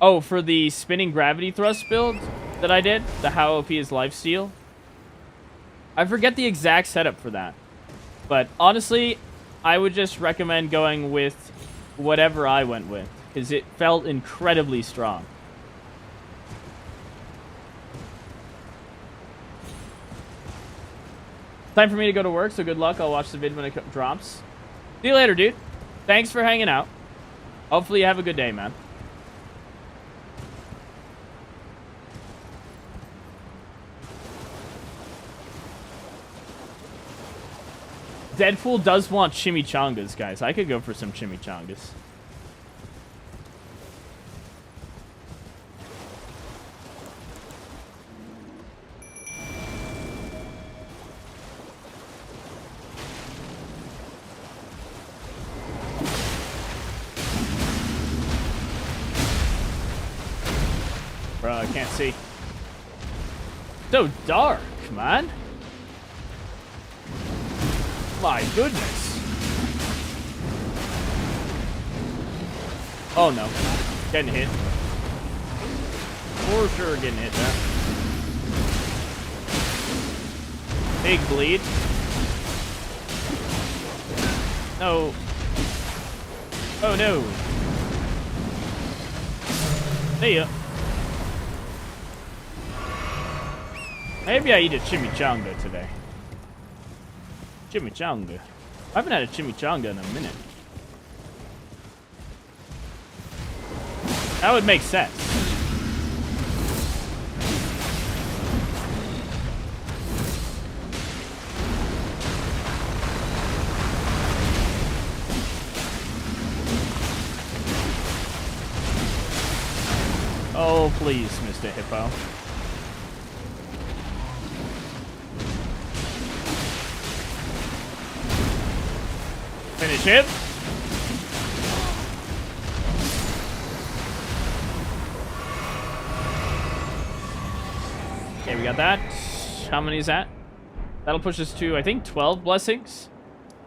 Oh, for the spinning gravity thrust build? that I did, the how OP is lifesteal. I forget the exact setup for that. But honestly, I would just recommend going with whatever I went with, because it felt incredibly strong. Time for me to go to work, so good luck. I'll watch the vid when it drops. See you later, dude. Thanks for hanging out. Hopefully you have a good day, man. Deadpool does want chimichangas, guys. I could go for some chimichangas. Bro, I can't see. So dark, man. My goodness. Oh no. Getting hit. For sure getting hit there. Big bleed. No. Oh no. See ya. Maybe I eat a chimichanga today. Chimichanga. I haven't had a chimichanga in a minute. That would make sense. Oh, please, Mr. Hippo. Finish him. Okay, we got that. How many is that? That'll push us to, I think, 12 blessings.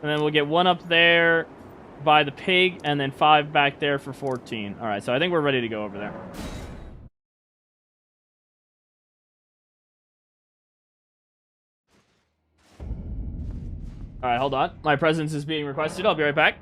And then we'll get one up there by the pig, and then 5 back there for 14. All right, so I think we're ready to go over there. All right, hold on. My presence is being requested. I'll be right back.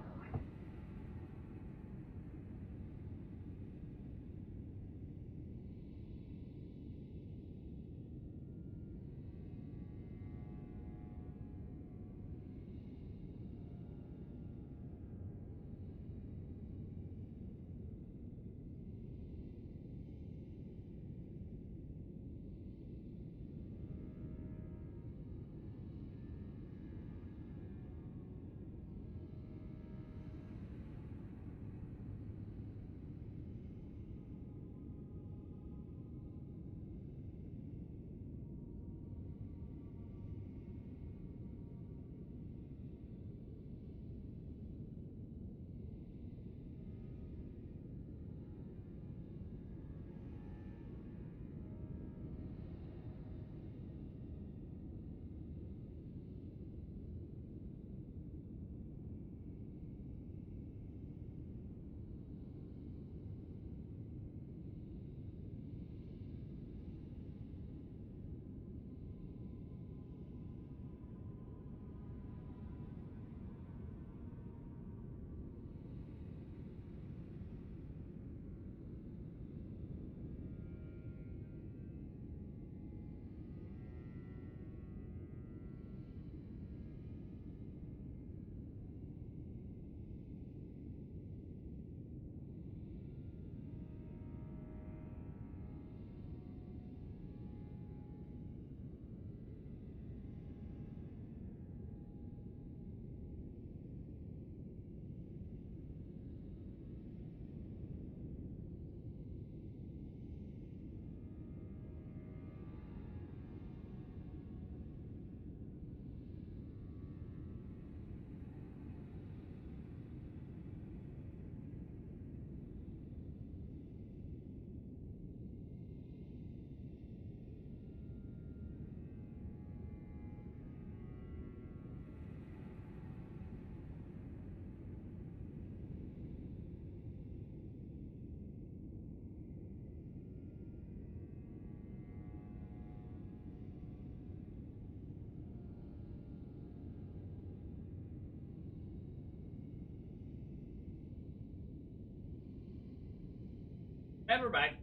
And we're back.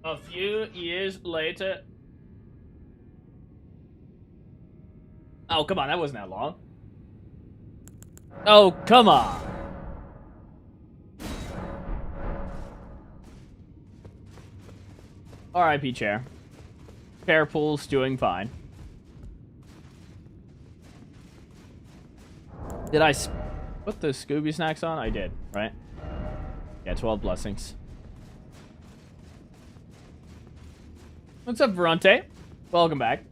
A few years later. Oh, come on, that wasn't that long. Oh, come on. R.I.P. Chair. Chair pool's doing fine. Did I put the Scooby snacks on? I did, right? Yeah, 12 blessings. What's up, Verante? Welcome back.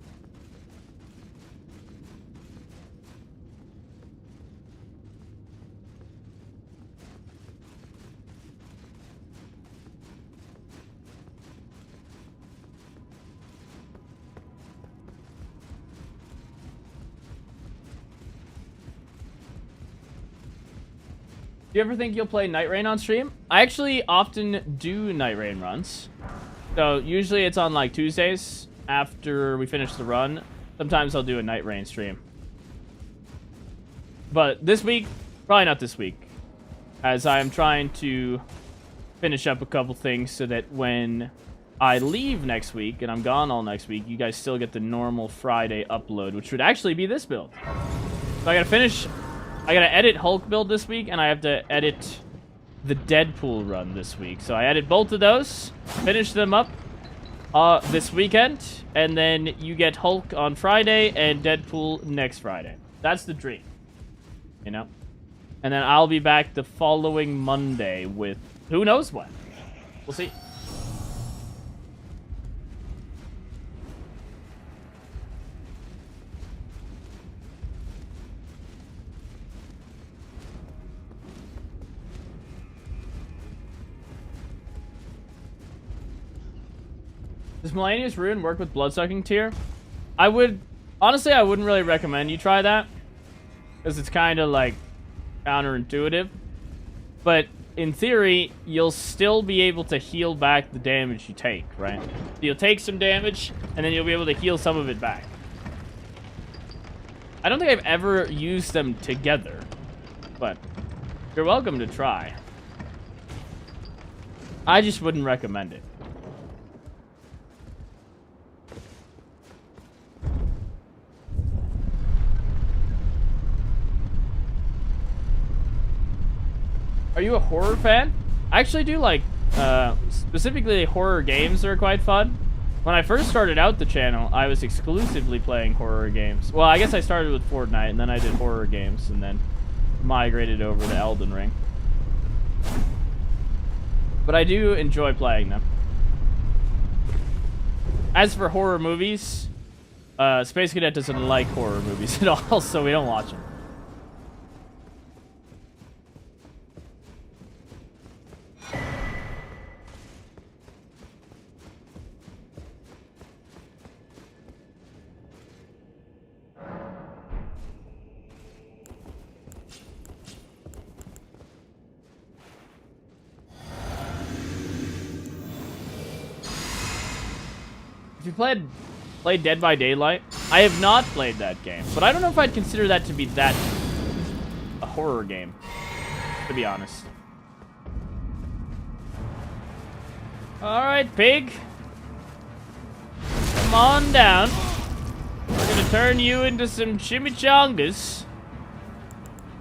Do you ever think you'll play Night Rain on stream? I actually often do Night Rain runs. So usually it's on like Tuesdays after we finish the run. Sometimes I'll do a Night Rain stream. But this week, probably not this week. As I'm trying to finish up a couple things so that when I leave next week and I'm gone all next week, you guys still get the normal Friday upload, which would actually be this build. So I gotta edit Hulk build this week, and I have to edit the Deadpool run this week. So I edit both of those, finish them up this weekend, and then you get Hulk on Friday and Deadpool next Friday. That's the dream, you know? And then I'll be back the following Monday with who knows what. We'll see. Does Millennia's Ruin work with Bloodsucking Tier? Honestly, I wouldn't really recommend you try that. Because it's kind of like counterintuitive. But in theory, you'll still be able to heal back the damage you take, right? You'll take some damage, and then you'll be able to heal some of it back. I don't think I've ever used them together. But you're welcome to try. I just wouldn't recommend it. Are you a horror fan? I actually do like, specifically horror games are quite fun. When I first started out the channel, I was exclusively playing horror games. Well, I guess I started with Fortnite, and then I did horror games, and then migrated over to Elden Ring. But I do enjoy playing them. As for horror movies, Space Cadet doesn't like horror movies at all, so we don't watch them. You played Dead by Daylight? I have not played that game, but I don't know if I'd consider that to be that a horror game, to be honest. Alright, pig. Come on down. We're gonna turn you into some chimichangas.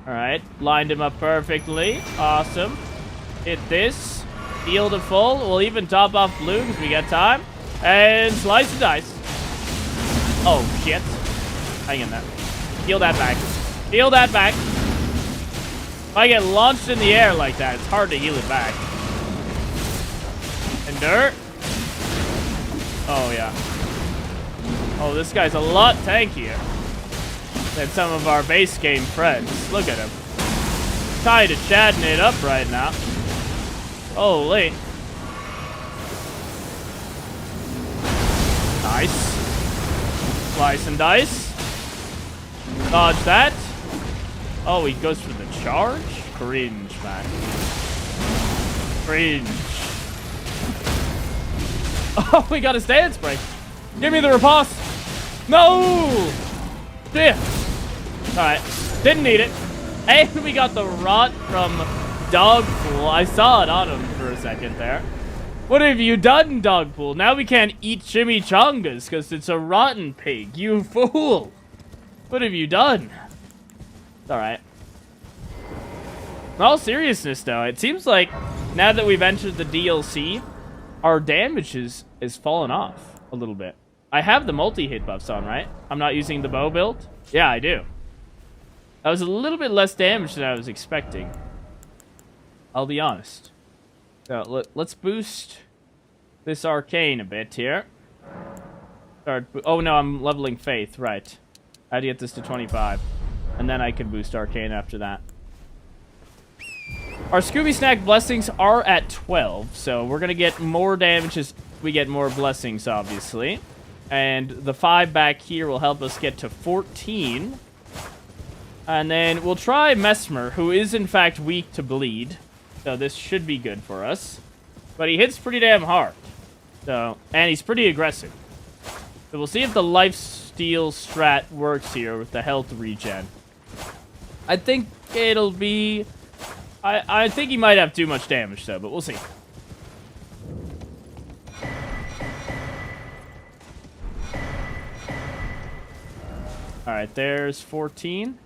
Alright, lined him up perfectly. Awesome. Hit this. Heal to full. We'll even top off blue because we got time. And slice and dice. Oh, shit. Hang in there. Heal that back. Heal that back. If I get launched in the air like that, it's hard to heal it back. Endure. Oh, yeah. Oh, this guy's a lot tankier than some of our base game friends. Look at him. Kind of chatting it up right now. Holy. Nice. Slice and dice. Dodge that. Oh, he goes for the charge? Cringe, man. Cringe. Oh, we got a stance break. Give me the riposte. No! Yeah. Alright. Didn't need it. And we got the rot from Dogpool. I saw it on him for a second there. What have you done, Dogpool? Now we can't eat chimichangas because it's a rotten pig. You fool. What have you done? Alright. In all seriousness, though, it seems like now that we've entered the DLC, our damage has fallen off a little bit. I have the multi-hit buffs on, right? I'm not using the bow build? Yeah, I do. That was a little bit less damage than I was expecting. I'll be honest. So, let's boost this arcane a bit here. Oh, no, I'm leveling faith. Right. I had to get this to 25. And then I can boost arcane after that. Our Scooby Snack blessings are at 12. So, we're going to get more damage as we get more blessings, obviously. And the 5 back here will help us get to 14. And then we'll try Mesmer, who is, in fact, weak to bleed. So this should be good for us. But he hits pretty damn hard. So, and he's pretty aggressive. So we'll see if the lifesteal strat works here with the health regen. I think it'll be... I think he might have too much damage, though, but we'll see. Alright, there's 14.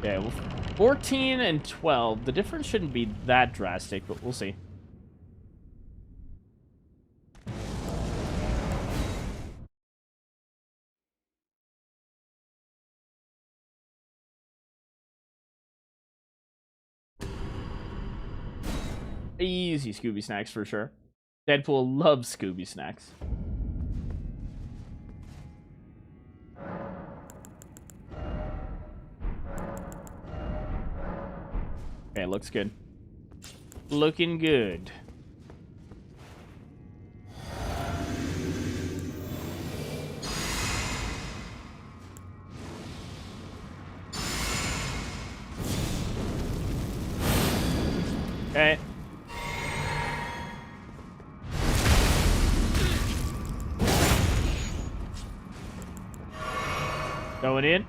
Okay, well, 14 and 12. The difference shouldn't be that drastic, but we'll see. Easy Scooby Snacks for sure. Deadpool loves Scooby Snacks. Okay, looks good. Looking good. Okay. Going in.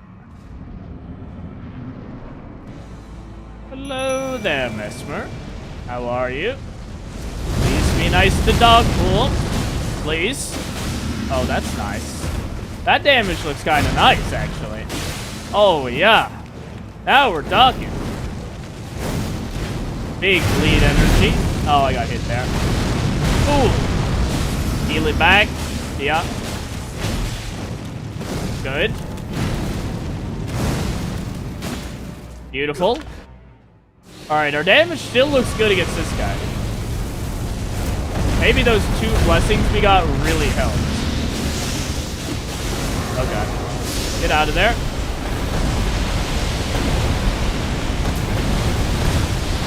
Hello there, Mesmer. How are you? Please be nice to Dogpool. Please. Oh, that's nice. That damage looks kind of nice, actually. Oh, yeah. Now we're talking. Big bleed energy. Oh, I got hit there. Ooh. Heal it back. Yeah. Good. Beautiful. Alright, our damage still looks good against this guy. Maybe those 2 blessings we got really helped. Okay. Get out of there.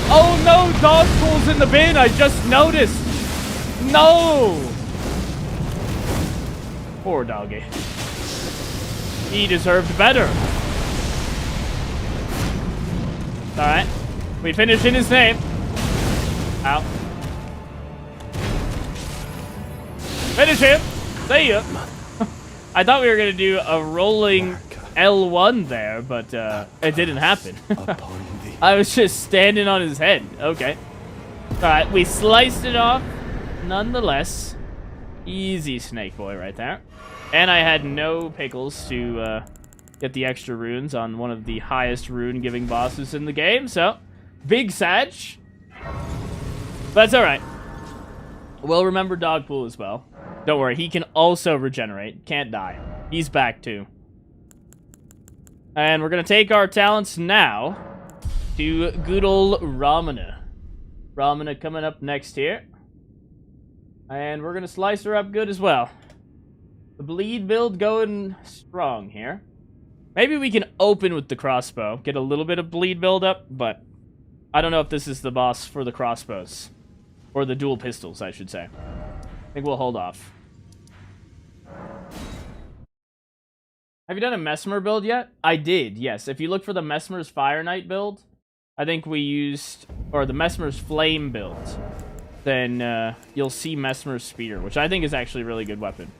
Oh no, Dogpool's in the bin, I just noticed. No! Poor doggy. He deserved better. Alright. We finished in his name. Ow. Finish him! See ya! I thought we were gonna do a rolling L1 there, but it didn't happen. I was just standing on his head. Okay. Alright, we sliced it off. Nonetheless. Easy Snake Boy right there. And I had no pickles to get the extra runes on one of the highest rune-giving bosses in the game, so... Big Sag. That's alright. We'll remember Dogpool as well. Don't worry, he can also regenerate. Can't die. He's back too. And we're going to take our talents now to good old Ramana. Ramana coming up next here. And we're going to slice her up good as well. The bleed build going strong here. Maybe we can open with the crossbow. Get a little bit of bleed build up, but I don't know if this is the boss for the crossbows. Or the dual pistols, I should say. I think we'll hold off. Have you done a Mesmer build yet? I did, yes. If you look for the Mesmer's Fire Knight build, I think we used, or the Mesmer's Flame build, then you'll see Mesmer's Spear, which I think is actually a really good weapon.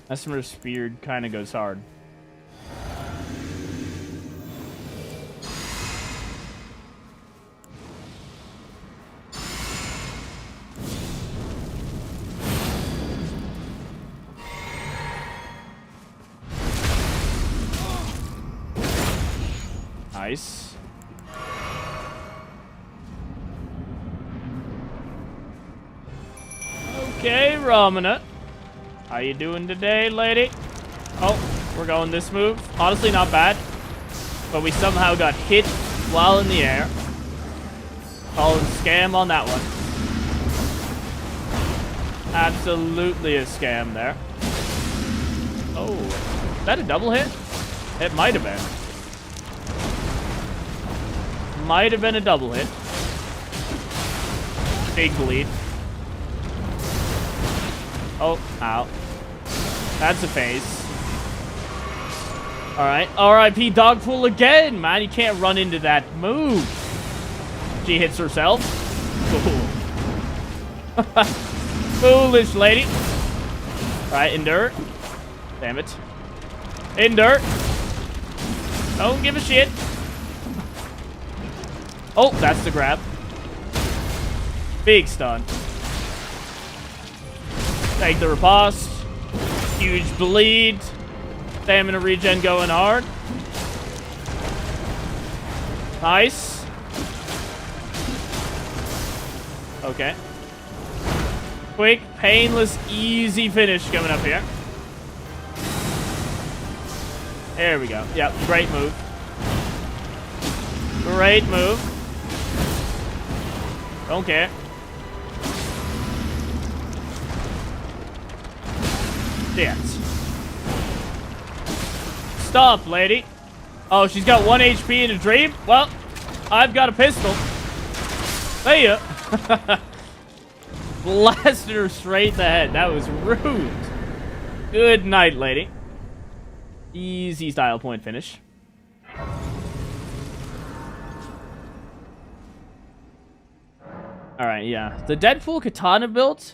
Mesmer's Spear kind of goes hard. Nice. Okay, Ramana. How you doing today, lady? Oh, we're going this move. Honestly, not bad. But we somehow got hit while in the air. Calling scam on that one. Absolutely a scam there. Oh, is that a double hit? It might have been. Might have been a double hit. Big bleed. Oh, ow. That's a phase. Alright. RIP Dogpool again, man. You can't run into that move. She hits herself. Cool. Foolish lady. Alright, endure. Damn it. Endure. Don't give a shit. Oh, that's the grab. Big stun. Take the riposte. Huge bleed. Stamina regen going hard. Nice. Okay. Quick, painless, easy finish coming up here. There we go. Yep, great move. Great move. Don't care. Shit. Stop, lady. Oh, she's got 1 HP in a dream? Well, I've got a pistol. See ya. Blasted her straight in the head. That was rude. Good night, lady. Easy style point finish. Alright, yeah. The Deadpool katana build,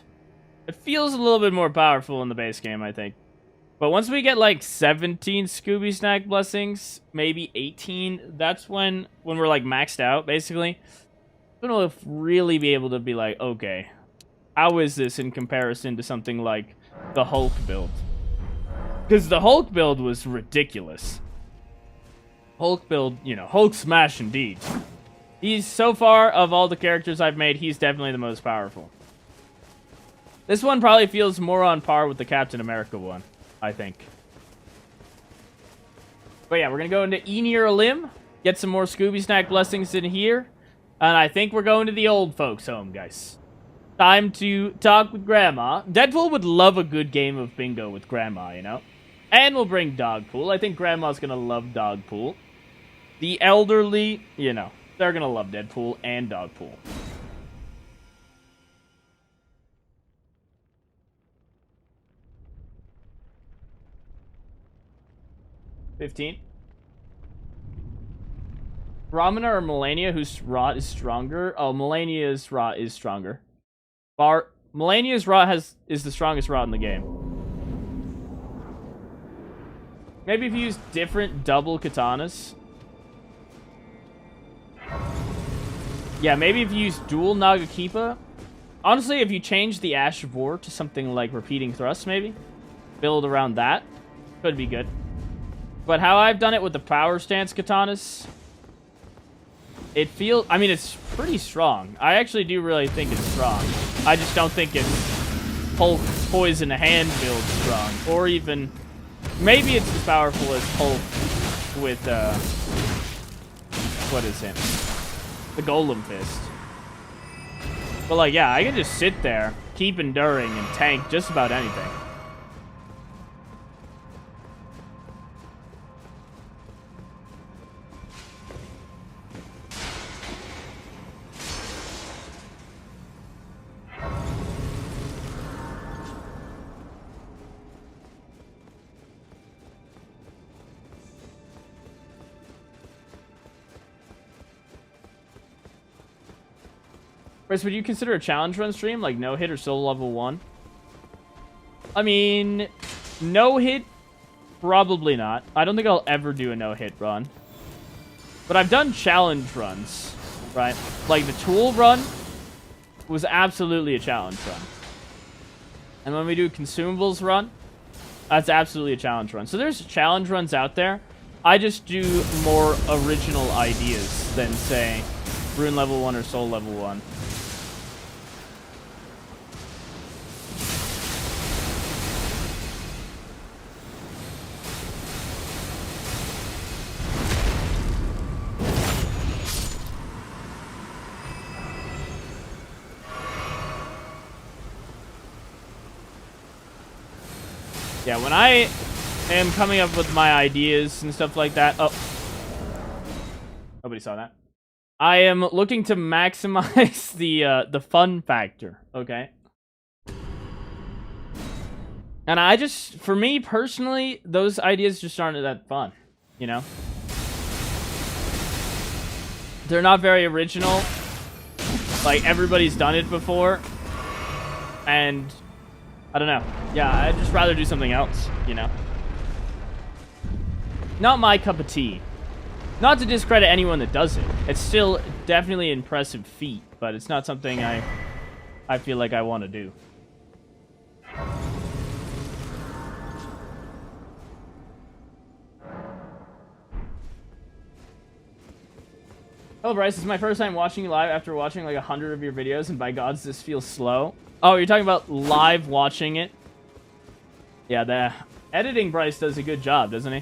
it feels a little bit more powerful in the base game, I think. But once we get like 17 Scooby Snack blessings, maybe 18, that's when we're like maxed out, basically. We'll really be able to be like, okay, how is this in comparison to something like the Hulk build? Because the Hulk build was ridiculous. Hulk build, you know, Hulk smash indeed. He's, so far, of all the characters I've made, he's definitely the most powerful. This one probably feels more on par with the Captain America one, I think. But yeah, we're going to go into Enir Limb, get some more Scooby Snack blessings in here, and I think we're going to the old folks' home, guys. Time to talk with Grandma. Deadpool would love a good game of bingo with Grandma, you know? And we'll bring Dogpool. I think Grandma's going to love Dogpool. The elderly, you know. They're gonna love Deadpool and Dogpool. $15. Ramana or Melania, whose rot is stronger? Oh, Melania's rot is stronger. Melania's rot is the strongest rot in the game. Maybe if you use different double katanas. Yeah, maybe if you use dual Nagakipa. Honestly, if you change the Ash of War to something like Repeating Thrust, maybe. Build around that. Could be good. But how I've done it with the Power Stance Katanas, it feels... I mean, it's pretty strong. I actually do really think it's strong. I just don't think it's Hulk Poison Hand build strong. Or even... Maybe it's as powerful as Hulk with, what is him? The Golem Fist. But, like, yeah, I can just sit there, keep enduring, and tank just about anything. Chris, would you consider a challenge run stream, like no hit or solo level 1? I mean, no hit, probably not. I don't think I'll ever do a no hit run. But I've done challenge runs, right? Like the tool run was absolutely a challenge run. And when we do consumables run, that's absolutely a challenge run. So there's challenge runs out there. I just do more original ideas than, say, Rune level 1 or Soul level 1. Yeah, when I am coming up with my ideas and stuff like that... Oh. Nobody saw that. I am looking to maximize the fun factor, okay? And I just... For me, personally, those ideas just aren't that fun, you know? They're not very original. Like, everybody's done it before. And... I don't know. Yeah, I'd just rather do something else, you know? Not my cup of tea. Not to discredit anyone that does it. It's still definitely an impressive feat, but it's not something I feel like I want to do. Hello, Bryce. This is my first time watching you live after watching like 100 of your videos, and by gods, this feels slow. Oh, you're talking about live watching it? Yeah, the editing Bryce does a good job, doesn't he?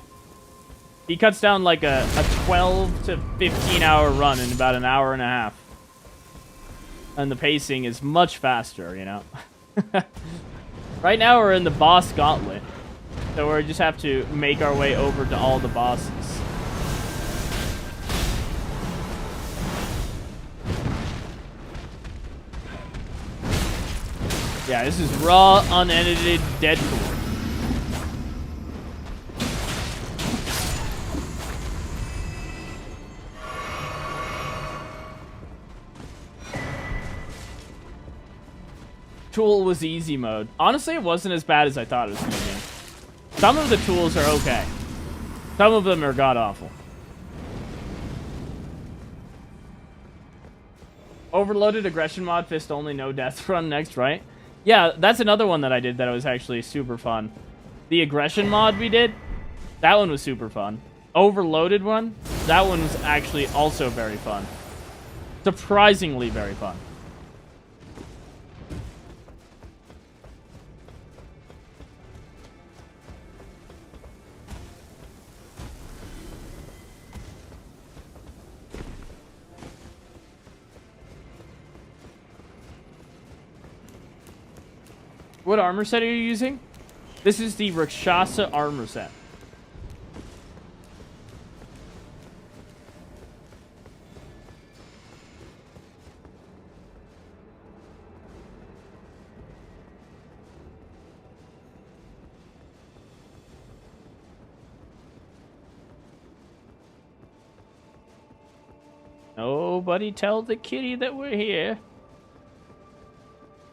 He cuts down like a 12 to 15 hour run in about an hour and a half. And the pacing is much faster, you know? Right now we're in the boss gauntlet. So we just have to make our way over to all the bosses. Yeah, this is raw, unedited Deadpool. Tool was easy mode. Honestly, it wasn't as bad as I thought it was going to be. Some of the tools are okay. Some of them are god-awful. Overloaded aggression mod, fist only, no death run next, right? Yeah, that's another one that I did that was actually super fun. The aggression mod we did, that one was super fun. Overloaded one, that one was actually also very fun. Surprisingly very fun. What armor set are you using? This is the Rakshasa armor set. Nobody tell the kitty that we're here.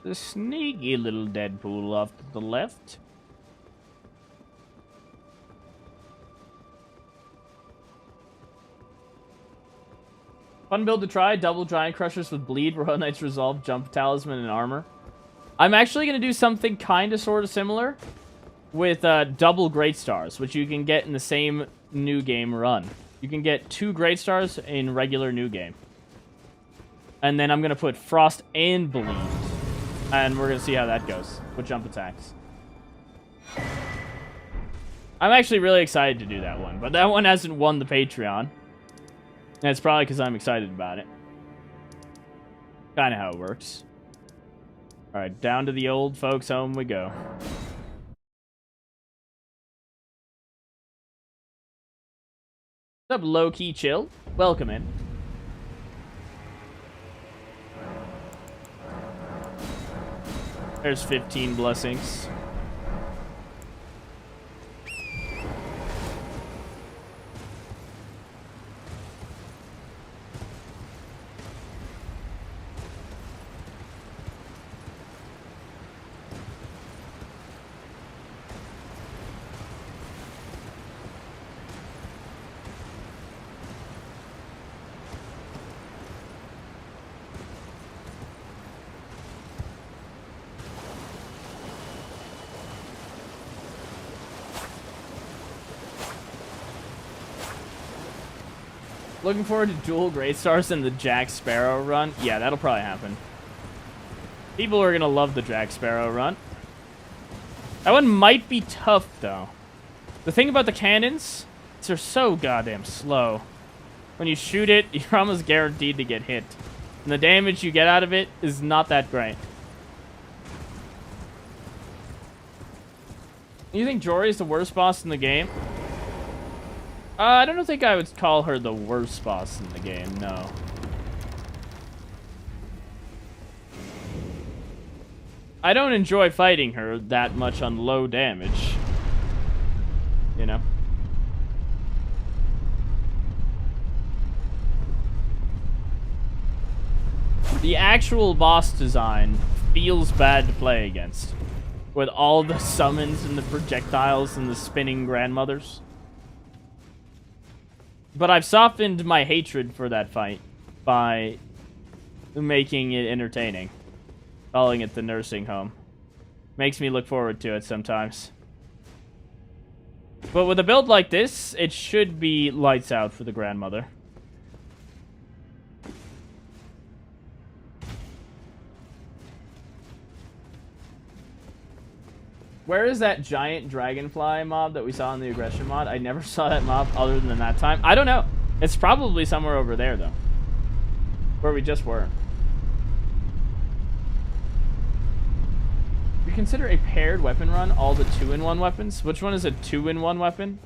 The sneaky little Deadpool off to the left. Fun build to try. Double Giant Crushers with Bleed, Royal Knight's Resolve, Jump Talisman, and Armor. I'm actually going to do something kind of sort of similar with double Great Stars, which you can get in the same new game run. You can get 2 Great Stars in regular new game. And then I'm going to put Frost and Bleed. And we're going to see how that goes with jump attacks. I'm actually really excited to do that one. But that one hasn't won the Patreon. And it's probably because I'm excited about it. Kind of how it works. Alright, down to the old folks' home we go. What's up, low-key chill? Welcome in. There's 15 blessings. Looking forward to dual Great Stars and the Jack Sparrow run. Yeah, that'll probably happen. People are gonna love the Jack Sparrow run. That one might be tough, though. The thing about the cannons is they're so goddamn slow. When you shoot it, you're almost guaranteed to get hit. And the damage you get out of it is not that great. You think Jory is the worst boss in the game? I don't think I would call her the worst boss in the game, no. I don't enjoy fighting her that much on low damage. You know? The actual boss design feels bad to play against. With all the summons and the projectiles and the spinning grandmothers. But I've softened my hatred for that fight by making it entertaining. Calling it the nursing home. Makes me look forward to it sometimes. But with a build like this, it should be lights out for the grandmother. Where is that giant dragonfly mob that we saw in the aggression mod? I never saw that mob other than that time. I don't know. It's probably somewhere over there, though. Where we just were. You consider a paired weapon run all the 2-in-1 weapons? Which one is a 2-in-1 weapon?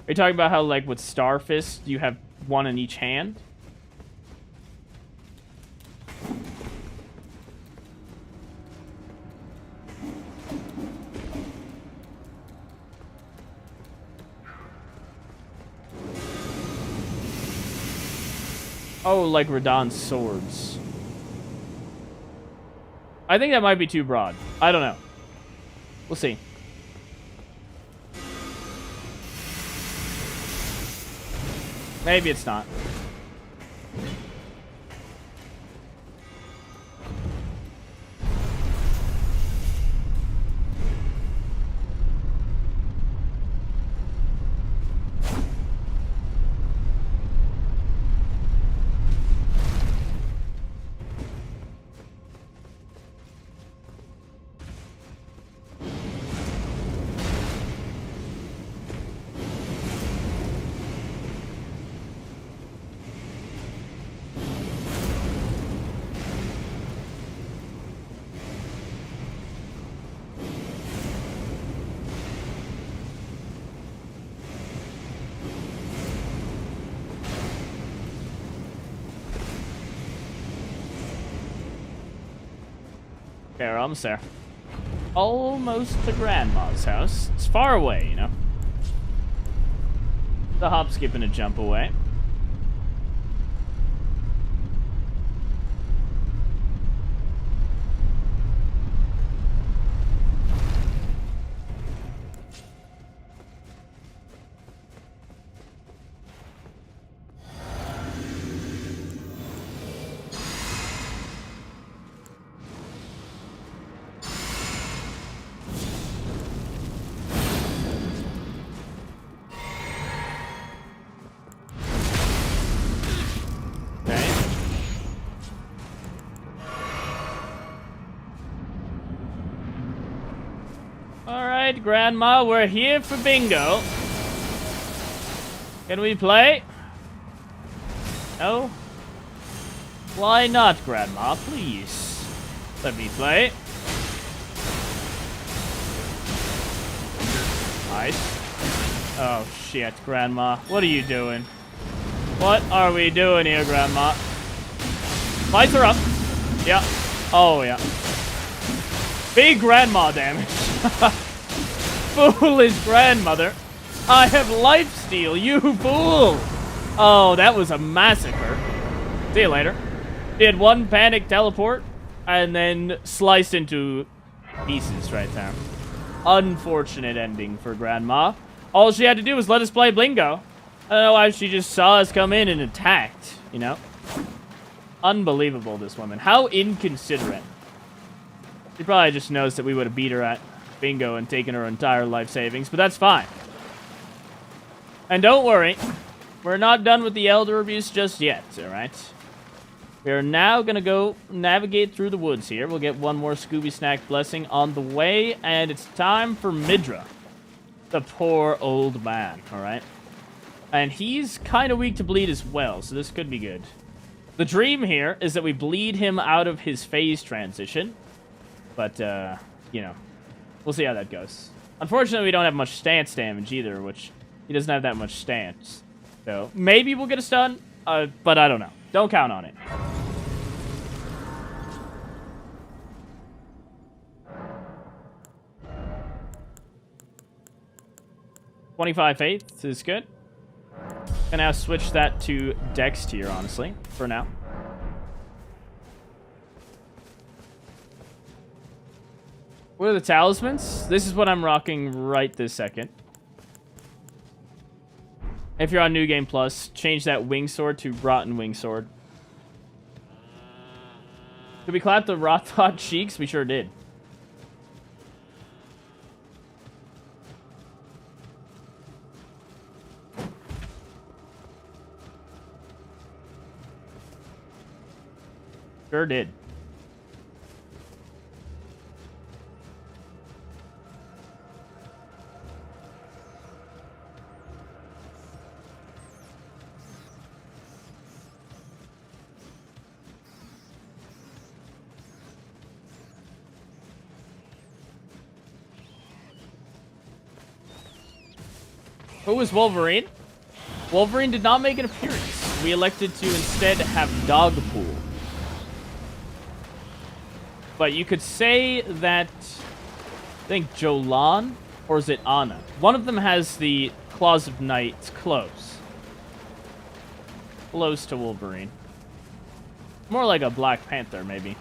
Are you talking about how, like, with Starfist, you have one in each hand? Oh, like Radahn's swords. I think that might be too broad. I don't know. We'll see. Maybe it's not. Okay, we're almost there. Almost to Grandma's house. It's far away, you know. The hop, skip, and a jump away. Alright, Grandma, we're here for bingo. Can we play? No? Why not, Grandma? Please. Let me play. Nice. Oh, shit, Grandma. What are you doing? What are we doing here, Grandma? Lights are up. Yeah. Oh, yeah. Big Grandma damage. Foolish grandmother. I have lifesteal, you fool. Oh, that was a massacre. See you later. Did one panic teleport and then sliced into pieces right there. Unfortunate ending for Grandma. All she had to do was let us play Blingo. I don't know why she just saw us come in and attacked, you know? Unbelievable, this woman. How inconsiderate. She probably just knows that we would have beat her at bingo and taken her entire life savings, but that's fine. And don't worry, we're not done with the Elder Abuse just yet, alright? We are now gonna go navigate through the woods here. We'll get one more Scooby Snack blessing on the way, and it's time for Midra. The poor old man, alright? And he's kind of weak to bleed as well, so this could be good. The dream here is that we bleed him out of his phase transition. But, you know, we'll see how that goes. Unfortunately, we don't have much stance damage either, which he doesn't have that much stance. So, maybe we'll get a stun, but I don't know. Don't count on it. $25 faith is good. Gonna now switch that to Dex tier, honestly, for now. What are the talismans? This is what I'm rocking right this second. If you're on New Game Plus, change that Wing Sword to Rotten Wing Sword. Did we clap the Rothot cheeks? We sure did. Sure did. Who was Wolverine? Wolverine did not make an appearance. We elected to instead have Dogpool. But you could say that, I think Jolan, or is it Anna? One of them has the Claws of Night close. Close to Wolverine. More like a Black Panther, maybe.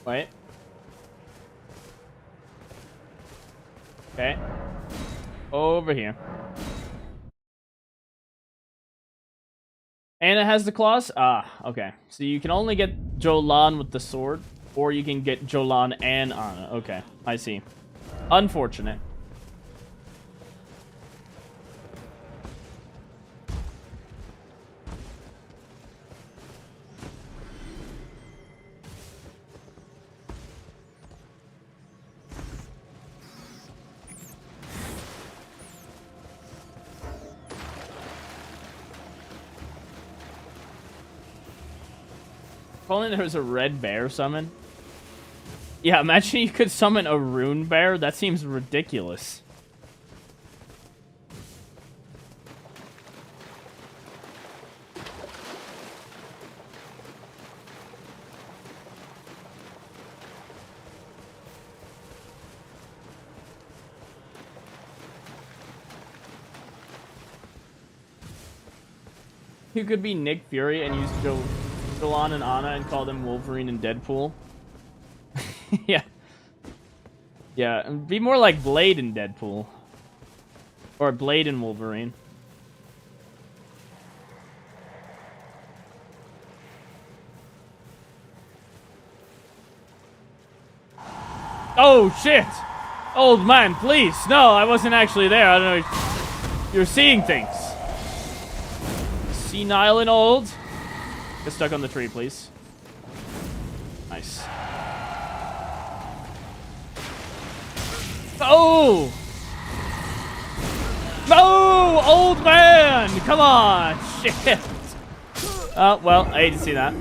Wait. Okay. Over here. And it has the claws? Ah, okay. So you can only get Jolan with the sword, or you can get Jolan and Anna. Okay, I see. Unfortunate. If only there was a red bear summon. Yeah, imagine you could summon a rune bear. That seems ridiculous. You could be Nick Fury and use Jolan and Anna and call them Wolverine and Deadpool. Yeah. Yeah, be more like Blade and Deadpool. Or Blade and Wolverine. Oh, shit! Old man, please! No, I wasn't actually there. I don't know. You're seeing things. Senile and old. Get stuck on the tree, please. Nice. Oh! No! Old man! Come on! Shit! Oh, well, I hate to see that.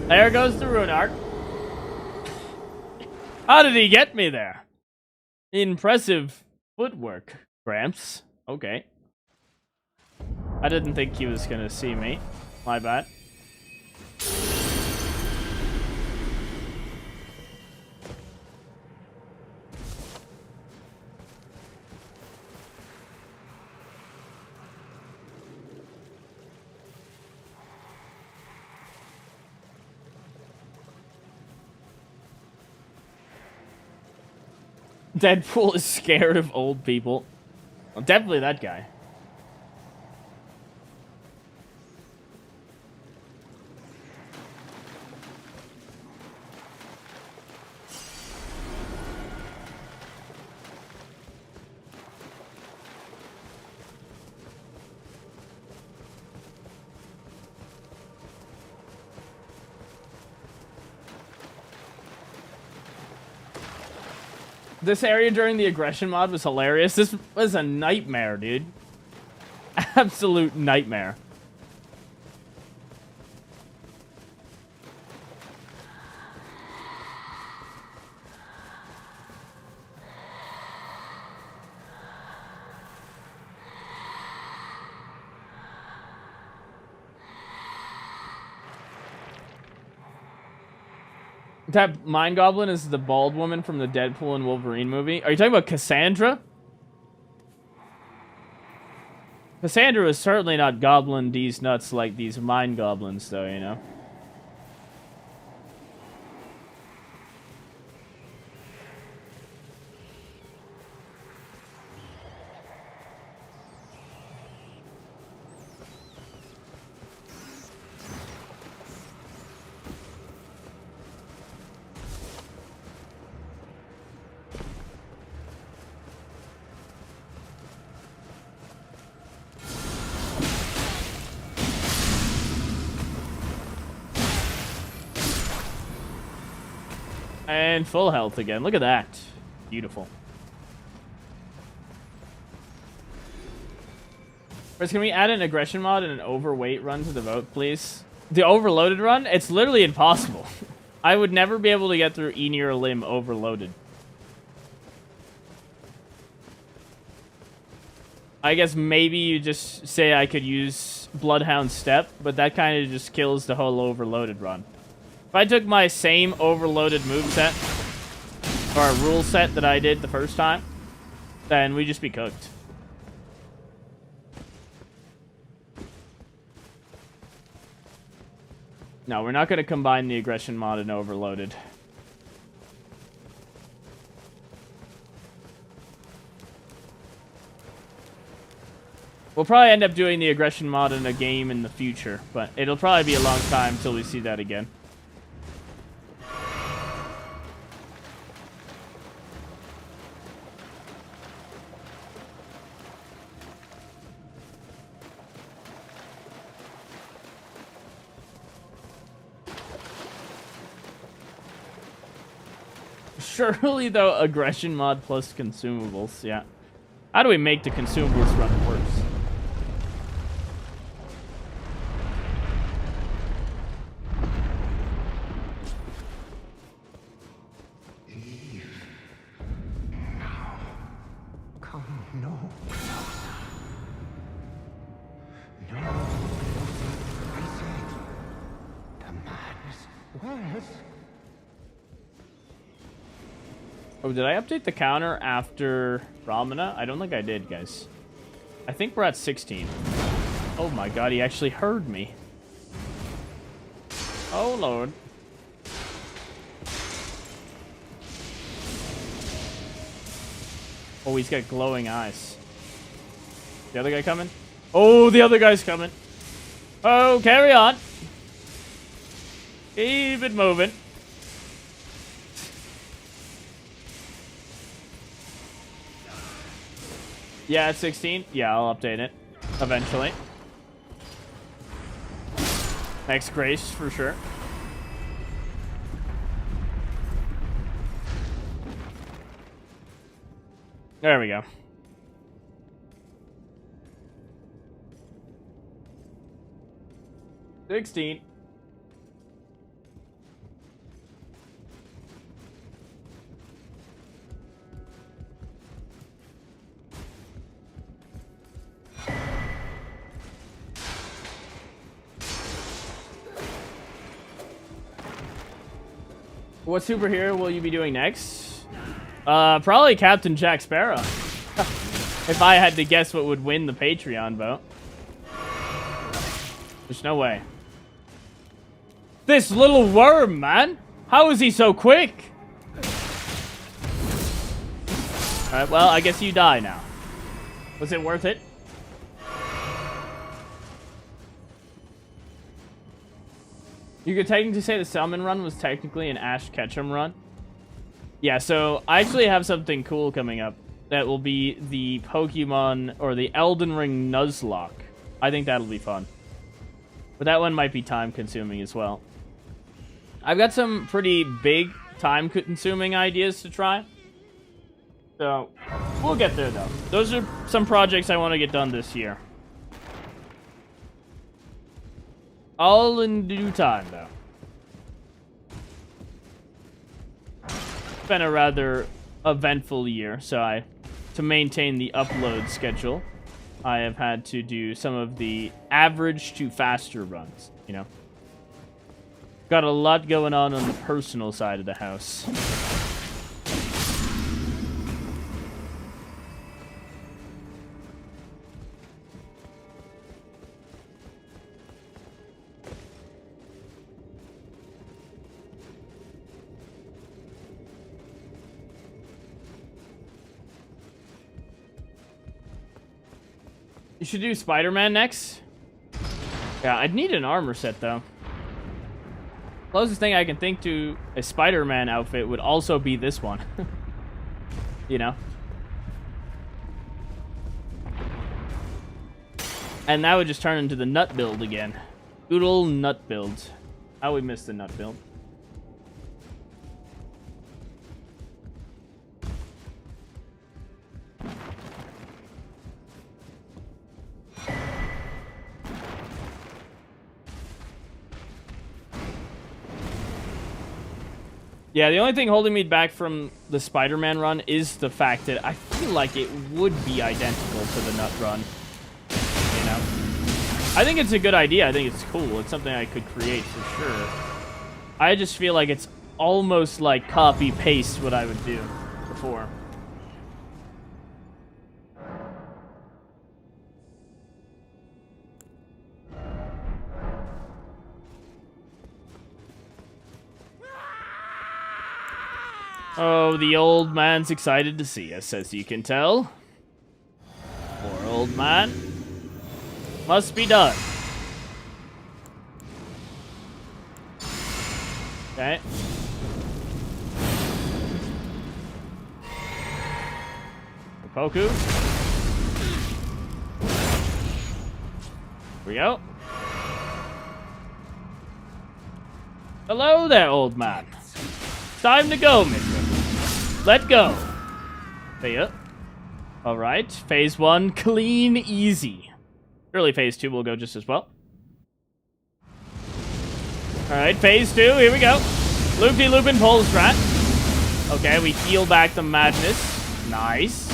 There goes the rune art. How did he get me there? Impressive footwork, Gramps. Okay. I didn't think he was gonna see me. My bad. Deadpool is scared of old people. Well, definitely that guy. This area during the aggression mod was hilarious. This was a nightmare, dude. Absolute nightmare. That Mind Goblin is the bald woman from the Deadpool and Wolverine movie. Are you talking about Cassandra? Cassandra is certainly not goblin these nuts like these Mind Goblins, though, you know? And full health again. Look at that. Beautiful. First, can we add an aggression mod and an overweight run to the vote, please? The overloaded run? It's literally impossible. I would never be able to get through Enir Limb overloaded. I guess maybe you just say I could use Bloodhound Step, but that kind of just kills the whole overloaded run. If I took my same overloaded moveset, or rule set that I did the first time, then we'd just be cooked. No, we're not going to combine the aggression mod and overloaded. We'll probably end up doing the aggression mod in a game in the future, but it'll probably be a long time until we see that again. Surely, though, aggression mod plus consumables, yeah. How do we make the consumables run worse? Oh, did I update the counter after Ramana? I don't think I did, guys. I think we're at 16. Oh my god, he actually heard me. Oh, Lord. Oh, he's got glowing eyes. The other guy coming? Oh, the other guy's coming. Oh, carry on. Keep it moving. Yeah, at 16. Yeah, I'll update it eventually. Next Grace, for sure. There we go. $16. What superhero will you be doing next? Probably Captain Jack Sparrow. If I had to guess what would win the Patreon vote. There's no way. This little worm, man! How is he so quick? Alright, well, I guess you die now. Was it worth it? You could technically say the Salmon run was technically an Ash Ketchum run. Yeah, so I actually have something cool coming up. That will be the Pokemon, or the Elden Ring Nuzlocke. I think that'll be fun. But that one might be time-consuming as well. I've got some pretty big time-consuming ideas to try. So, we'll get there, though. Those are some projects I want to get done this year. All in due time, though. It's been a rather eventful year, so to maintain the upload schedule, I have had to do some of the average to faster runs, you know. Got a lot going on the personal side of the house. You should do Spider-Man next. Yeah, I'd need an armor set, though. Closest thing I can think to a Spider-Man outfit would also be this one. You know? And that would just turn into the nut build again. Good old nut build. How we missed the nut build. Yeah, the only thing holding me back from the Spider-Man run is the fact that I feel like it would be identical to the Nut run. You know? I think it's a good idea. I think it's cool. It's something I could create for sure. I just feel like it's almost like copy-paste what I would do before. Oh, the old man's excited to see us, as you can tell. Poor old man. Must be done. Okay. Poku. Here we go. Hello there, old man. Time to go, mister. Let go. Yeah. Alright, phase 1, clean, easy. Surely phase 2 will go just as well. Alright, phase 2, here we go. Loop-de-loopin' pole strat. Okay, we heal back the madness. Nice.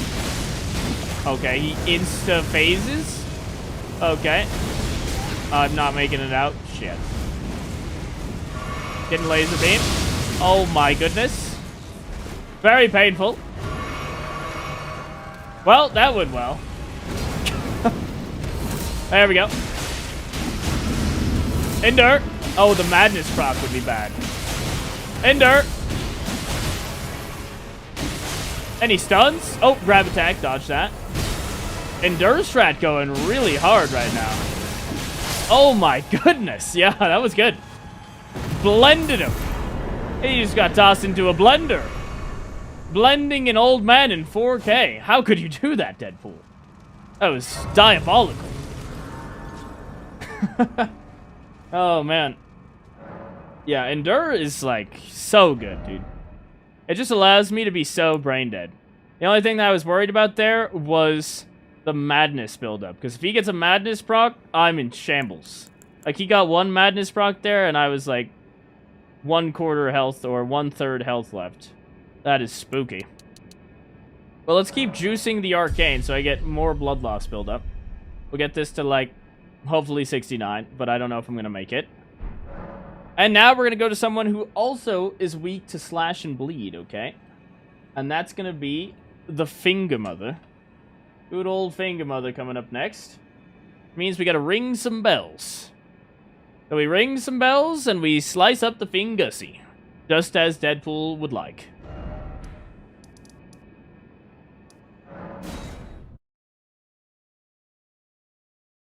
Okay, he insta-phases. Okay. I'm not making it out. Shit. Getting laser beam. Oh my goodness. Very painful. Well, that went well. There we go. Endure. Oh, the madness proc would be bad. Endure. Any stuns? Oh, grab attack. Dodge that. Endure strat going really hard right now. Oh my goodness. Yeah, that was good. Blended him. He just got tossed into a blender. Blending an old man in 4K. How could you do that, Deadpool? That was diabolical. Oh, man. Yeah, Endure is, like, so good, dude. It just allows me to be so brain dead. The only thing that I was worried about there was the madness buildup. Because if he gets a madness proc, I'm in shambles. Like, he got one madness proc there, and I was, like, 1/4 health or 1/3 health left. That is spooky. Well, let's keep juicing the arcane so I get more blood loss buildup. We'll get this to, like, hopefully 69, but I don't know if I'm going to make it. And now we're going to go to someone who also is weak to slash and bleed, okay? And that's going to be the Finger Mother. Good old Finger Mother coming up next. Means we got to ring some bells. So we ring some bells and we slice up the Fingussy. Just as Deadpool would like.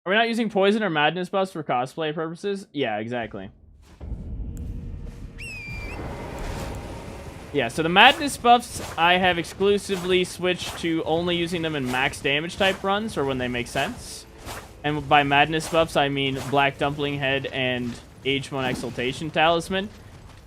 Are we not using poison or madness buffs for cosplay purposes? Yeah, exactly. Yeah, so the madness buffs, I have exclusively switched to only using them in max damage type runs, or when they make sense. And by madness buffs, I mean Black Dumpling Head and Age 1 Exaltation Talisman.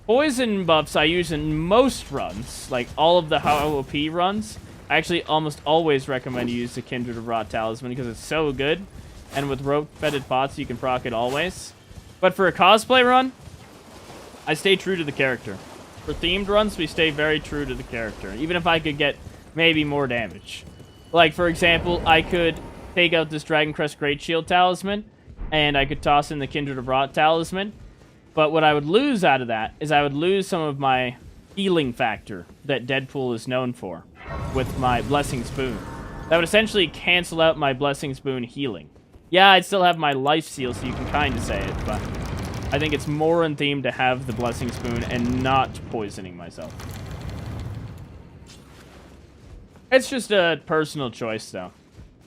Poison buffs I use in most runs, like all of the OP runs. I actually almost always recommend you use the Kindred of Rot Talisman because it's so good. And with rope-fetted pots, you can proc it always. But for a cosplay run, I stay true to the character. For themed runs, we stay very true to the character, even if I could get maybe more damage. Like, for example, I could take out this Dragon Crest Great Shield Talisman, and I could toss in the Kindred of Rot Talisman. But what I would lose out of that is I would lose some of my healing factor that Deadpool is known for with my Blessing Spoon. That would essentially cancel out my Blessing Spoon healing. Yeah, I'd still have my life seal, so you can kind of say it, but I think it's more in theme to have the Blessing Spoon and not poisoning myself. It's just a personal choice, though.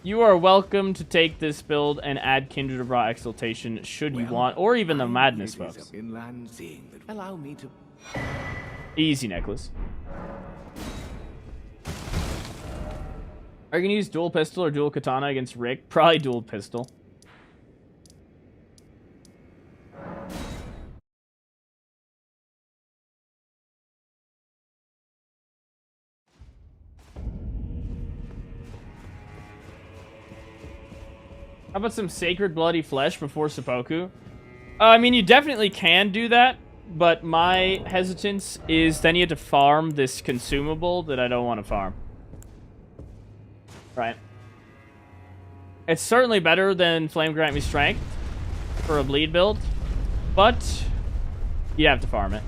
You are welcome to take this build and add Kindred of Rot Exaltation should you want, or even the Madness buffs.
Allow me to...
Easy, Necklace. Are you going to use dual pistol or dual katana against Rick? Probably dual pistol. How about some Sacred Bloody Flesh before seppuku? I mean, you definitely can do that, but my hesitance is then you have to farm this consumable that I don't want to farm. Right. It's certainly better than Flame Grant Me Strength for a bleed build, but you have to farm it.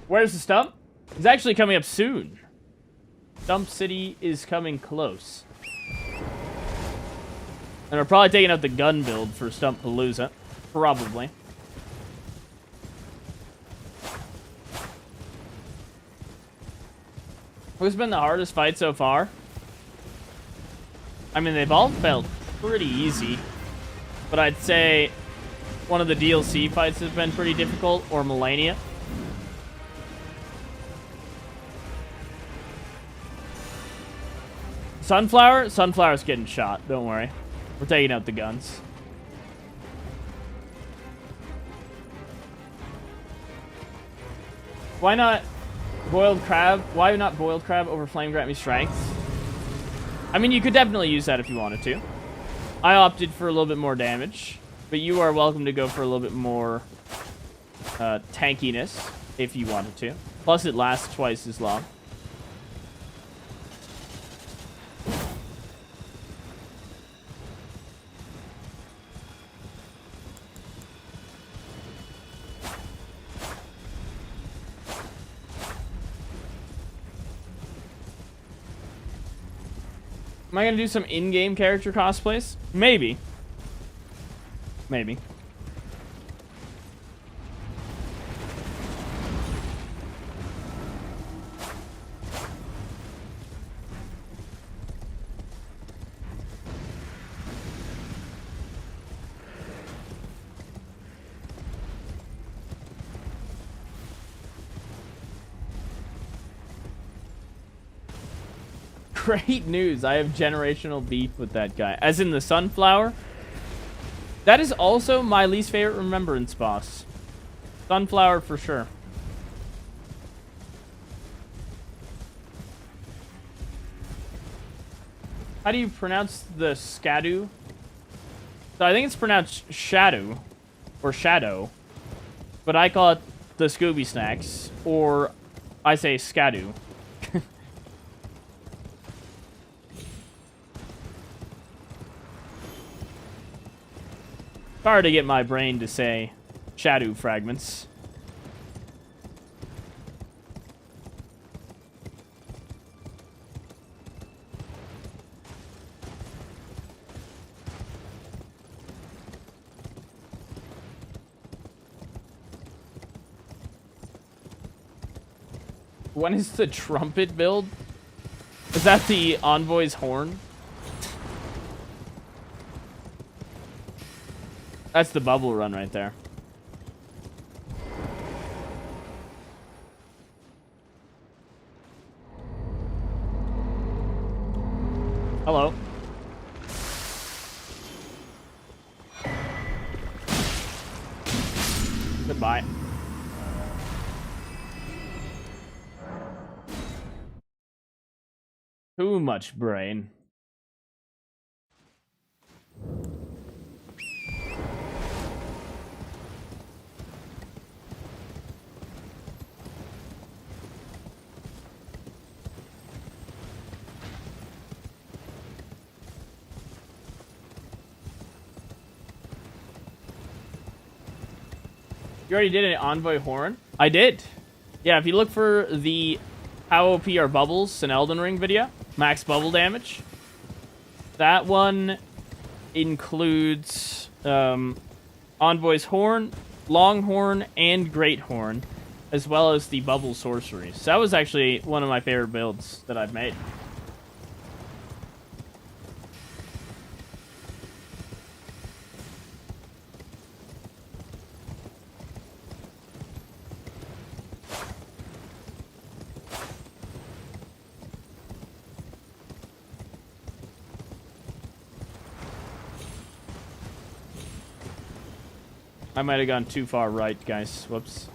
Where's the stump? It's actually coming up soon. Stump City is coming close. And we're probably taking out the gun build for Stump Palooza. Probably. Who's been the hardest fight so far? I mean, they've all felt pretty easy. But I'd say one of the DLC fights has been pretty difficult, or Melania. Sunflower? Sunflower's getting shot, don't worry. We're taking out the guns. Why not boiled crab? Why not boiled crab over Flame Grant Me Strength? I mean, you could definitely use that if you wanted to. I opted for a little bit more damage, but you are welcome to go for a little bit more tankiness if you wanted to. Plus, it lasts twice as long. Am I going to do some in-game character cosplays? Maybe. Maybe. Great news. I have generational beef with that guy. As in the sunflower. That is also my least favorite remembrance boss. Sunflower for sure. How do you pronounce the Skadu? So I think it's pronounced Shadow. Or Shadow. But I call it the Scooby Snacks. Or I say Skadu. Hard to get my brain to say shadow fragments. When is the trumpet build? Is that the Envoy's horn? That's the bubble run right there. Hello. Goodbye. Too much brain. You already did an Envoy Horn? I did. Yeah, if you look for the how OP are bubbles in Elden Ring video, max bubble damage, that one includes Envoy's Horn, Long Horn, and Great Horn, as well as the bubble sorceries. So that was actually one of my favorite builds that I've made. I might have gone too far right, guys. Whoops.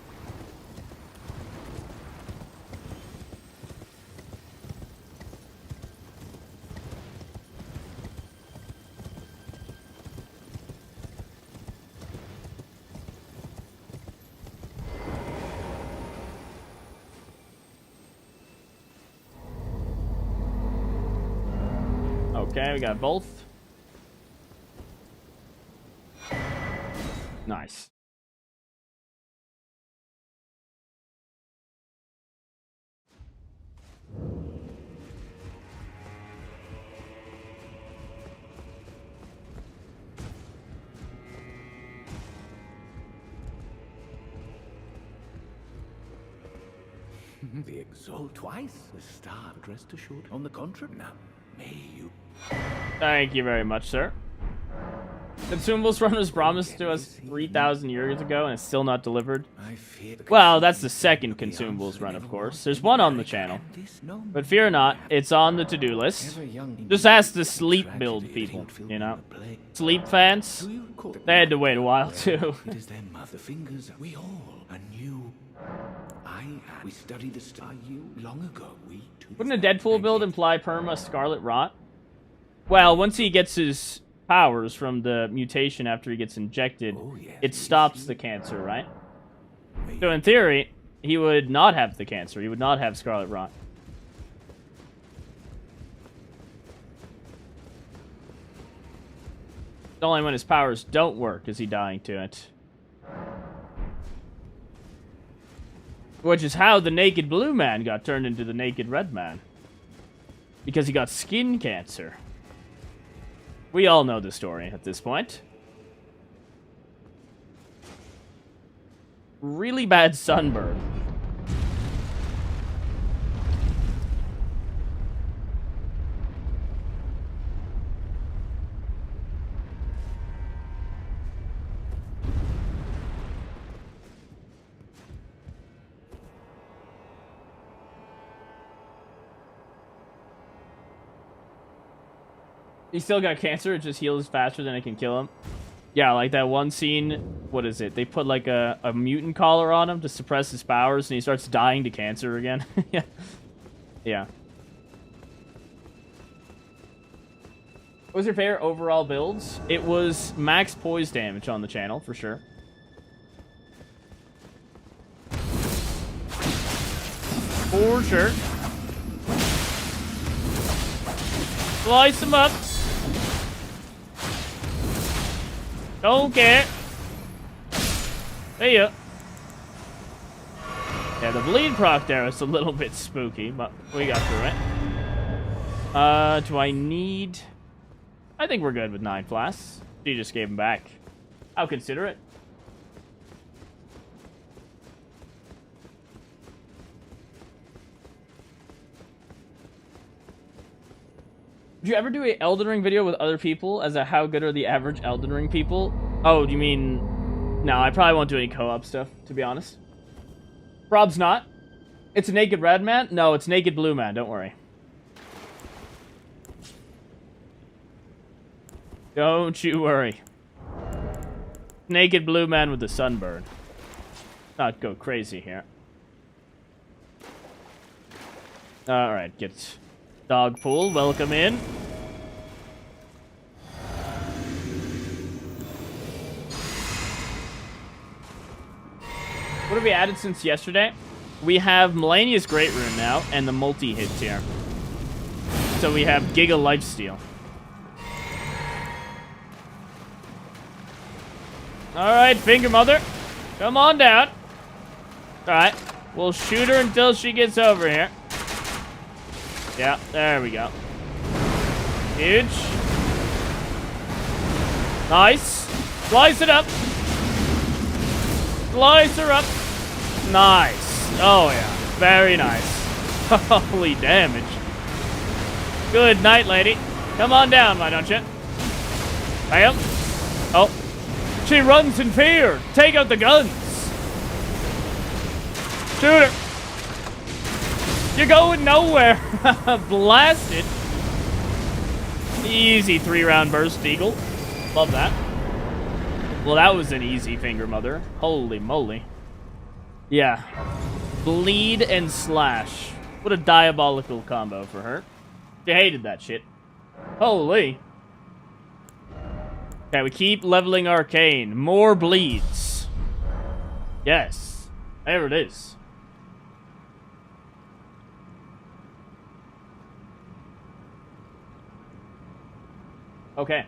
Okay, we got both. Nice.
The exalt twice. The star dressed to short. On the contrary, now may you.
Thank you very much, sir. Consumables run was promised to us 3,000 years ago and it's still not delivered. Well, that's the second consumables run, of course. There's one on the channel. But fear not, it's on the to-do list. Just ask the sleep build people, you know? Sleep fans, they had to wait a while, too.
It is their mother fingers. We all anew. We studied the star you long ago.
Wouldn't a Deadpool build imply perma Scarlet Rot? Well, once he gets his powers from the mutation after he gets injected, it stops the cancer, right? So in theory, he would not have the cancer. He would not have Scarlet Rot. It's only when his powers don't work is he dying to it. Which is how the Naked Blue Man got turned into the Naked Red Man. Because he got skin cancer. We all know the story at this point. Really bad sunburn. He still got cancer, it just heals faster than it can kill him. Yeah, like that one scene, what is it? They put like a mutant collar on him to suppress his powers and he starts dying to cancer again. Yeah. Yeah. What was your favorite overall builds? It was max poise damage on the channel, for sure. For sure. Slice him up. Don't care. See ya. Yeah, the bleed proc there is a little bit spooky, but we got through it. Do I need... I think we're good with 9 flasks. She just gave them back. How considerate. Did you ever do an Elden Ring video with other people as a how good are the average Elden Ring people? Oh, you mean... No, I probably won't do any co-op stuff, to be honest. Rob's not. It's a naked red man? No, it's naked blue man, don't worry. Don't you worry. Naked blue man with a sunburn. Not go crazy here. Alright, get dog pool. Welcome in. What have we added since yesterday? We have Melania's Great Rune now, and the multi-hits here. So we have Giga Lifesteal. Alright, Finger Mother. Come on down. Alright. We'll shoot her until she gets over here. Yeah, there we go. Huge. Nice. Slice it up. Slice her up. Nice. Oh, yeah. Very nice. Holy damage. Good night, lady. Come on down, why don't you? Bam. Oh. She runs in fear. Take out the guns. Shoot her. You're going nowhere. Blast it. Easy 3-round burst, Eagle. Love that. Well, that was an easy Finger Mother. Holy moly. Yeah. Bleed and slash. What a diabolical combo for her. She hated that shit. Holy. Okay, we keep leveling Arcane. More bleeds. Yes. There it is. Okay.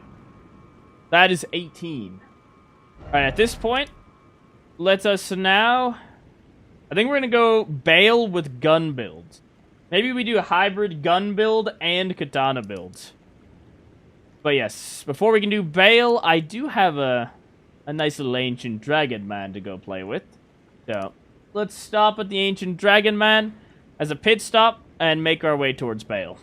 That is 18. Alright, at this point, let us now... I think we're going to go Bale with gun build. Maybe we do a hybrid gun build and katana build. But yes, before we can do Bale, I do have a nice little Ancient Dragon Man to go play with. So, let's stop at the Ancient Dragon Man as a pit stop and make our way towards Bale.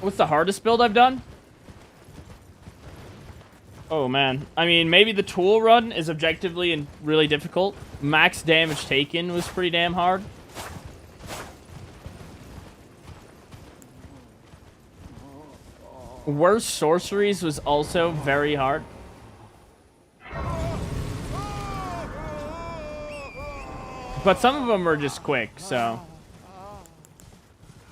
What's the hardest build I've done? Oh, man. I mean, maybe the tool run is objectively and really difficult. Max damage taken was pretty damn hard. Worst sorceries was also very hard. But some of them were just quick, so...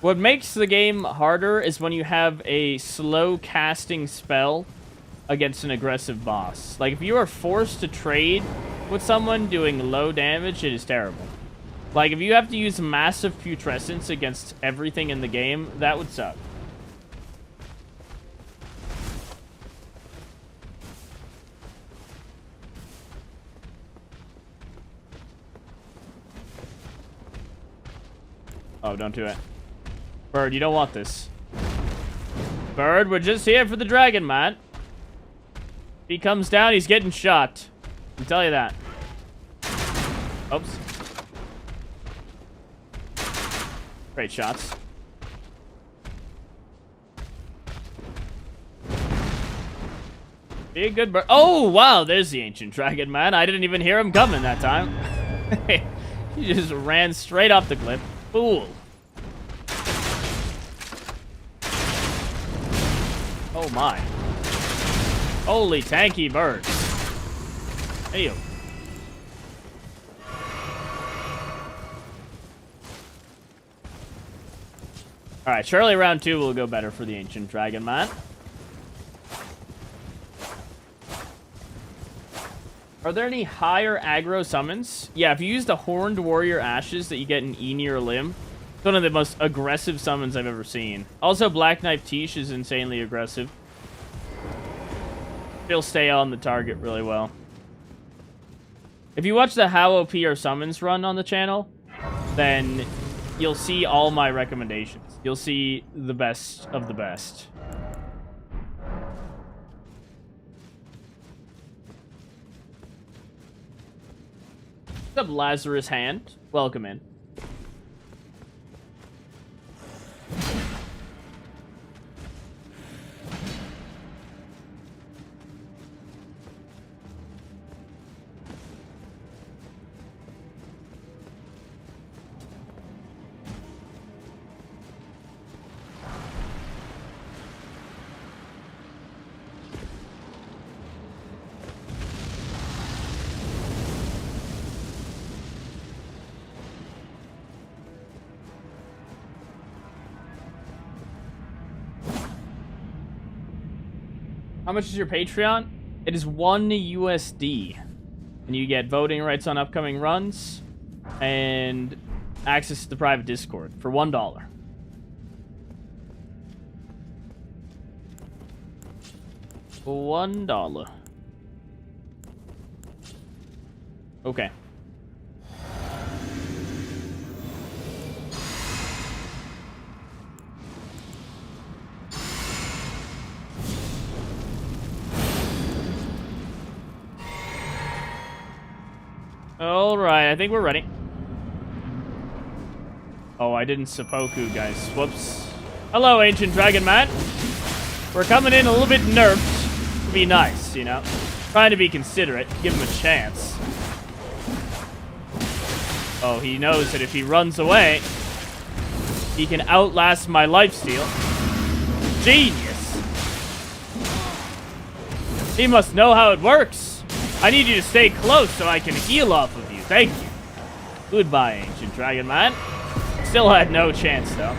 What makes the game harder is when you have a slow casting spell against an aggressive boss. Like, if you are forced to trade with someone doing low damage, it is terrible. Like, if you have to use massive putrescence against everything in the game, that would suck. Oh, don't do it. Bird, you don't want this. Bird, we're just here for the dragon, man. If he comes down, he's getting shot. I'll tell you that. Oops. Great shots. Be a good bird. Oh, wow, there's the Ancient Dragon, man. I didn't even hear him coming that time. He just ran straight off the cliff. Fool. Oh my. Holy tanky birds. Hey, you. Alright, surely round 2 will go better for the Ancient Dragon Man. Are there any higher aggro summons? Yeah, if you use the Horned Warrior Ashes that you get in Eni or Limb, it's one of the most aggressive summons I've ever seen. Also, Black Knife Tish is insanely aggressive. He'll stay on the target really well. If you watch the How OP Our Summons run on the channel, then you'll see all my recommendations. You'll see the best of the best. What's up, Lazarus Hand? Welcome in. How much is your Patreon? It is 1 USD. And you get voting rights on upcoming runs and access to the private Discord for $1. $1. Okay. Alright, I think we're ready. Oh, I didn't seppuku, guys. Whoops. Hello, Ancient Dragon Man. We're coming in a little bit nerfed to be nice, you know? Trying to be considerate, give him a chance. Oh, he knows that if he runs away, he can outlast my lifesteal. Genius. He must know how it works. I need you to stay close so I can heal off of you. Thank you. Goodbye, Ancient Dragon Man. Still had no chance, though.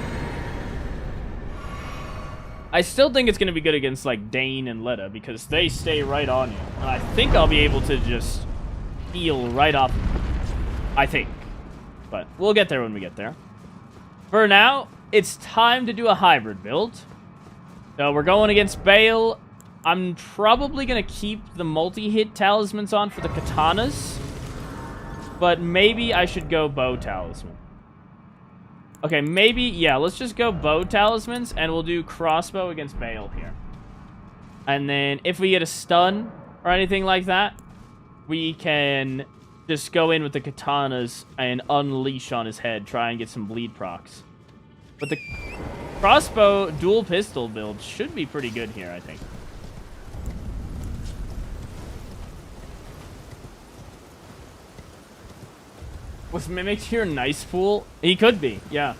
I still think it's going to be good against, like, Dane and Letta, because they stay right on you. And I think I'll be able to just heal right off. I think. But we'll get there when we get there. For now, it's time to do a hybrid build. So we're going against Bale. I'm probably going to keep the multi-hit talismans on for the katanas. But maybe I should go bow talisman. Okay, maybe, yeah, let's just go bow talismans, and we'll do crossbow against Bale here. And then if we get a stun or anything like that, we can just go in with the katanas and unleash on his head, try and get some bleed procs. But the crossbow dual pistol build should be pretty good here, I think. Was Mimic Tear nice pool? He could be, yeah.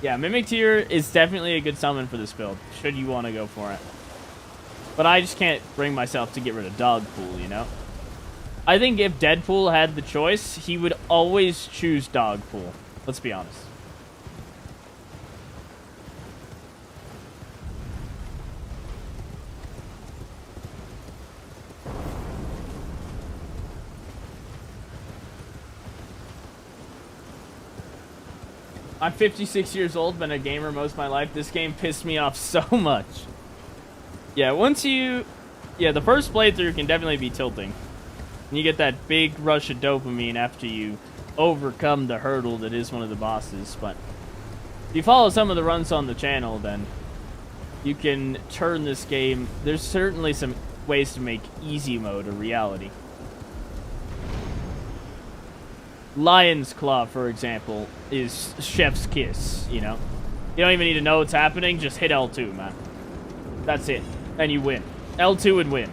Yeah, Mimic Tear is definitely a good summon for this build, should you want to go for it. But I just can't bring myself to get rid of Dogpool, you know? I think if Deadpool had the choice, he would always choose Dogpool. Let's be honest. I'm 56 years old, been a gamer most of my life. This game pissed me off so much. Yeah, once you... Yeah, the first playthrough can definitely be tilting. And you get that big rush of dopamine after you overcome the hurdle that is one of the bosses. But if you follow some of the runs on the channel, then you can turn this game... There's certainly some ways to make easy mode a reality. Lion's Claw, for example, is chef's kiss, you know? You don't even need to know what's happening, just hit L2, man. That's it. And you win. L2 and win.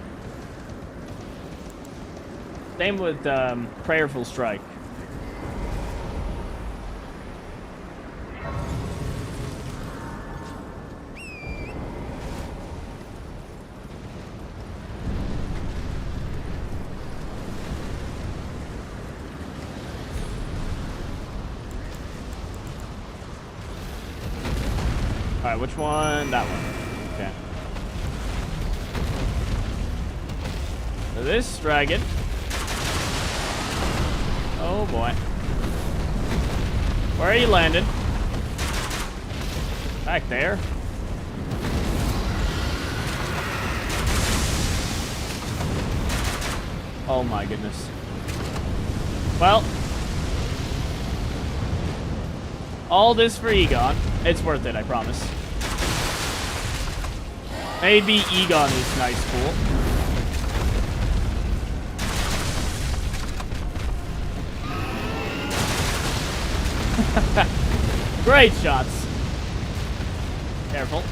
Same with Prayerful Strike. Alright, which one? That one. Okay. So this dragon. Oh boy. Where are you landed? Back there. Oh my goodness. Well, all this for Egon. It's worth it, I promise. Maybe Egon is nice cool. Great shots. Careful.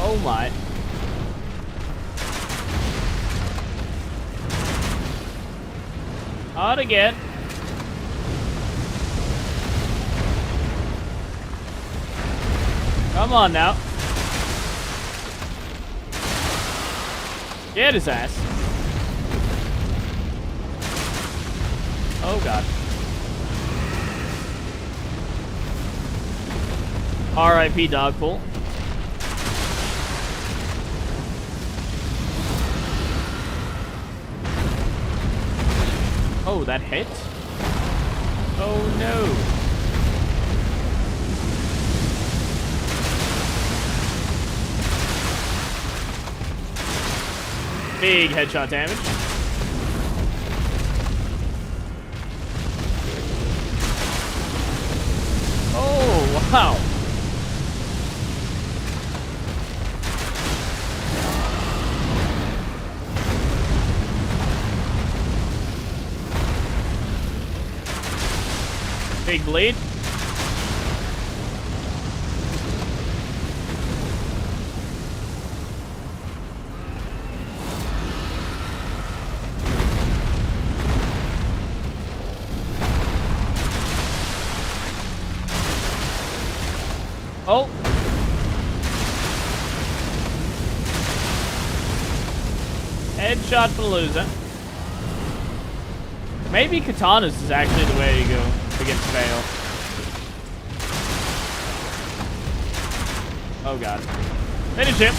Oh my. Out again. Come on now. Get his ass. Oh god. R.I.P. Dogpool. Oh, that hit? Oh no. Big headshot damage. Oh, wow. Big bleed. Oh. Headshot Palooza. Maybe Katanas is actually the way to go against Vale. Oh god. Finish him.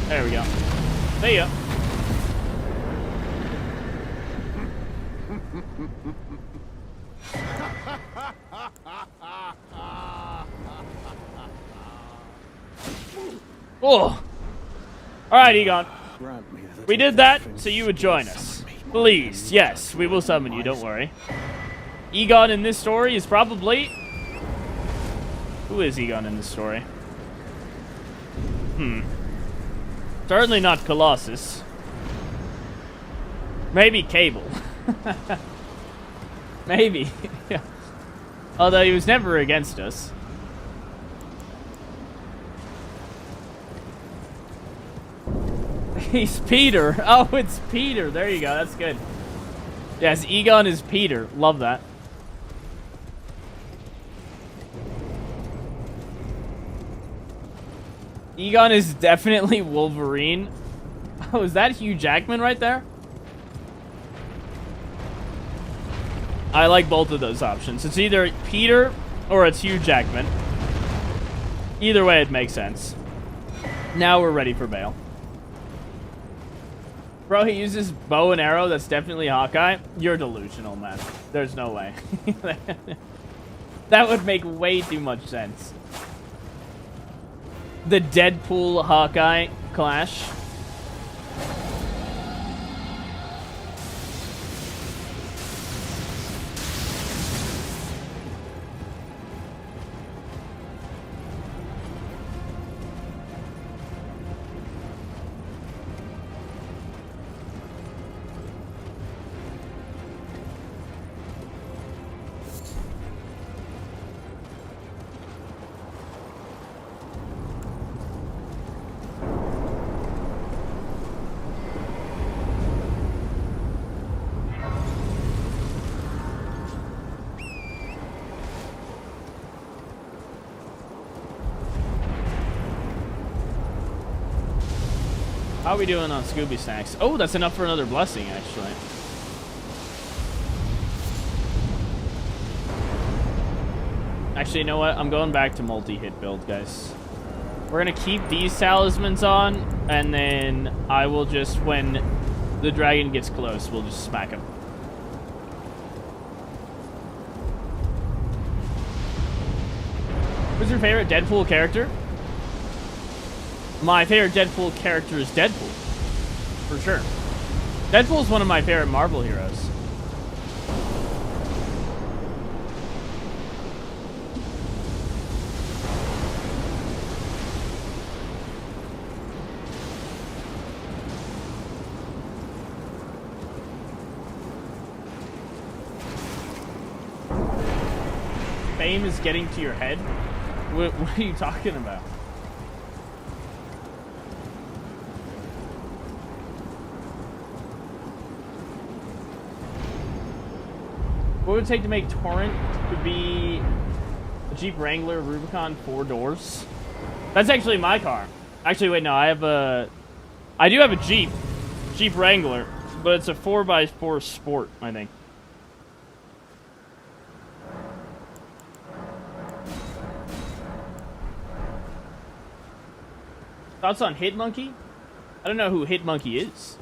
There we go. See ya. Oh. Alright, Egon. We did that, so you would join us. Please, yes, we will summon you, don't worry. Egon in this story is probably... Who is Egon in this story? Certainly not Colossus. Maybe Cable. Maybe. Although he was never against us. He's Peter. Oh, it's Peter. There you go. That's good. Yes, Egon is Peter. Love that. Egon is definitely Wolverine. Oh, is that Hugh Jackman right there? I like both of those options. It's either Peter or it's Hugh Jackman. Either way, it makes sense. Now we're ready for Bale. Bro, he uses bow and arrow. That's definitely Hawkeye. You're delusional, man. There's no way. That would make way too much sense. The Deadpool Hawkeye clash. How are we doing on Scooby Snacks? Oh, that's enough for another blessing, actually. Actually, you know what? I'm going back to multi-hit build, guys. We're going to keep these talismans on, and then I will just, when the dragon gets close, we'll just smack him. Who's your favorite Deadpool character? My favorite Deadpool character is Deadpool. For sure. Deadpool is one of my favorite Marvel heroes. Fame is getting to your head? What are you talking about? What would it take to make Torrent to be a Jeep Wrangler Rubicon 4 doors? That's actually my car. Actually, wait, no, I do have a Jeep Wrangler, but it's a 4x4 Sport, I think. Thoughts on Hitmonkey? I don't know who Hitmonkey is.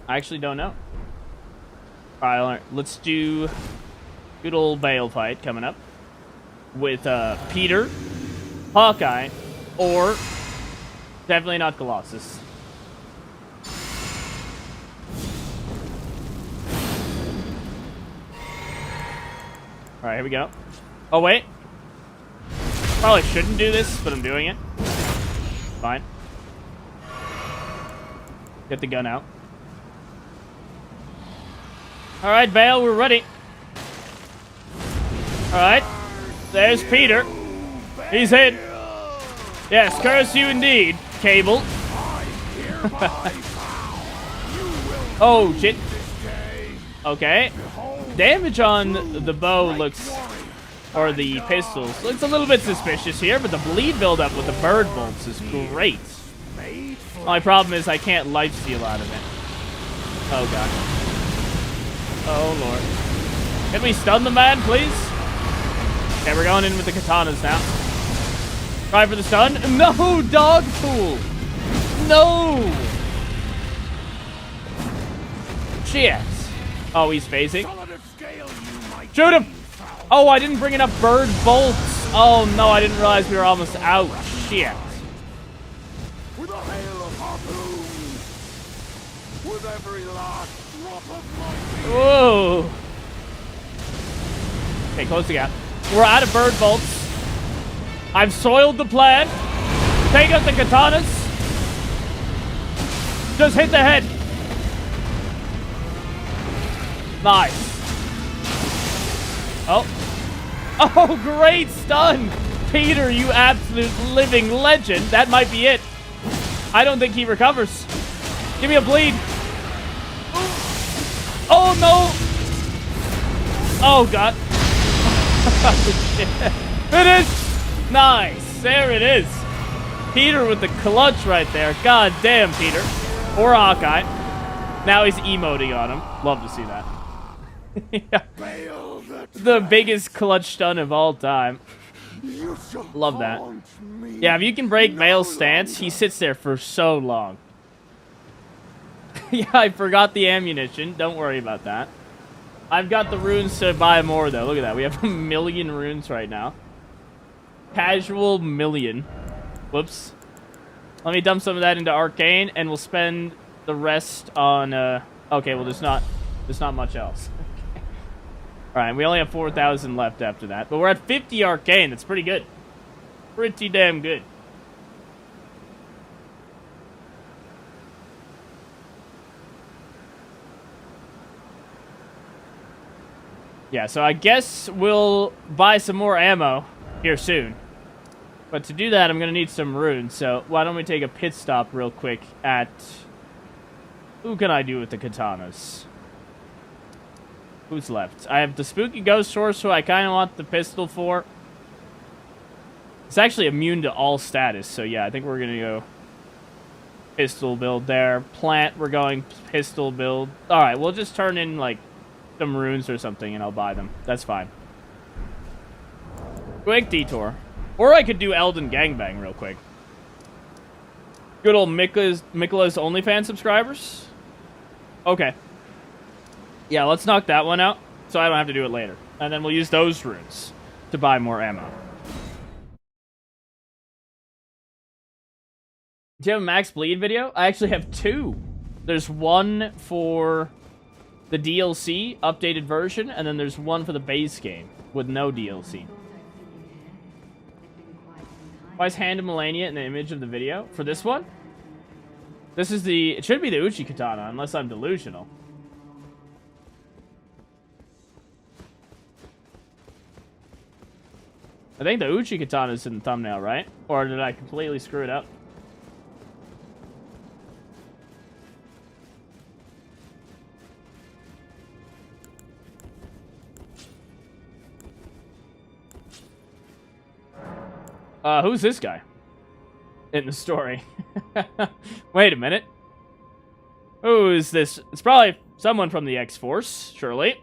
I actually don't know. Alright, let's do good old Bale fight coming up with Peter, Hawkeye, or definitely not Colossus. Alright, here we go. Oh, wait. Probably shouldn't do this, but I'm doing it. Fine. Get the gun out. Alright, Bale, we're ready. Alright. There's Peter. He's hit. Yes, curse you indeed, Cable. Oh, shit. Okay. Damage on the bow looks... or the pistols. Looks a little bit suspicious here, but the bleed buildup with the bird bolts is great. My problem is I can't lifesteal out of it. Oh, God. Oh, Lord. Can we stun the man, please? Okay, we're going in with the katanas now. Try for the stun. No, dog pool. No. Shit. Oh, he's phasing. Shoot him. Oh, I didn't bring enough bird bolts. Oh, no, I didn't realize we were almost out. Shit.
With a hail of harpoons. With every last drop of my
Whoa. Okay, close the gap. We're out of bird bolts. I've soiled the plan. Take out the katanas. Just hit the head. Nice. Oh. Oh, great stun. Peter, you absolute living legend. That might be it. I don't think he recovers. Give me a bleed. Oh, no. Oh, God. It is. Nice. There it is. Peter with the clutch right there. God damn, Peter. Or Hawkeye. Now he's emoting on him. Love to see that. Yeah. The biggest clutch stun of all time. Love that. Yeah, if you can break Bale's stance, he sits there for so long. Yeah, I forgot the ammunition. Don't worry about that. I've got the runes to buy more, though. Look at that. We have 1 million runes right now. Casual million. Whoops. Let me dump some of that into Arcane, and we'll spend the rest on... Okay, well, there's not much else. Alright, we only have 4,000 left after that. But we're at 50 Arcane. That's pretty good. Pretty damn good. Yeah, so I guess we'll buy some more ammo here soon. But to do that, I'm going to need some runes. So why don't we take a pit stop real quick at... Who can I do with the katanas? Who's left? I have the Spooky Ghost Horse, who I kind of want the pistol for. It's actually immune to all status, so yeah, I think we're going to go pistol build there. Plant, we're going pistol build. Alright, we'll just turn in, like, some runes or something, and I'll buy them. That's fine. Quick detour. Or I could do Elden Gangbang real quick. Good old Mikola's OnlyFans subscribers. Okay. Yeah, let's knock that one out, so I don't have to do it later. And then we'll use those runes to buy more ammo. Do you have a max bleed video? I actually have 2. There's one for the DLC, updated version, and then there's one for the base game with no DLC. Why is Hand of Melania in the image of the video? For this one? This is the... It should be the Uchi Katana, unless I'm delusional. I think the Uchi Katana is in the thumbnail, right? Or did I completely screw it up? Who's this guy? In the story. Wait a minute. Who is this? It's probably someone from the X-Force, surely.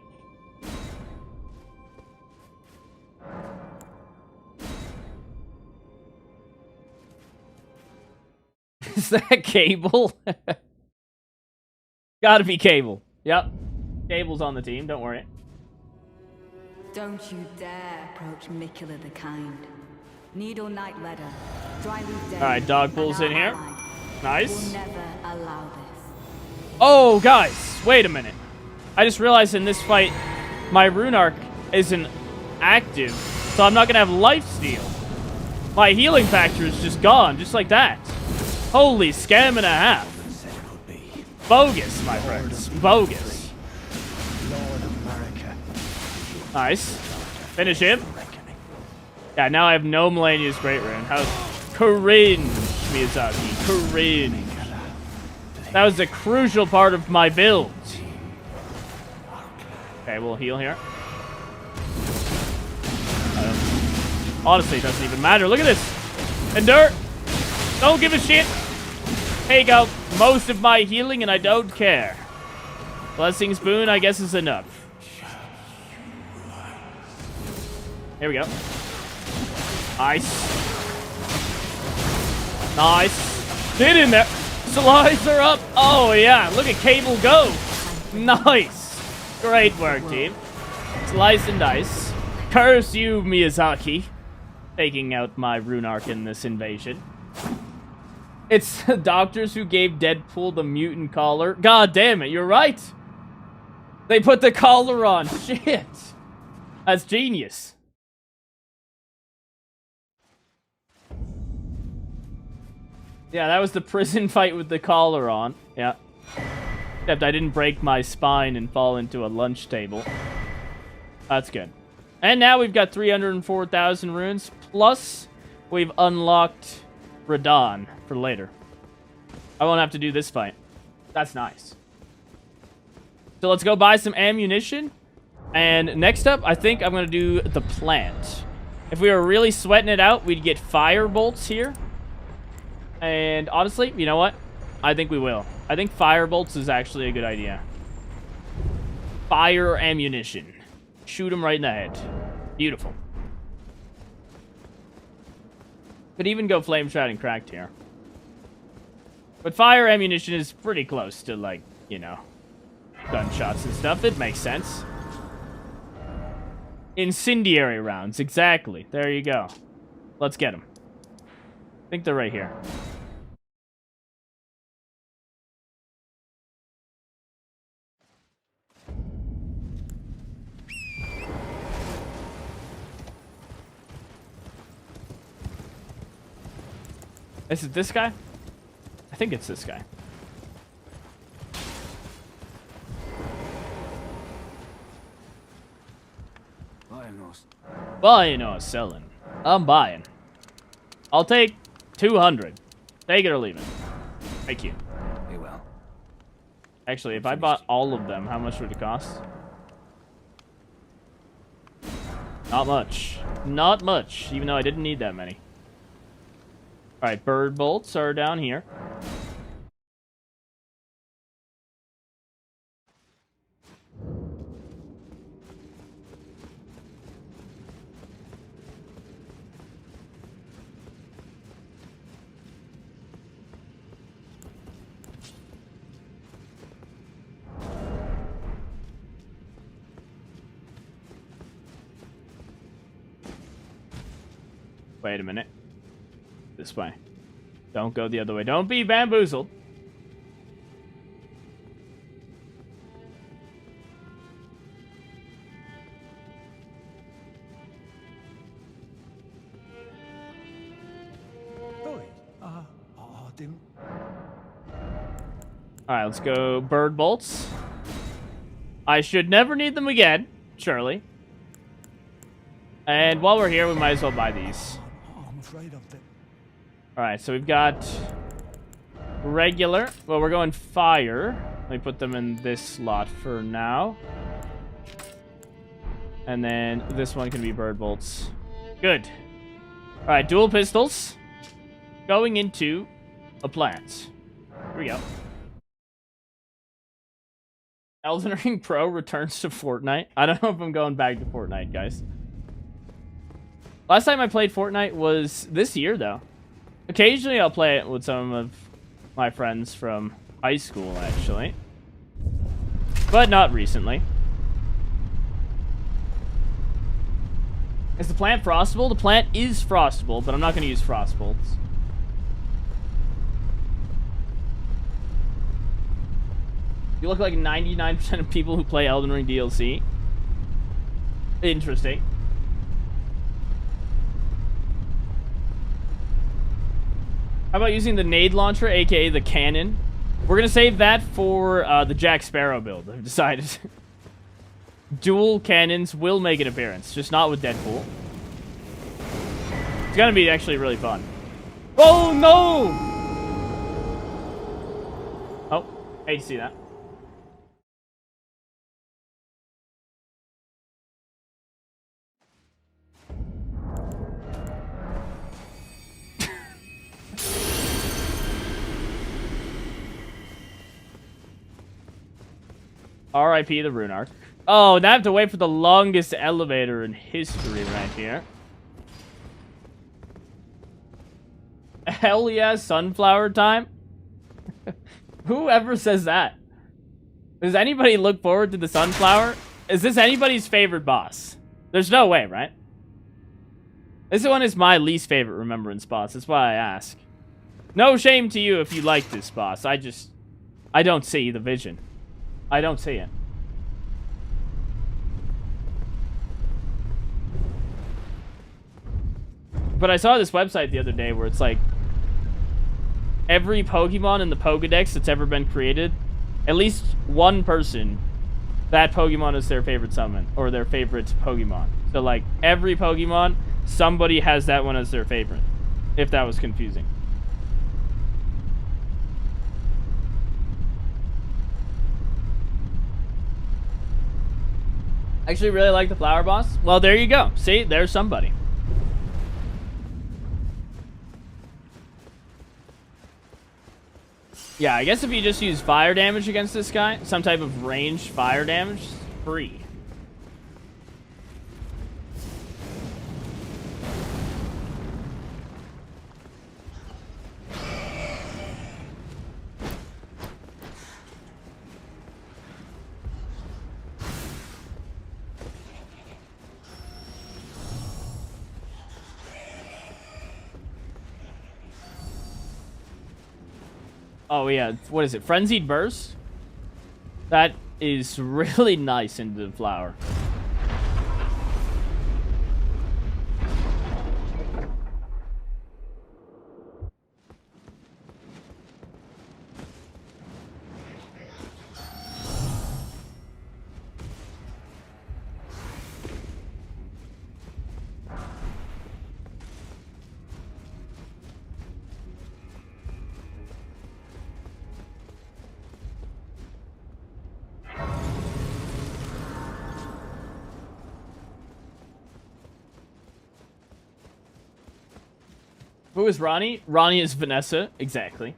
Is that Cable? Gotta be Cable. Yep. Cable's on the team, don't worry.
Don't you dare approach Mikula the Kind. Needle Knight Ledder.
Alright, Dogpool's in here. Nice.
We'll never allow this.
Oh, guys, wait a minute. I just realized in this fight, my rune arc isn't active, so I'm not gonna have life steal. My healing factor is just gone, just like that. Holy scam and a half. Bogus, my friends. Bogus. Nice. Finish him. Yeah, now I have no Melania's Great Rune. How cringe, Miyazaki. Cringe. That was a crucial part of my build. Okay, we'll heal here. Honestly, it doesn't even matter. Look at this. Endure. Don't give a shit. Take out most of my healing and I don't care. Blessing Spoon, I guess, is enough. Here we go. Nice. Nice. Get in there. Slides are up. Oh, yeah. Look at Cable go. Nice. Great work, team. Slice and dice. Curse you, Miyazaki. Taking out my rune arc in this invasion. It's the doctors who gave Deadpool the mutant collar. God damn it, you're right. They put the collar on. Shit. That's genius. Yeah, that was the prison fight with the collar on. Yeah. Except I didn't break my spine and fall into a lunch table. That's good. And now we've got 304,000 runes. Plus, we've unlocked Radon for later. I won't have to do this fight. That's nice. So let's go buy some ammunition. And next up, I think I'm going to do the plant. If we were really sweating it out, we'd get fire bolts here. And honestly, you know what? I think we will. I think fire bolts is actually a good idea. Fire ammunition. Shoot him right in the head. Beautiful. Could even go flame shot and cracked here. But fire ammunition is pretty close to, like, you know, gunshots and stuff. It makes sense. Incendiary rounds. Exactly. There you go. Let's get them. I think they're right here. Is it this guy? I think it's this guy. Buying or selling? I'm buying. I'll take 200. Take it or leave it. Thank you.
Hey, well.
Actually, if I bought all of them, how much would it cost? Not much. Not much, even though I didn't need that many. Alright, bird bolts are down here. Wait a minute. This way. Don't go the other way. Don't be bamboozled. Alright, let's go bird bolts. I should never need them again, surely. And while we're here, we might as well buy these.
I'm afraid of it.
Alright, so we've got regular. Well, we're going fire. Let me put them in this slot for now. And then this one can be bird bolts. Good. Alright, dual pistols. Going into a plant. Here we go. Elden Ring Pro returns to Fortnite. I don't know if I'm going back to Fortnite, guys. Last time I played Fortnite was this year, though. Occasionally, I'll play it with some of my friends from high school, actually. But not recently. Is the plant frostable? The plant is frostable, but I'm not going to use frost bolts. You look like 99% of people who play Elden Ring DLC. Interesting. How about using the nade launcher, aka the cannon? We're going to save that for the Jack Sparrow build, I've decided. Dual cannons will make an appearance, just not with Deadpool. It's going to be actually really fun. Oh, no! Oh, hate to see that. R.I.P. the Runark. Oh, now I have to wait for the longest elevator in history right here. Hell yeah, sunflower time? Whoever says that? Does anybody look forward to the sunflower? Is this anybody's favorite boss? There's no way, right? This one is my least favorite remembrance boss. That's why I ask. No shame to you if you like this boss. I don't see the vision. I don't see it. But I saw this website the other day where it's like every Pokemon in the Pokedex that's ever been created, at least one person, that Pokemon is their favorite summon or their favorite Pokemon. So like every Pokemon, somebody has that one as their favorite, if that was confusing. Actually really like the flower boss. Well, there you go. See, there's somebody. Yeah, I guess if you just use fire damage against this guy, some type of ranged fire damage, free. Oh, yeah. What is it? Frenzied Burst? That is really nice into the flower. Who is Ronnie? Ronnie is Vanessa. Exactly.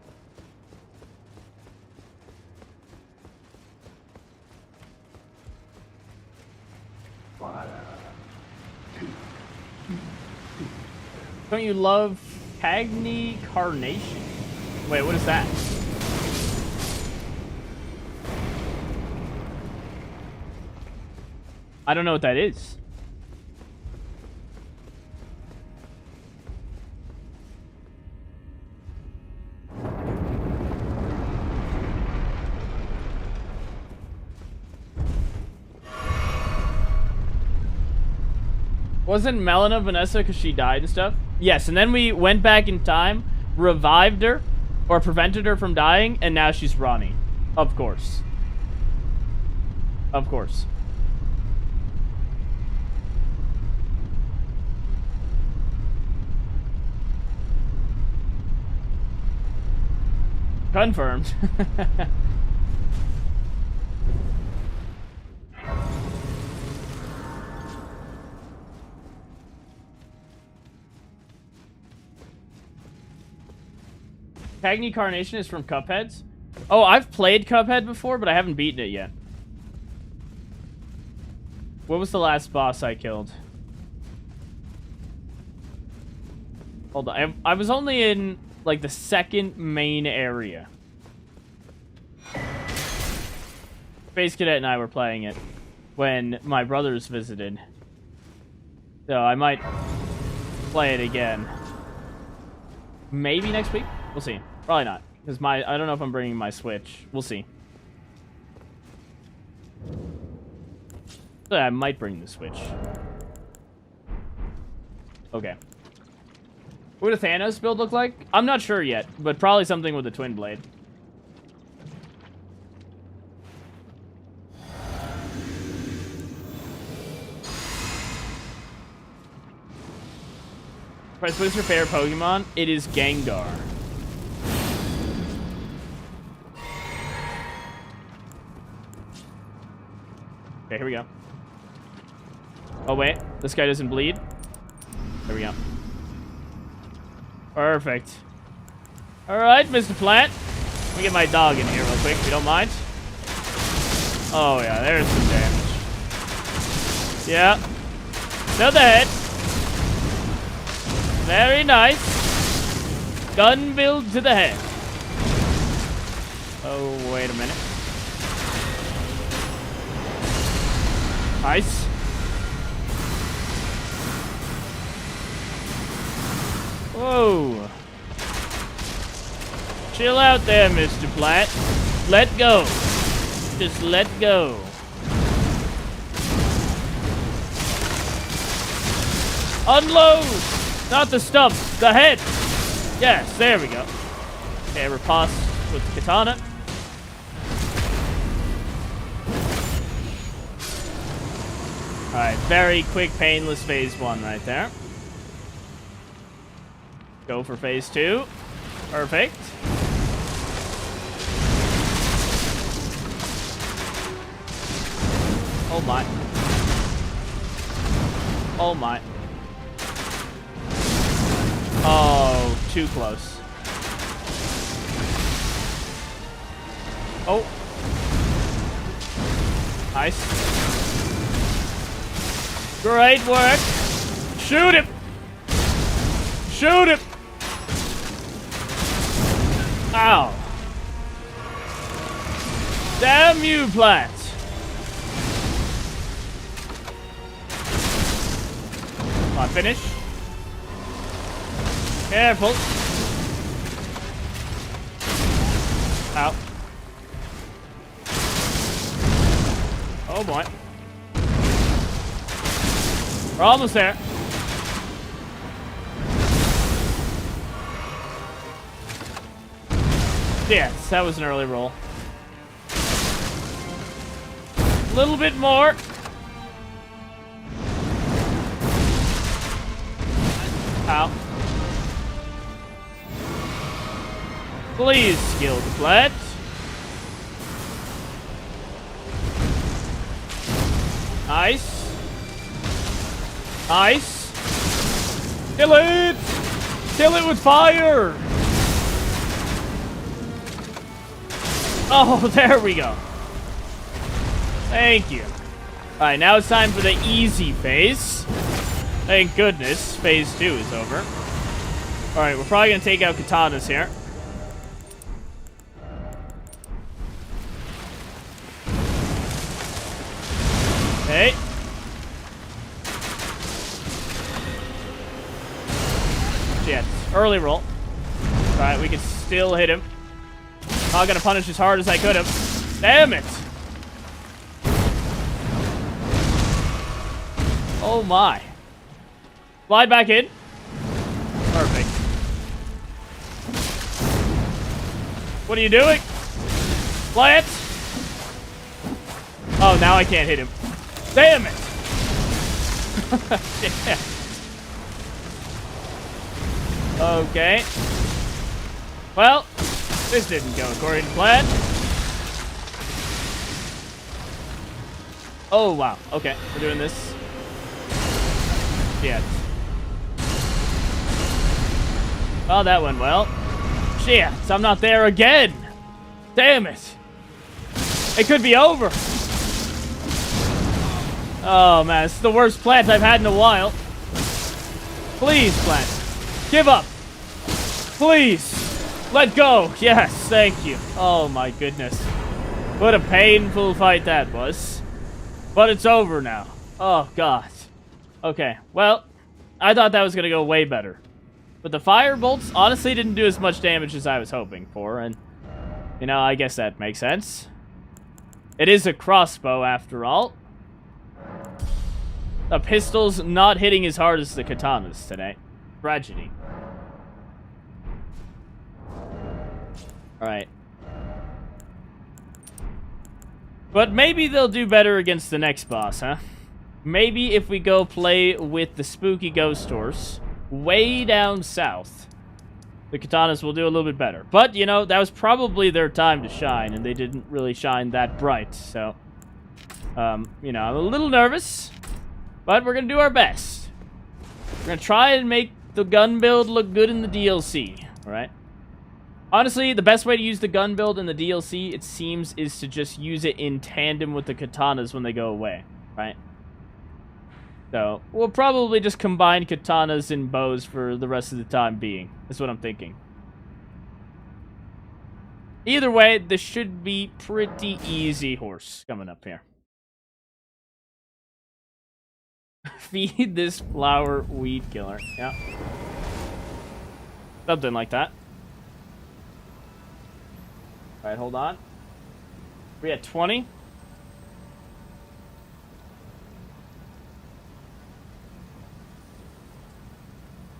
Don't you love Cagney Carnation? Wait, what is that? I don't know what that is. Wasn't Melina Vanessa because she died and stuff? Yes, and then we went back in time, revived her, or prevented her from dying, and now she's Ronnie. Of course. Of course. Confirmed. Cagney Carnation is from Cuphead's. Oh, I've played Cuphead before, but I haven't beaten it yet. What was the last boss I killed? Hold on. I was only in, like, the second main area. Space Cadet and I were playing it when my brothers visited. So I might play it again. Maybe next week? We'll see. Probably not. Because I don't know if I'm bringing my Switch. We'll see. I might bring the Switch. Okay. What would a Thanos build look like? I'm not sure yet, but probably something with a twin blade. Press, what's your favorite Pokemon? It is Gengar. Okay, here we go. Oh, wait. This guy doesn't bleed. There we go. Perfect. Alright, Mr. Plant. Let me get my dog in here real quick, if you don't mind. Oh, yeah, there's some damage. Yeah. To the head. Very nice. Gun build to the head. Oh, wait a minute. Nice. Whoa. Chill out there, Mr. Plant. Let go. Just let go. Unload! Not the stump, the head! Yes, there we go. Okay, riposte with the katana. Alright, very quick, painless phase 1 right there. Go for phase 2. Perfect. Oh my. Oh my. Oh, too close. Oh. Nice. Great work. Shoot him. Shoot him. Ow. Damn you, Plant. Come on, finish. Careful. Ow. Oh boy. We're almost there. Yes, that was an early roll. A little bit more. Ow. Please, skill deflect. Nice. Nice. Kill it! Kill it with fire! Oh, there we go. Thank you. Alright, now it's time for the easy phase. Thank goodness, phase 2 is over. Alright, we're probably going to take out katanas here. Okay. Shit. Early roll. Alright, we can still hit him. Not gonna punish as hard as I could have. Damn it! Oh my. Slide back in. Perfect. What are you doing? Plant! Oh, now I can't hit him. Damn it! Yeah. Okay. Well, this didn't go according to plan. Oh, wow. Okay, we're doing this. Shit. Oh, that went well. Shit, I'm not there again. Damn it. It could be over. Oh, man, it's the worst plant I've had in a while. Please, plant. Give up. Please. Let go. Yes, thank you. Oh, my goodness. What a painful fight that was. But it's over now. Oh, God. Okay, well, I thought that was going to go way better. But the fire bolts honestly didn't do as much damage as I was hoping for, and, you know, I guess that makes sense. It is a crossbow, after all. The pistol's not hitting as hard as the katanas today. Tragedy. Alright. But maybe they'll do better against the next boss, huh? Maybe if we go play with the spooky ghost horse way down south, the katanas will do a little bit better. But, you know, that was probably their time to shine, and they didn't really shine that bright. So, you know, I'm a little nervous, but we're going to do our best. We're going to try and make the gun build look good in the DLC, alright? Honestly, the best way to use the gun build in the DLC, it seems, is to just use it in tandem with the katanas when they go away, right? So, we'll probably just combine katanas and bows for the rest of the time being. That's what I'm thinking. Either way, this should be pretty easy horse coming up here. Feed this flower weed killer. Yeah. Something like that. Alright, hold on. We at 20.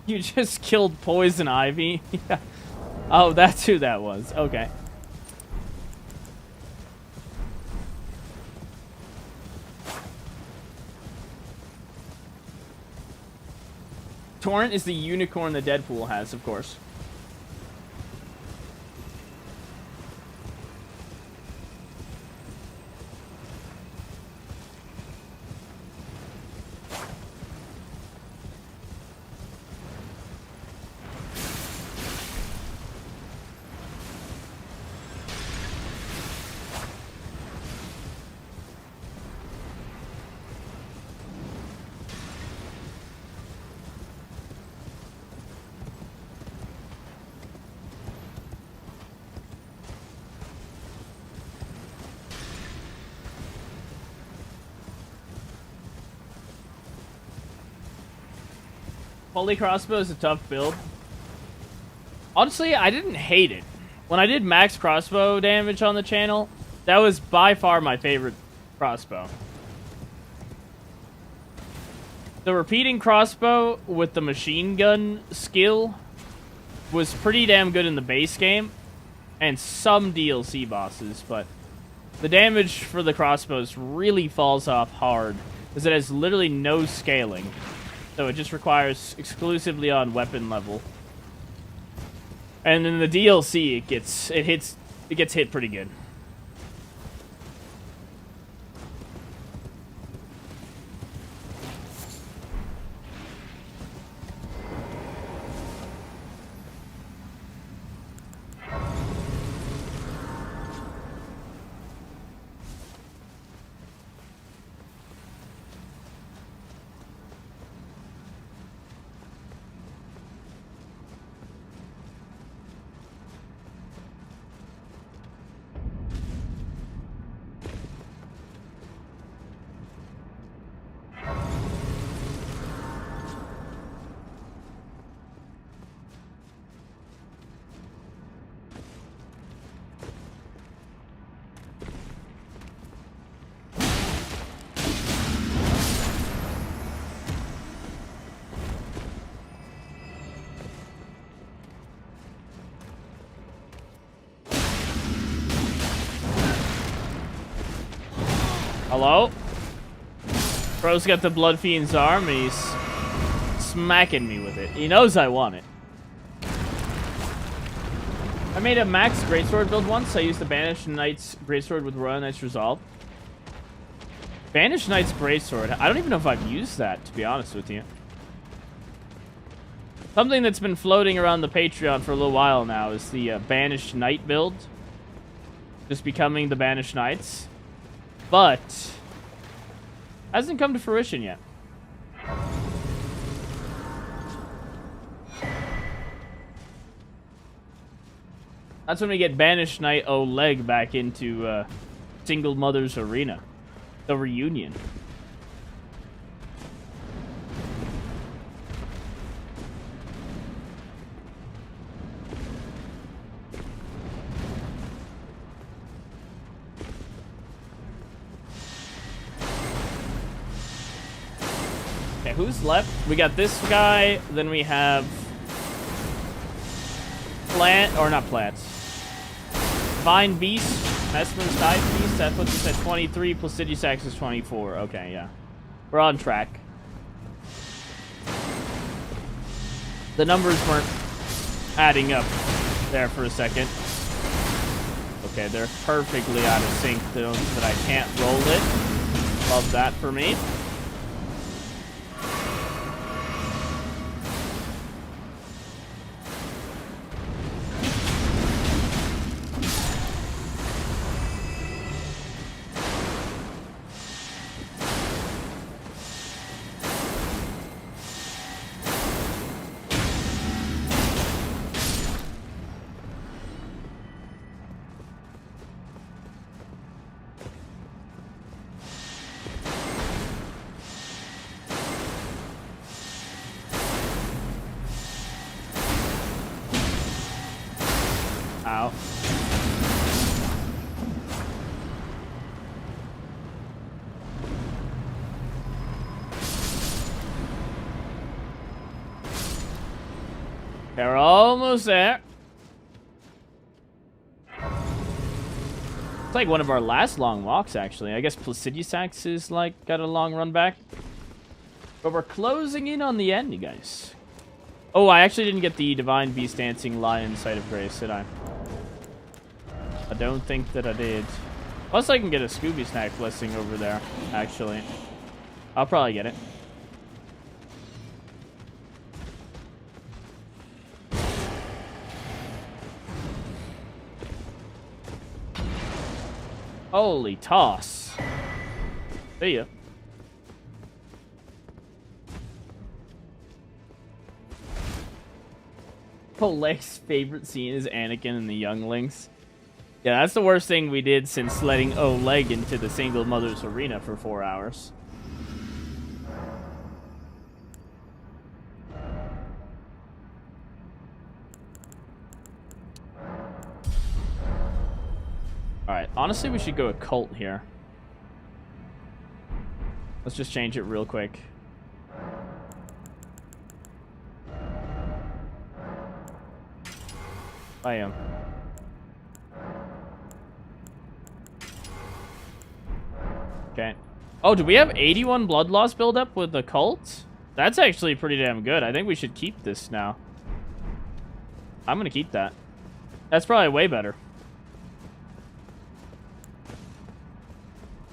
You just killed Poison Ivy? Yeah. Oh, that's who that was. Okay. Torrent is the unicorn that Deadpool has, of course. Holy crossbow is a tough build. Honestly, I didn't hate it. When I did max crossbow damage on the channel, that was by far my favorite crossbow. The repeating crossbow with the machine gun skill was pretty damn good in the base game, and some DLC bosses, but the damage for the crossbows really falls off hard, because it has literally no scaling. So it just requires exclusively on weapon level. And in the DLC, it gets hit pretty good. Hello? Bro's got the Blood Fiend's arm, and he's smacking me with it. He knows I want it. I made a max greatsword build once. I used the Banished Knight's greatsword with Royal Knight's Resolve. Banished Knight's greatsword. I don't even know if I've used that, to be honest with you. Something that's been floating around the Patreon for a little while now is the Banished Knight build. Just becoming the Banished Knights. But hasn't come to fruition yet. That's when we get Banished Knight Oleg back into Single Mother's Arena. The reunion. Okay, who's left? We got this guy, then we have Plant, or not Plants. Divine Beast, Messmer's Dive Beast, that puts us at 23, Placidusax is 24. Okay, yeah. We're on track. The numbers weren't adding up there for a second. Okay, they're perfectly out of sync, though, that I can't roll it. Love that for me. Ow. They're almost there. It's like one of our last long walks, actually. I guess Placidusax is, like, got a long run back. But we're closing in on the end, you guys. Oh, I actually didn't get the Divine Beast Dancing Lion Sight of Grace, did I? I don't think that I did. Plus, I can get a Scooby Snack Blessing over there, actually. I'll probably get it. Holy toss. See ya. Oleg's favorite scene is Anakin and the younglings. Yeah, that's the worst thing we did since letting Oleg into the Single Mother's Arena for 4 hours. Alright, honestly we should go occult here. Let's just change it real quick. I am. Okay. Oh, do we have 81 blood loss buildup with the cult? That's actually pretty damn good. I think we should keep this now. I'm gonna keep that. That's probably way better.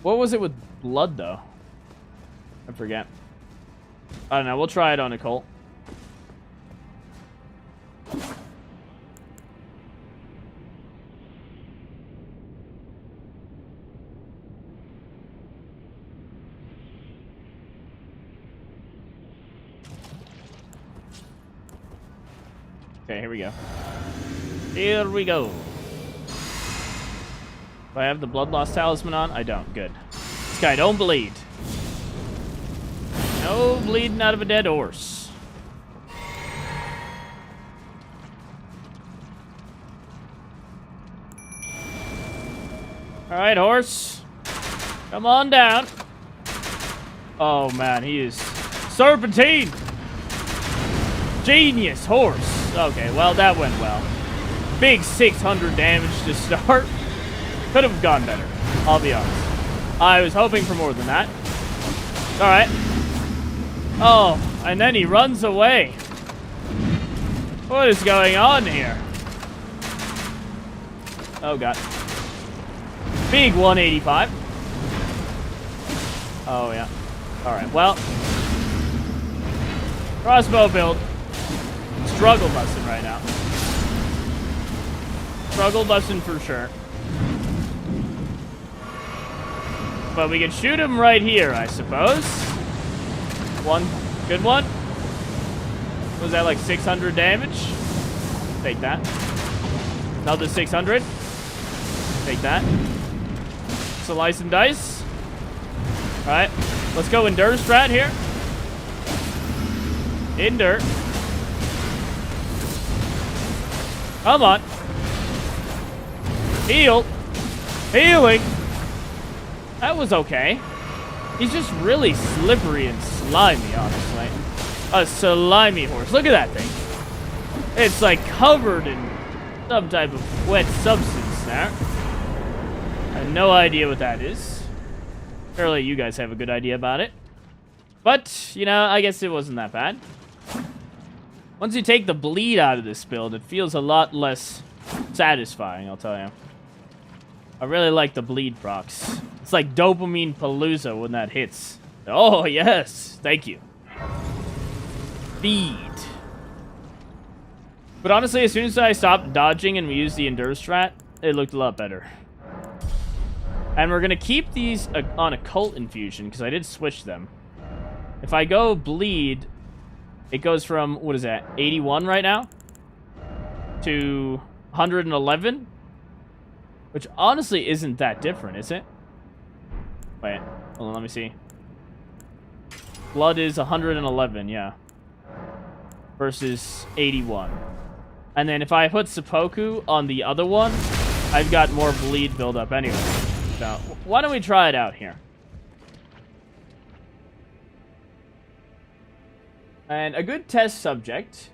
What was it with blood, though? I forget. I don't know. We'll try it on a cult. Okay, here we go. Here we go. Do I have the blood loss talisman on? I don't. Good. This guy don't bleed. No bleeding out of a dead horse. Alright, horse. Come on down. Oh, man, he is serpentine. Genius horse. Okay, well, that went well. Big 600 damage to start. Could have gone better, I'll be honest. I was hoping for more than that. Alright. Oh, and then he runs away. What is going on here? Oh, God. Big 185. Oh, yeah. Alright, well. Crossbow build. Struggle busting right now. Struggle busting for sure. But we can shoot him right here, I suppose. One. Good one. Was that like 600 damage? Take that. Another 600. Take that. Slice and dice. Alright. Let's go Endure strat here. Endure. Come on. Heal. Healing. That was okay. He's just really slippery and slimy, honestly. A slimy horse. Look at that thing. It's like covered in some type of wet substance there. I have no idea what that is. Surely you guys have a good idea about it. But, you know, I guess it wasn't that bad. Once you take the bleed out of this build, it feels a lot less satisfying, I'll tell you. I really like the bleed procs. It's like dopamine palooza when that hits. Oh, yes. Thank you. Feed. But honestly, as soon as I stopped dodging and we used the Endure strat, it looked a lot better. And we're going to keep these on Occult Infusion, because I did switch them. If I go bleed, it goes from, what is that, 81 right now? To 111? Which honestly isn't that different, is it? Wait, hold on, let me see. Blood is 111, yeah. Versus 81. And then if I put Seppuku on the other one, I've got more bleed buildup anyway. So, why don't we try it out here? And a good test subject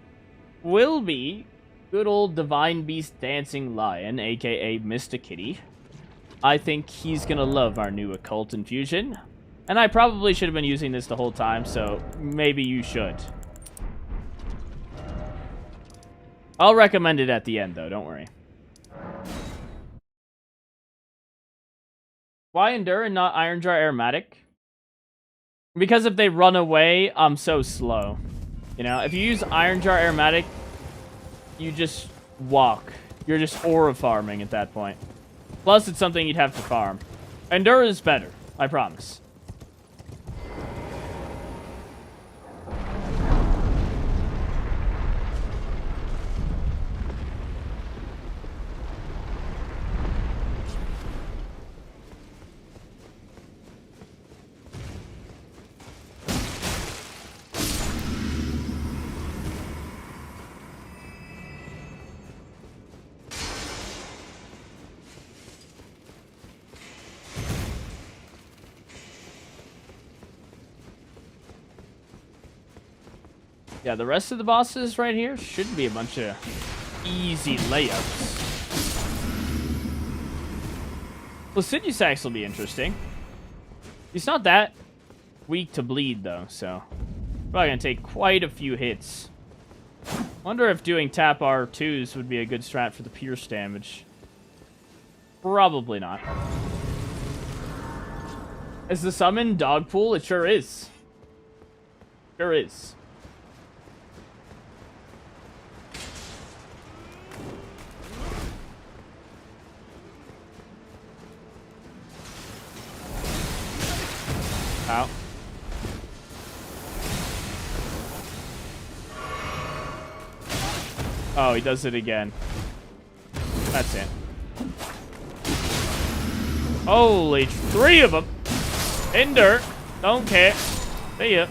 will be good old Divine Beast Dancing Lion, aka Mr. Kitty. I think he's gonna love our new Occult Infusion. And I probably should have been using this the whole time, so maybe you should. I'll recommend it at the end, though, don't worry. Why Endure and not Iron Jar Aromatic? Because if they run away, I'm so slow. You know, if you use Iron Jar Aromatic, you just walk. You're just aura farming at that point. Plus, it's something you'd have to farm. Endure is better, I promise. Yeah, the rest of the bosses right here should be a bunch of easy layups. Well, Sinusax will be interesting. He's not that weak to bleed, though, so probably gonna take quite a few hits. Wonder if doing tap R2s would be a good strat for the pierce damage. Probably not. Is the summon Dogpool? It sure is. Sure is. Out. Oh, he does it again. That's it. Holy, 3 of them. Endure. Don't care. See ya.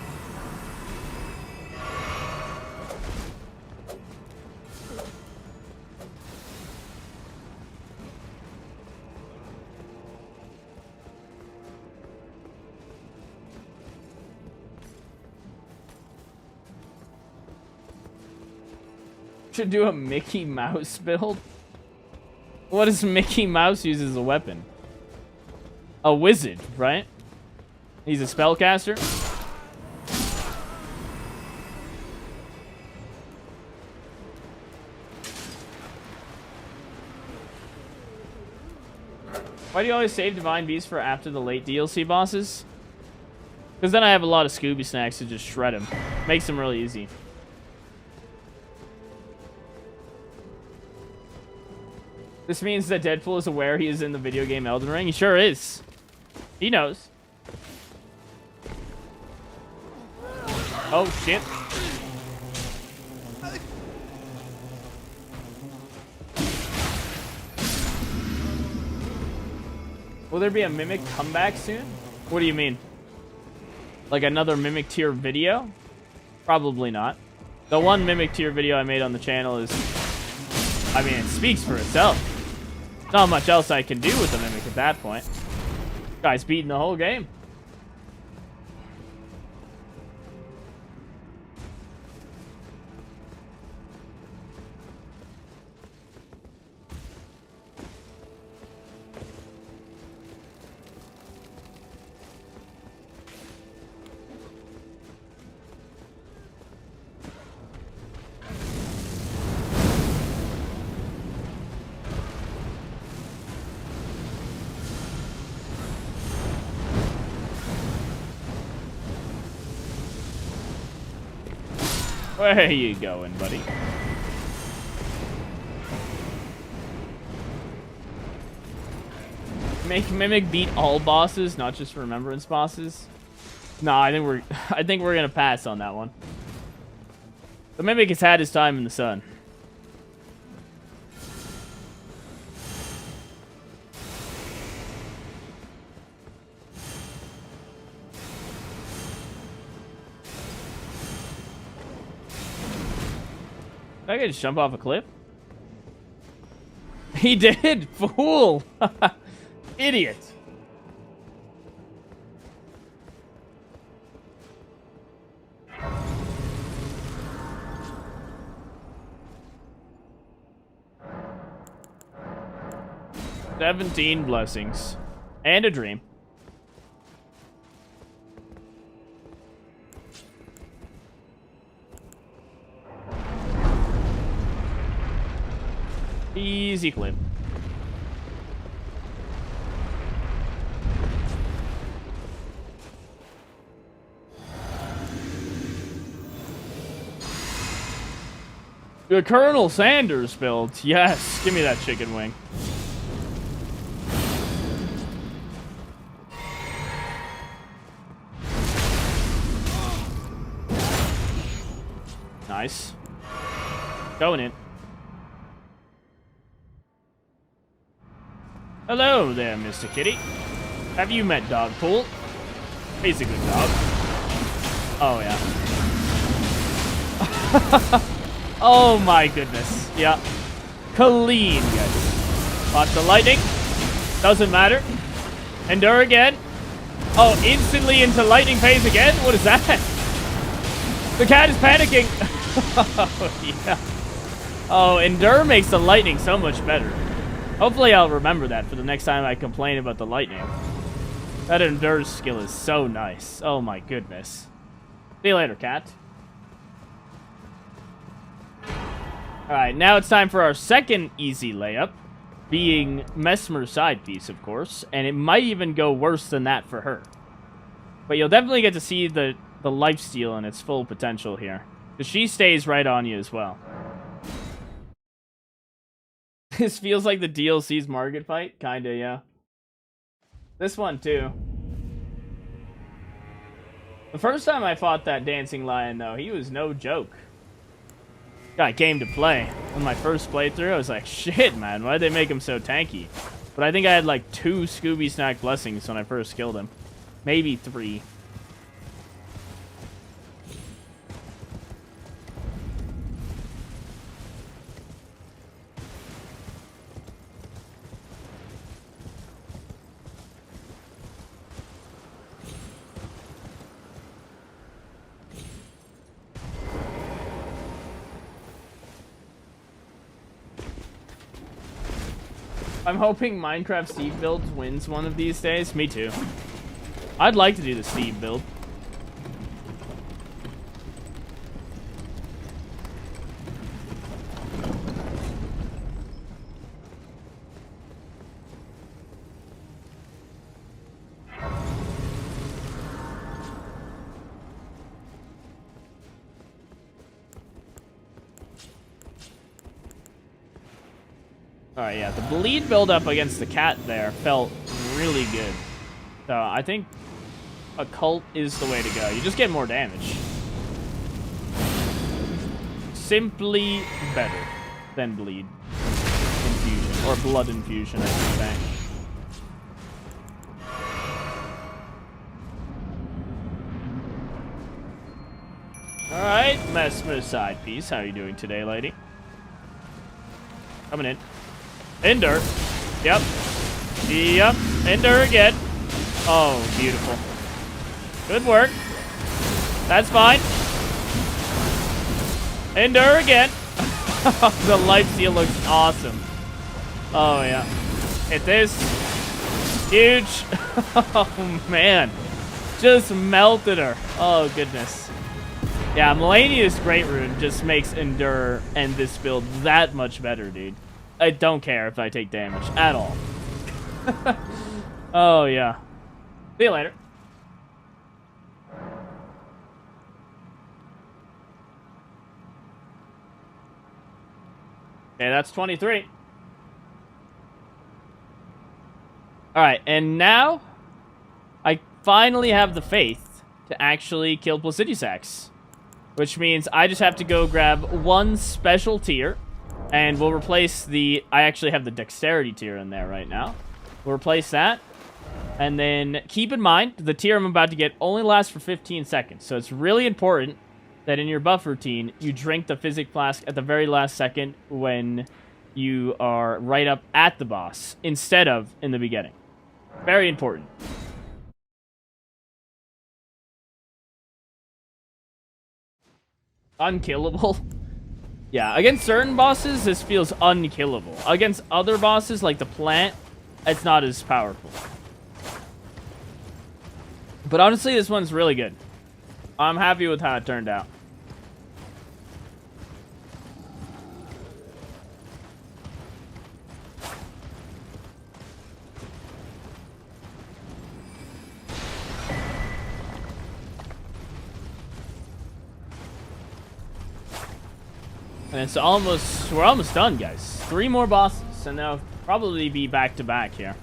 Should do a Mickey Mouse build. What does Mickey Mouse use as a weapon? a wizard, right? He's a spellcaster. Why do you always save Divine Beast for after the late DLC bosses? Because then I have a lot of Scooby Snacks to just shred him. Makes him really easy. This means that Deadpool is aware he is in the video game Elden Ring. He sure is. He knows. Oh, shit. Will there be a Mimic comeback soon? What do you mean? Like another Mimic tier video? Probably not. The one Mimic tier video I made on the channel is... I mean, it speaks for itself. Not much else I can do with the Mimic at that point. Guy's beating the whole game. Where you going, buddy? Make Mimic beat all bosses, not just Remembrance bosses. No, I think we're gonna pass on that one. The Mimic has had his time in the sun. I could just jump off a cliff. He did! Fool! Idiot! "17 blessings. And a dream." Easy clip. The Colonel Sanders build. Yes, give me that chicken wing. Nice. Going in. Hello there, Mr. Kitty. Have you met Dogpool? He's a good dog. Oh, yeah. Oh, my goodness. Yeah. Clean, guys. Watch the lightning. Doesn't matter. Endure again. Oh, instantly into lightning phase again? What is that? The cat is panicking. Oh, yeah. Oh, Endure makes the lightning so much better. Hopefully I'll remember that for the next time I complain about the lightning. That Endure skill is so nice. Oh my goodness. See you later, cat. Alright, now it's time for our second easy layup. Being Mesmer's side piece, of course. And it might even go worse than that for her. But you'll definitely get to see the lifesteal in its full potential here. Because she stays right on you as well. This feels like the DLC's Margit fight. Kinda, yeah. This one, too. The first time I fought that Dancing Lion, though, he was no joke. Guy came to play. On my first playthrough, I was like, shit, man, why'd they make him so tanky? But I think I had like 2 Scooby Snack blessings when I first killed him. Maybe 3. I'm hoping Minecraft Steve builds wins one of these days. Me too. I'd like to do the Steve build. Alright, yeah, the bleed build-up against the cat there felt really good. So, I think occult is the way to go. You just get more damage. Simply better than bleed infusion, or blood infusion, I should say. Alright, Mesmer side piece. How are you doing today, lady? Coming in. Ender. Yep. Yep. Ender again. Oh, beautiful. Good work. That's fine. Ender again. The life steal looks awesome. Oh, yeah. Hit this. Huge. Oh, man. Just melted her. Oh, goodness. Yeah, Melania's Great Rune just makes Endure and this build that much better, dude. I don't care if I take damage at all. Oh, yeah. See you later. Okay, that's 23. Alright, and now I finally have the faith to actually kill Placidusax. Which means I just have to go grab one special tier. And we'll replace the... I actually have the dexterity tier in there right now. We'll replace that. And then keep in mind, the tier I'm about to get only lasts for 15 seconds. So it's really important that in your buff routine, you drink the Physic Flask at the very last second when you are right up at the boss, instead of in the beginning. Very important. Unkillable. Yeah, against certain bosses, this feels unkillable. Against other bosses, like the plant, it's not as powerful. But honestly, this one's really good. I'm happy with how it turned out. And it's almost, we're almost done, guys. 3 more bosses, and they'll probably be back-to-back here.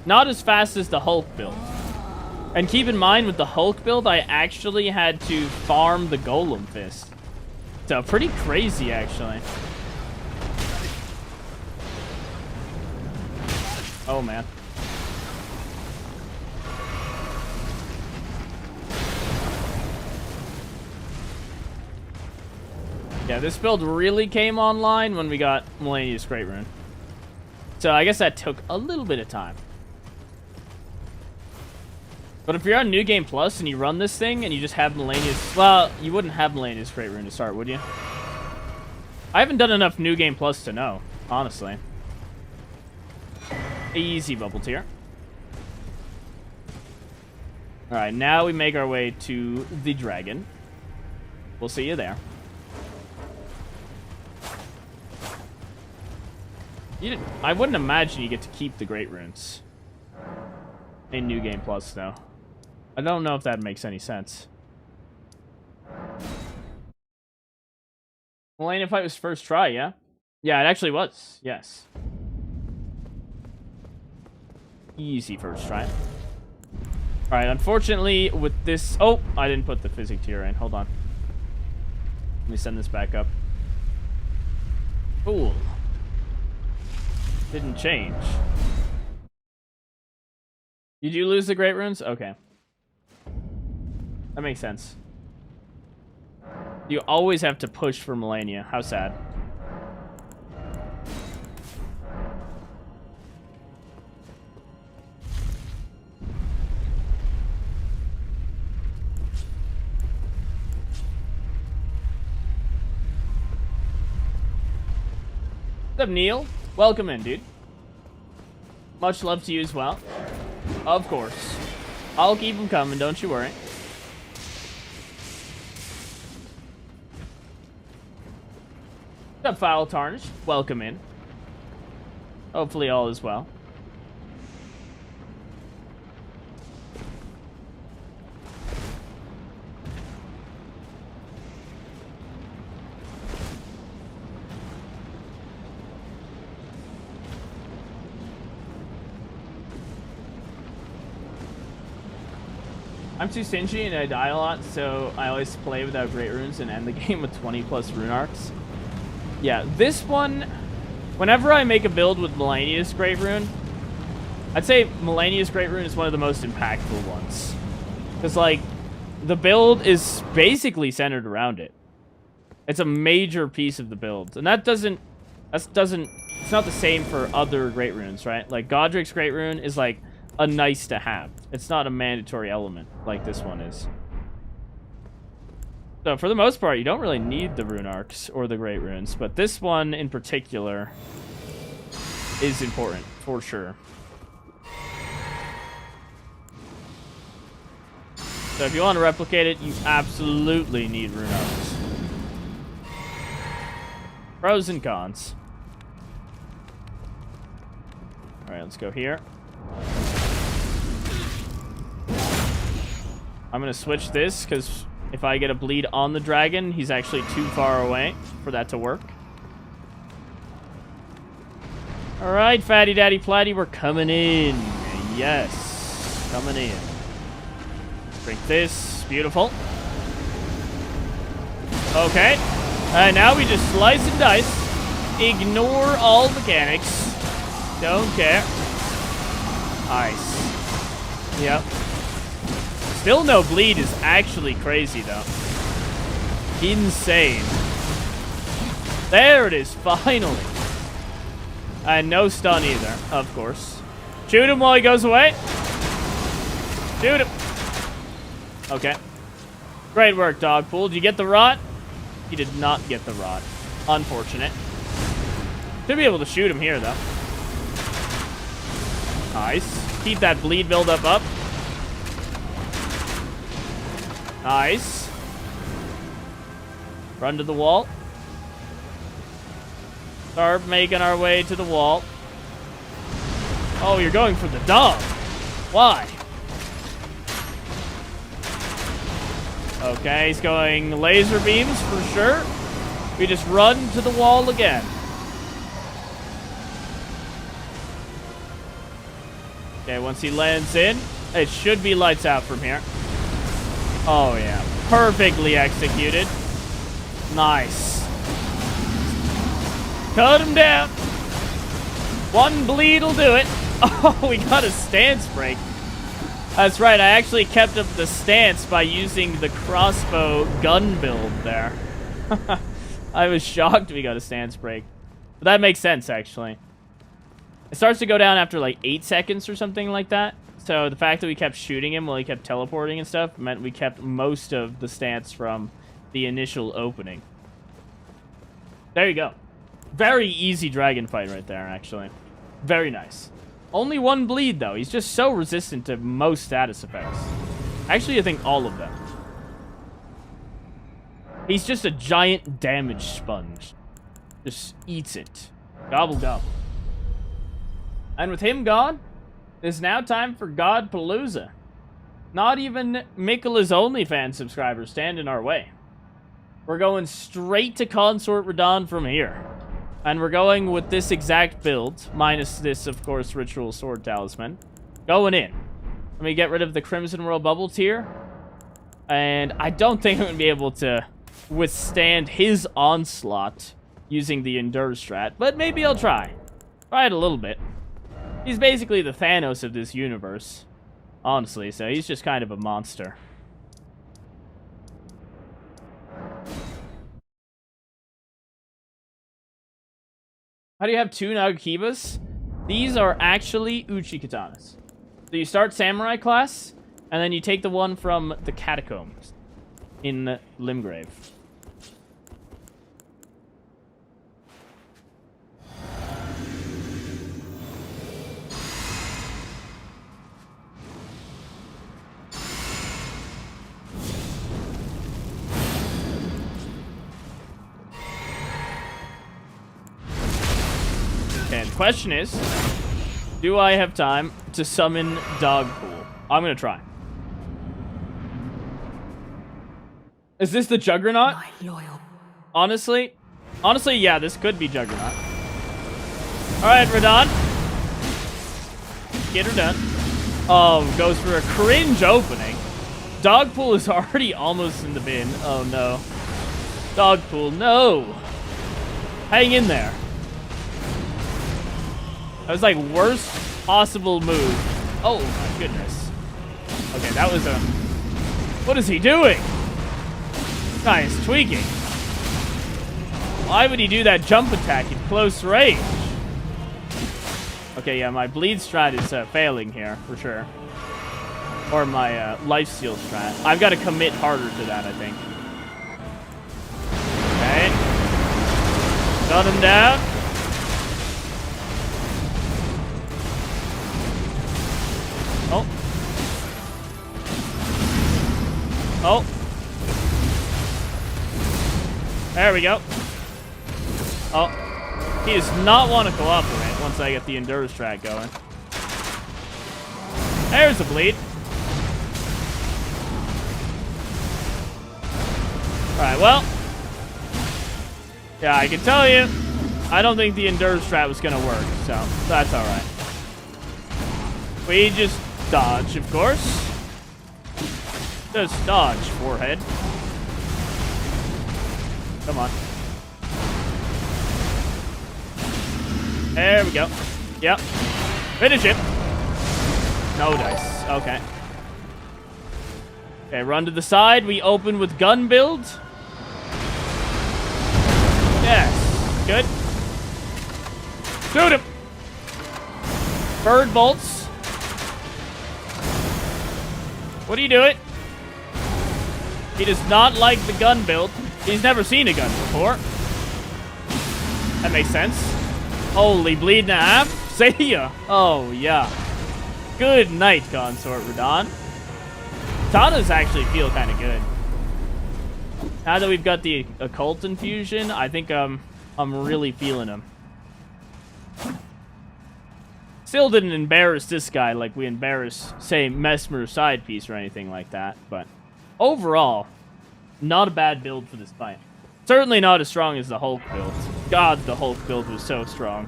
Not as fast as the Hulk build. And keep in mind, with the Hulk build, I actually had to farm the Golem Fist. So, pretty crazy, actually. Oh, man. Yeah, this build really came online when we got Melania's Great Rune. So I guess that took a little bit of time. But if you're on New Game Plus and you run this thing and you just have Melania's... Well, you wouldn't have Melania's Great Rune to start, would you? I haven't done enough New Game Plus to know, honestly. Easy bubble tier. Alright, now we make our way to the dragon. We'll see you there. I wouldn't imagine you get to keep the Great Runes in New Game Plus, though. I don't know if that makes any sense. Melania fight was first try, yeah? Yeah, it actually was. Yes. Easy first try. Alright, unfortunately, with this... Oh, I didn't put the Physic tier in. Hold on. Let me send this back up. Cool. Didn't change. Did you lose the Great Runes? Okay. That makes sense. You always have to push for Melania. How sad. What's up, Neil? Welcome in, dude. Much love to you as well. Of course. I'll keep them coming, don't you worry. What's up, Foul Tarnish? Welcome in. Hopefully all is well. I'm too stingy and I die a lot, so I always play without Great Runes and end the game with 20 plus rune arcs. Yeah, this one, whenever I make a build with Malenia's Great Rune, I'd say Malenia's Great Rune is one of the most impactful ones. Because, like, the build is basically centered around it. It's a major piece of the build. And it's not the same for other Great Runes, right? Like, Godric's Great Rune is, like, a nice to have. It's not a mandatory element like this one is. So for the most part, you don't really need the rune arcs or the Great Runes, but this one in particular is important for sure. So if you want to replicate it, you absolutely need rune arcs. Pros and cons. Alright, let's go here. I'm going to switch this, because if I get a bleed on the dragon, he's actually too far away for that to work. Alright, Fatty Daddy Platty, we're coming in. Yes, coming in. Drink this. Beautiful. Okay. And now we just slice and dice. Ignore all mechanics. Don't care. Nice. Yep. Still no bleed is actually crazy, though. Insane. There it is, finally. And no stun either, of course. Shoot him while he goes away. Shoot him. Okay. Great work, Dogpool. Did you get the rot? He did not get the rot. Unfortunate. Should be able to shoot him here, though. Nice. Keep that bleed buildup up. Nice. Run to the wall. Start making our way to the wall. Oh, you're going for the dog. Why? Okay, he's going laser beams for sure. We just run to the wall again. Okay, once he lands in, it should be lights out from here. Oh, yeah. Perfectly executed. Nice. Cut him down. One bleed will do it. Oh, we got a stance break. That's right. I actually kept up the stance by using the crossbow gun build there. I was shocked we got a stance break. But that makes sense, actually. It starts to go down after like 8 seconds or something like that. So the fact that we kept shooting him while he kept teleporting and stuff meant we kept most of the stance from the initial opening. There you go. Very easy dragon fight right there, actually. Very nice. Only one bleed, though. He's just so resistant to most status effects. Actually, I think all of them. He's just a giant damage sponge. Just eats it. Gobble, gobble. And with him gone, it's now time for God Palooza. Not even Mikola's OnlyFans subscribers stand in our way. We're going straight to Consort Radahn from here. And we're going with this exact build, minus this, of course, Ritual Sword Talisman. Going in. Let me get rid of the Crimson World Bubble tier. And I don't think I'm going to be able to withstand his onslaught using the Endure strat, but maybe I'll try. Try it a little bit. He's basically the Thanos of this universe, honestly, so he's just kind of a monster. How do you have 2 Nagakibas? These are actually Uchi Katanas. So you start Samurai class, and then you take the one from the Catacombs in Limgrave. question is, do I have time to summon Deadpool? I'm gonna try. Is this the Juggernaut?
My loyal.
Honestly, yeah, this could be Juggernaut. All right, Radon. Get her done. Oh, goes for a cringe opening. Deadpool is already almost in the bin. Oh, no. Deadpool, no. Hang in there. That was like worst possible move. Oh, my goodness. Okay, that was a... What is he doing? This guy is tweaking. Why would he do that jump attack in close range? Okay, yeah, my bleed strat is failing here, for sure. Or my lifesteal strat. I've got to commit harder to that, I think. Okay. Got him down. Oh. Oh. There we go. Oh. He does not want to cooperate once I get the Endurance strat going. There's the bleed. Alright, well. Yeah, I can tell you, I don't think the Endurance strat was going to work, so that's alright. We just dodge, of course. Just dodge, forehead. Come on. There we go. Yep. Finish it. No dice. Okay. Okay, run to the side. We open with gun build. Yes. Good. Shoot him. Bird bolts. What are you doing? He does not like the gun build. He's never seen a gun before. That makes sense. Holy bleed and a half. See ya. Oh, yeah. Good night, Consort Radon. Tatas actually feel kind of good. Now that we've got the occult infusion, I think I'm really feeling them. Still didn't embarrass this guy like we embarrass, say, Mesmer side piece or anything like that, but overall, not a bad build for this fight. Certainly not as strong as the Hulk build. God, the Hulk build was so strong.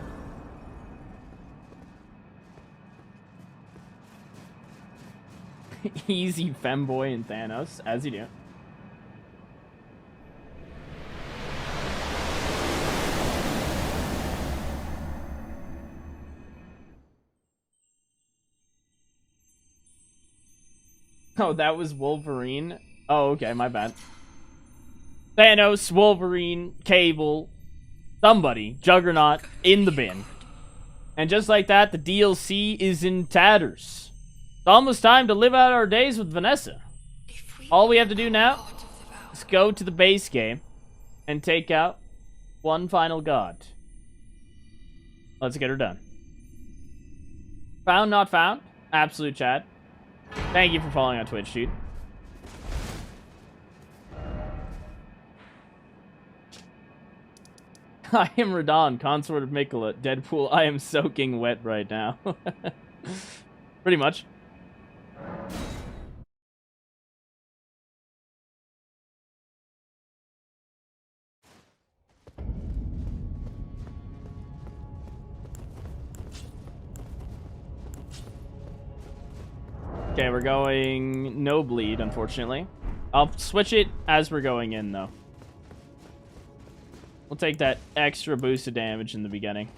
Easy femboy and Thanos, as you do. Oh, that was Wolverine. Oh, okay, my bad. Thanos, Wolverine, Cable, somebody, Juggernaut, in the bin. And just like that, the DLC is in tatters. It's almost time to live out our days with Vanessa. All we have to do now is go to the base game and take out one final god. Let's get her done. Found, not found. Absolute Chad. Thank you for following on Twitch, dude. I am Radon, consort of Mikola. Deadpool, I am soaking wet right now. Pretty much. Okay, we're going no bleed, unfortunately. I'll switch it as we're going in, though. We'll take that extra boost of damage in the beginning.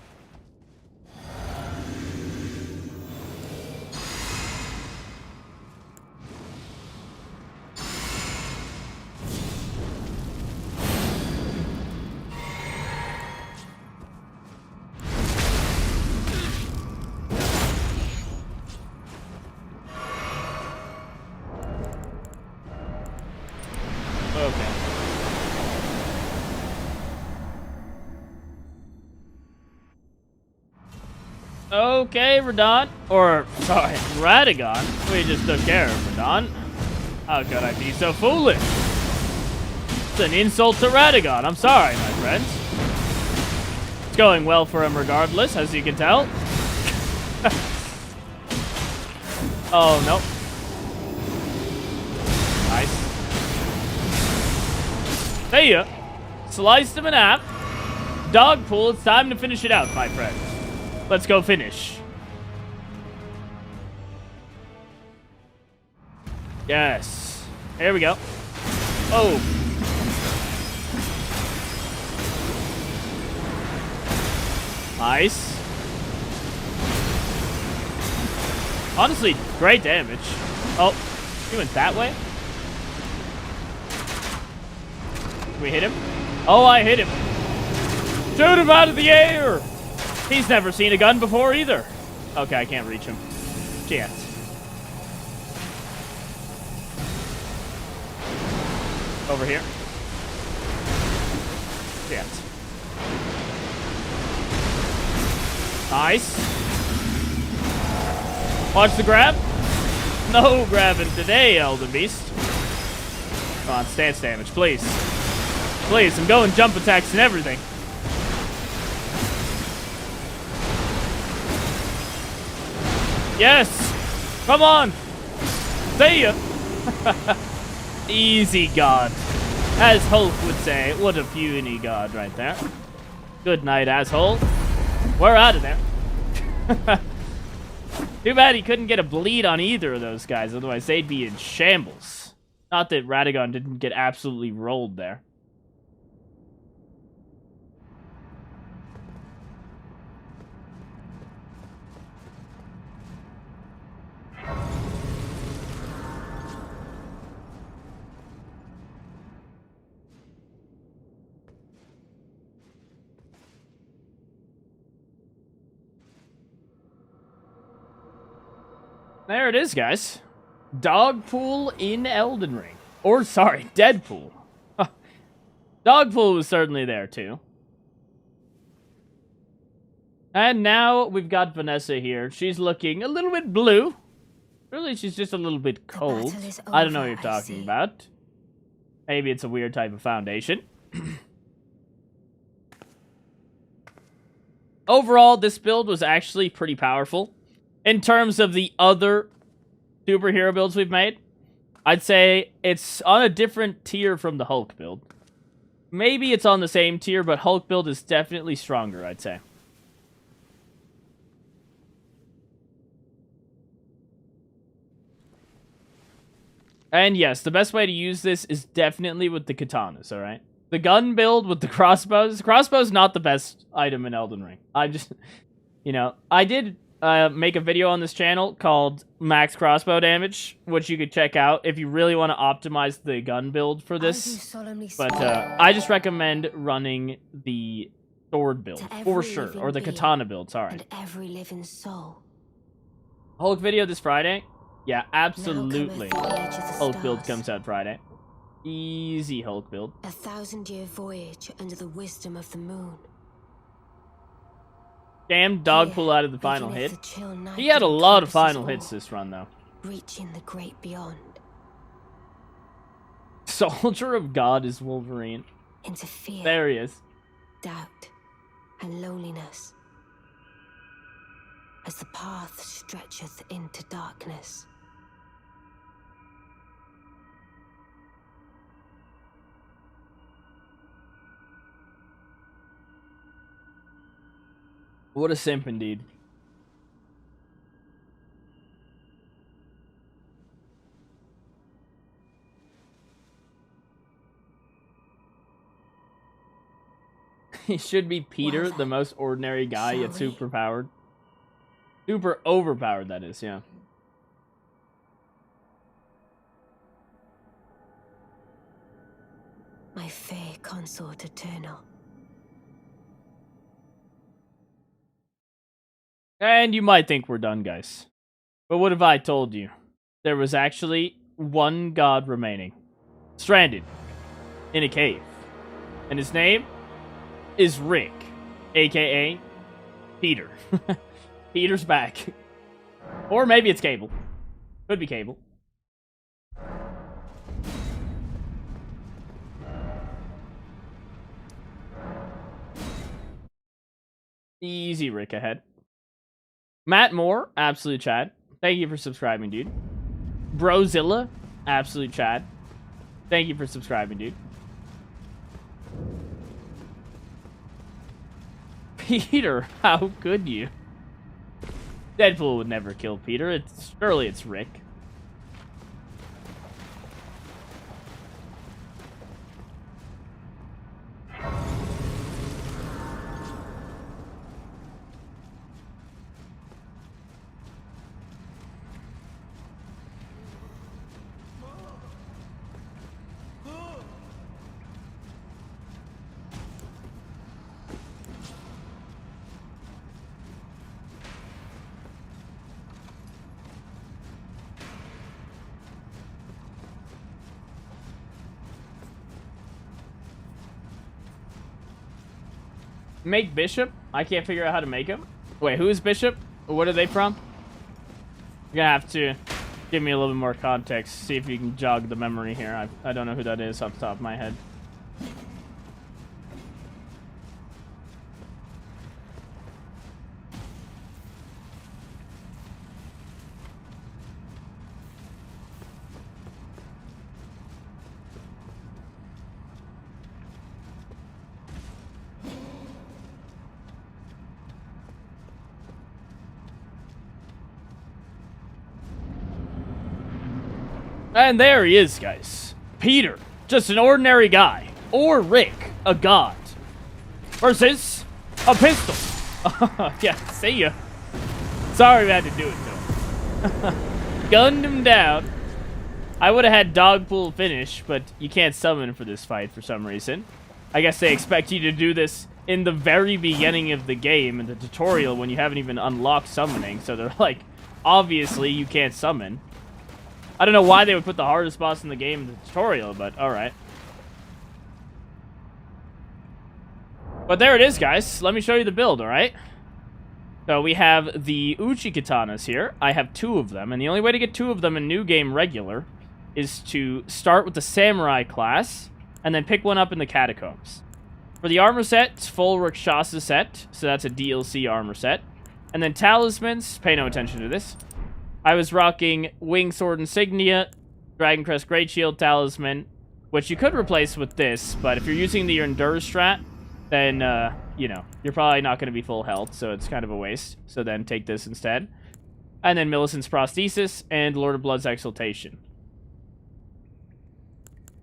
Okay, Radon. Or, sorry, Radagon. We just took care of Radon. How could I be so foolish? It's an insult to Radagon. I'm sorry, my friends. It's going well for him regardless, as you can tell. Oh, no. Nice. See ya. Sliced him in half. Dogpool, it's time to finish it out, my friend. Let's go finish. Yes. Here we go. Oh. Nice. Honestly, great damage. Oh, he went that way? Can we hit him? Oh, I hit him. Shoot him out of the air! He's never seen a gun before either. Okay, I can't reach him. Chance. Over here. Chance. Nice. Watch the grab. No grabbing today, Elden Beast. Come on, stance damage, please. Please, I'm going jump attacks and everything. Yes! Come on! See ya! Easy god. As Hulk would say, what a puny god right there. Good night, asshole. We're out of there. Too bad he couldn't get a bleed on either of those guys, otherwise they'd be in shambles. Not that Radagon didn't get absolutely rolled there. There it is, guys. Dogpool in Elden Ring. Or, sorry, Deadpool. Dogpool was certainly there, too. And now we've got Vanessa here. She's looking a little bit blue. Really, she's just a little bit cold. I don't know what you're talking about. Maybe it's a weird type of foundation. Overall, this build was actually pretty powerful. In terms of the other superhero builds we've made, I'd say it's on a different tier from the Hulk build. Maybe it's on the same tier, but Hulk build is definitely stronger, I'd say. And yes, the best way to use this is definitely with the katanas, alright? The gun build with the crossbows. Crossbow's not the best item in Elden Ring. I just, you know, I did make a video on this channel called Max Crossbow Damage, which you could check out if you really want to optimize the gun build for this. But I just recommend running the sword build, for sure, or the katana build, sorry.
And every living soul.
Hulk video this Friday? Yeah, absolutely. Hulk build comes out Friday. Easy Hulk build.
1,000-year voyage under the wisdom of the moon.
Damn Dogpool out of the final hit. He had a lot of final hits this run, though.
Reaching the great beyond.
Soldier of God is Wolverine.
Into fear.
There he is.
Doubt. And loneliness. As the path stretcheth into darkness.
What a simp indeed. He should be Peter, the most ordinary guy, yet super powered. Super overpowered, that is, yeah.
My fair consort eternal.
And you might think we're done, guys. But what if I told you? There was actually one god remaining. Stranded. In a cave. And his name is Rick. A.K.A. Peter. Peter's back. Or maybe it's Cable. Could be Cable. Easy Rick ahead. Matt Moore, absolute Chad. Thank you for subscribing, dude. Brozilla, absolute Chad. Thank you for subscribing, dude. Peter, how could you? Deadpool would never kill Peter. Surely it's Rick. Make Bishop? I can't figure out how to make him. Wait, who is Bishop? What are they from? You're gonna have to give me a little bit more context. See if you can jog the memory here. I don't know who that is off the top of my head. And there he is, guys. Peter, just an ordinary guy. Or Rick, a god. Versus a pistol. Yeah, see ya. Sorry we had to do it to him. Gunned him down. I would have had Dogpool finish, but you can't summon for this fight for some reason. I guess they expect you to do this in the very beginning of the game, in the tutorial, when you haven't even unlocked summoning. So they're like, obviously you can't summon. I don't know why they would put the hardest boss in the game in the tutorial, but alright. But there it is, guys. Let me show you the build, alright? So we have the Uchi Katanas here. I have 2 of them, and the only way to get 2 of them in New Game Regular is to start with the Samurai class, and then pick one up in the Catacombs. For the armor set, it's full Rakshasa set, so that's a DLC armor set. And then Talismans, pay no attention to this. I was rocking Wing Sword Insignia, Dragon Crest Great Shield Talisman, which you could replace with this, but if you're using the Endure strat, then, you know, you're probably not going to be full health, so it's kind of a waste. So then take this instead. And then Millicent's Prosthesis and Lord of Blood's Exaltation.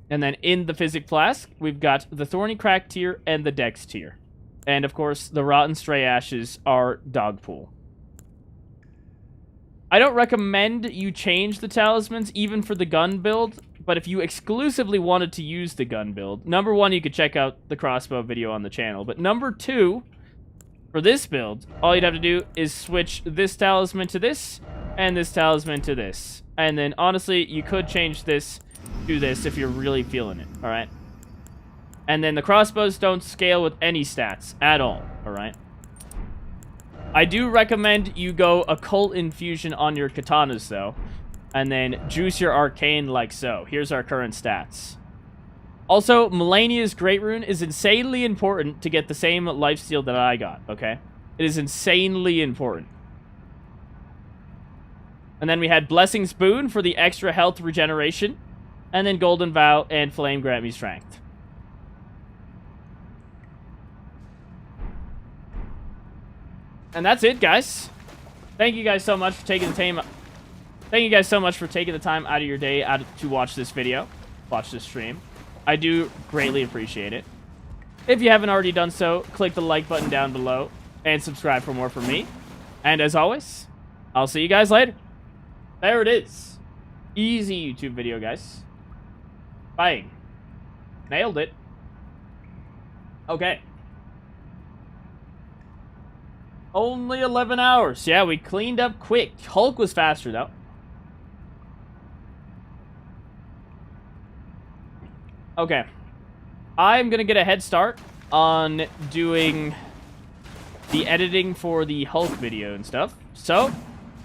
And then in the Physic Flask, we've got the Thorny Crack tier and the Dex tier. And, of course, the Rotten Stray Ashes are Dogpool. I don't recommend you change the talismans, even for the gun build, but if you exclusively wanted to use the gun build, number 1, you could check out the crossbow video on the channel, but number 2, for this build, all you'd have to do is switch this talisman to this, and this talisman to this. And then, honestly, you could change this to this if you're really feeling it, alright? And then the crossbows don't scale with any stats at all, alright? I do recommend you go Occult Infusion on your katanas, though, and then juice your Arcane like so. Here's our current stats. Also, Melania's Great Rune is insanely important to get the same lifesteal that I got, okay? It is insanely important. And then we had Blessing's Boon for the extra health regeneration, and then Golden Vow and Flame grant me strength. And that's it, guys. Thank you guys so much for taking the time. Thank you guys so much for taking the time out of your day to watch this video, watch this stream. I do greatly appreciate it. If you haven't already done so, click the like button down below and subscribe for more from me. And as always, I'll see you guys later. There it is. Easy YouTube video, guys. Bang. Nailed it. Okay. Only 11 hours. Yeah, we cleaned up quick. Hulk was faster, though. Okay. I'm gonna get a head start on doing the editing for the Hulk video and stuff. So,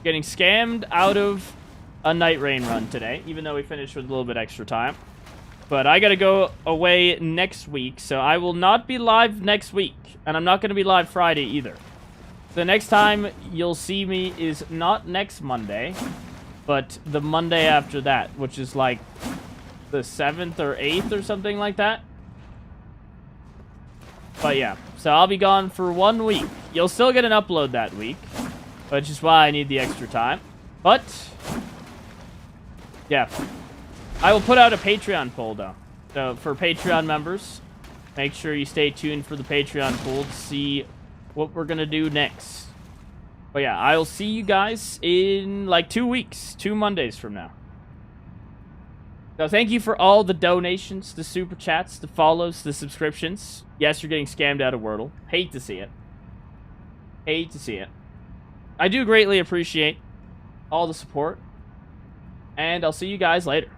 getting scammed out of a Night Rain run today, even though we finished with a little bit extra time. But I gotta go away next week, so I will not be live next week. And I'm not gonna be live Friday either. The next time you'll see me is not next Monday, but the Monday after that, which is like the 7th or 8th or something like that. But yeah, so I'll be gone for 1 week. You'll still get an upload that week, which is why I need the extra time. But yeah, I will put out a Patreon poll though. So for Patreon members, make sure you stay tuned for the Patreon poll to see what we're gonna do next. But yeah, I will see you guys in like 2 weeks, 2 Mondays from now. So thank you for all the donations, the super chats, the follows, the subscriptions. Yes, you're getting scammed out of Wordle. Hate to see it. Hate to see it. I do greatly appreciate all the support. And I'll see you guys later.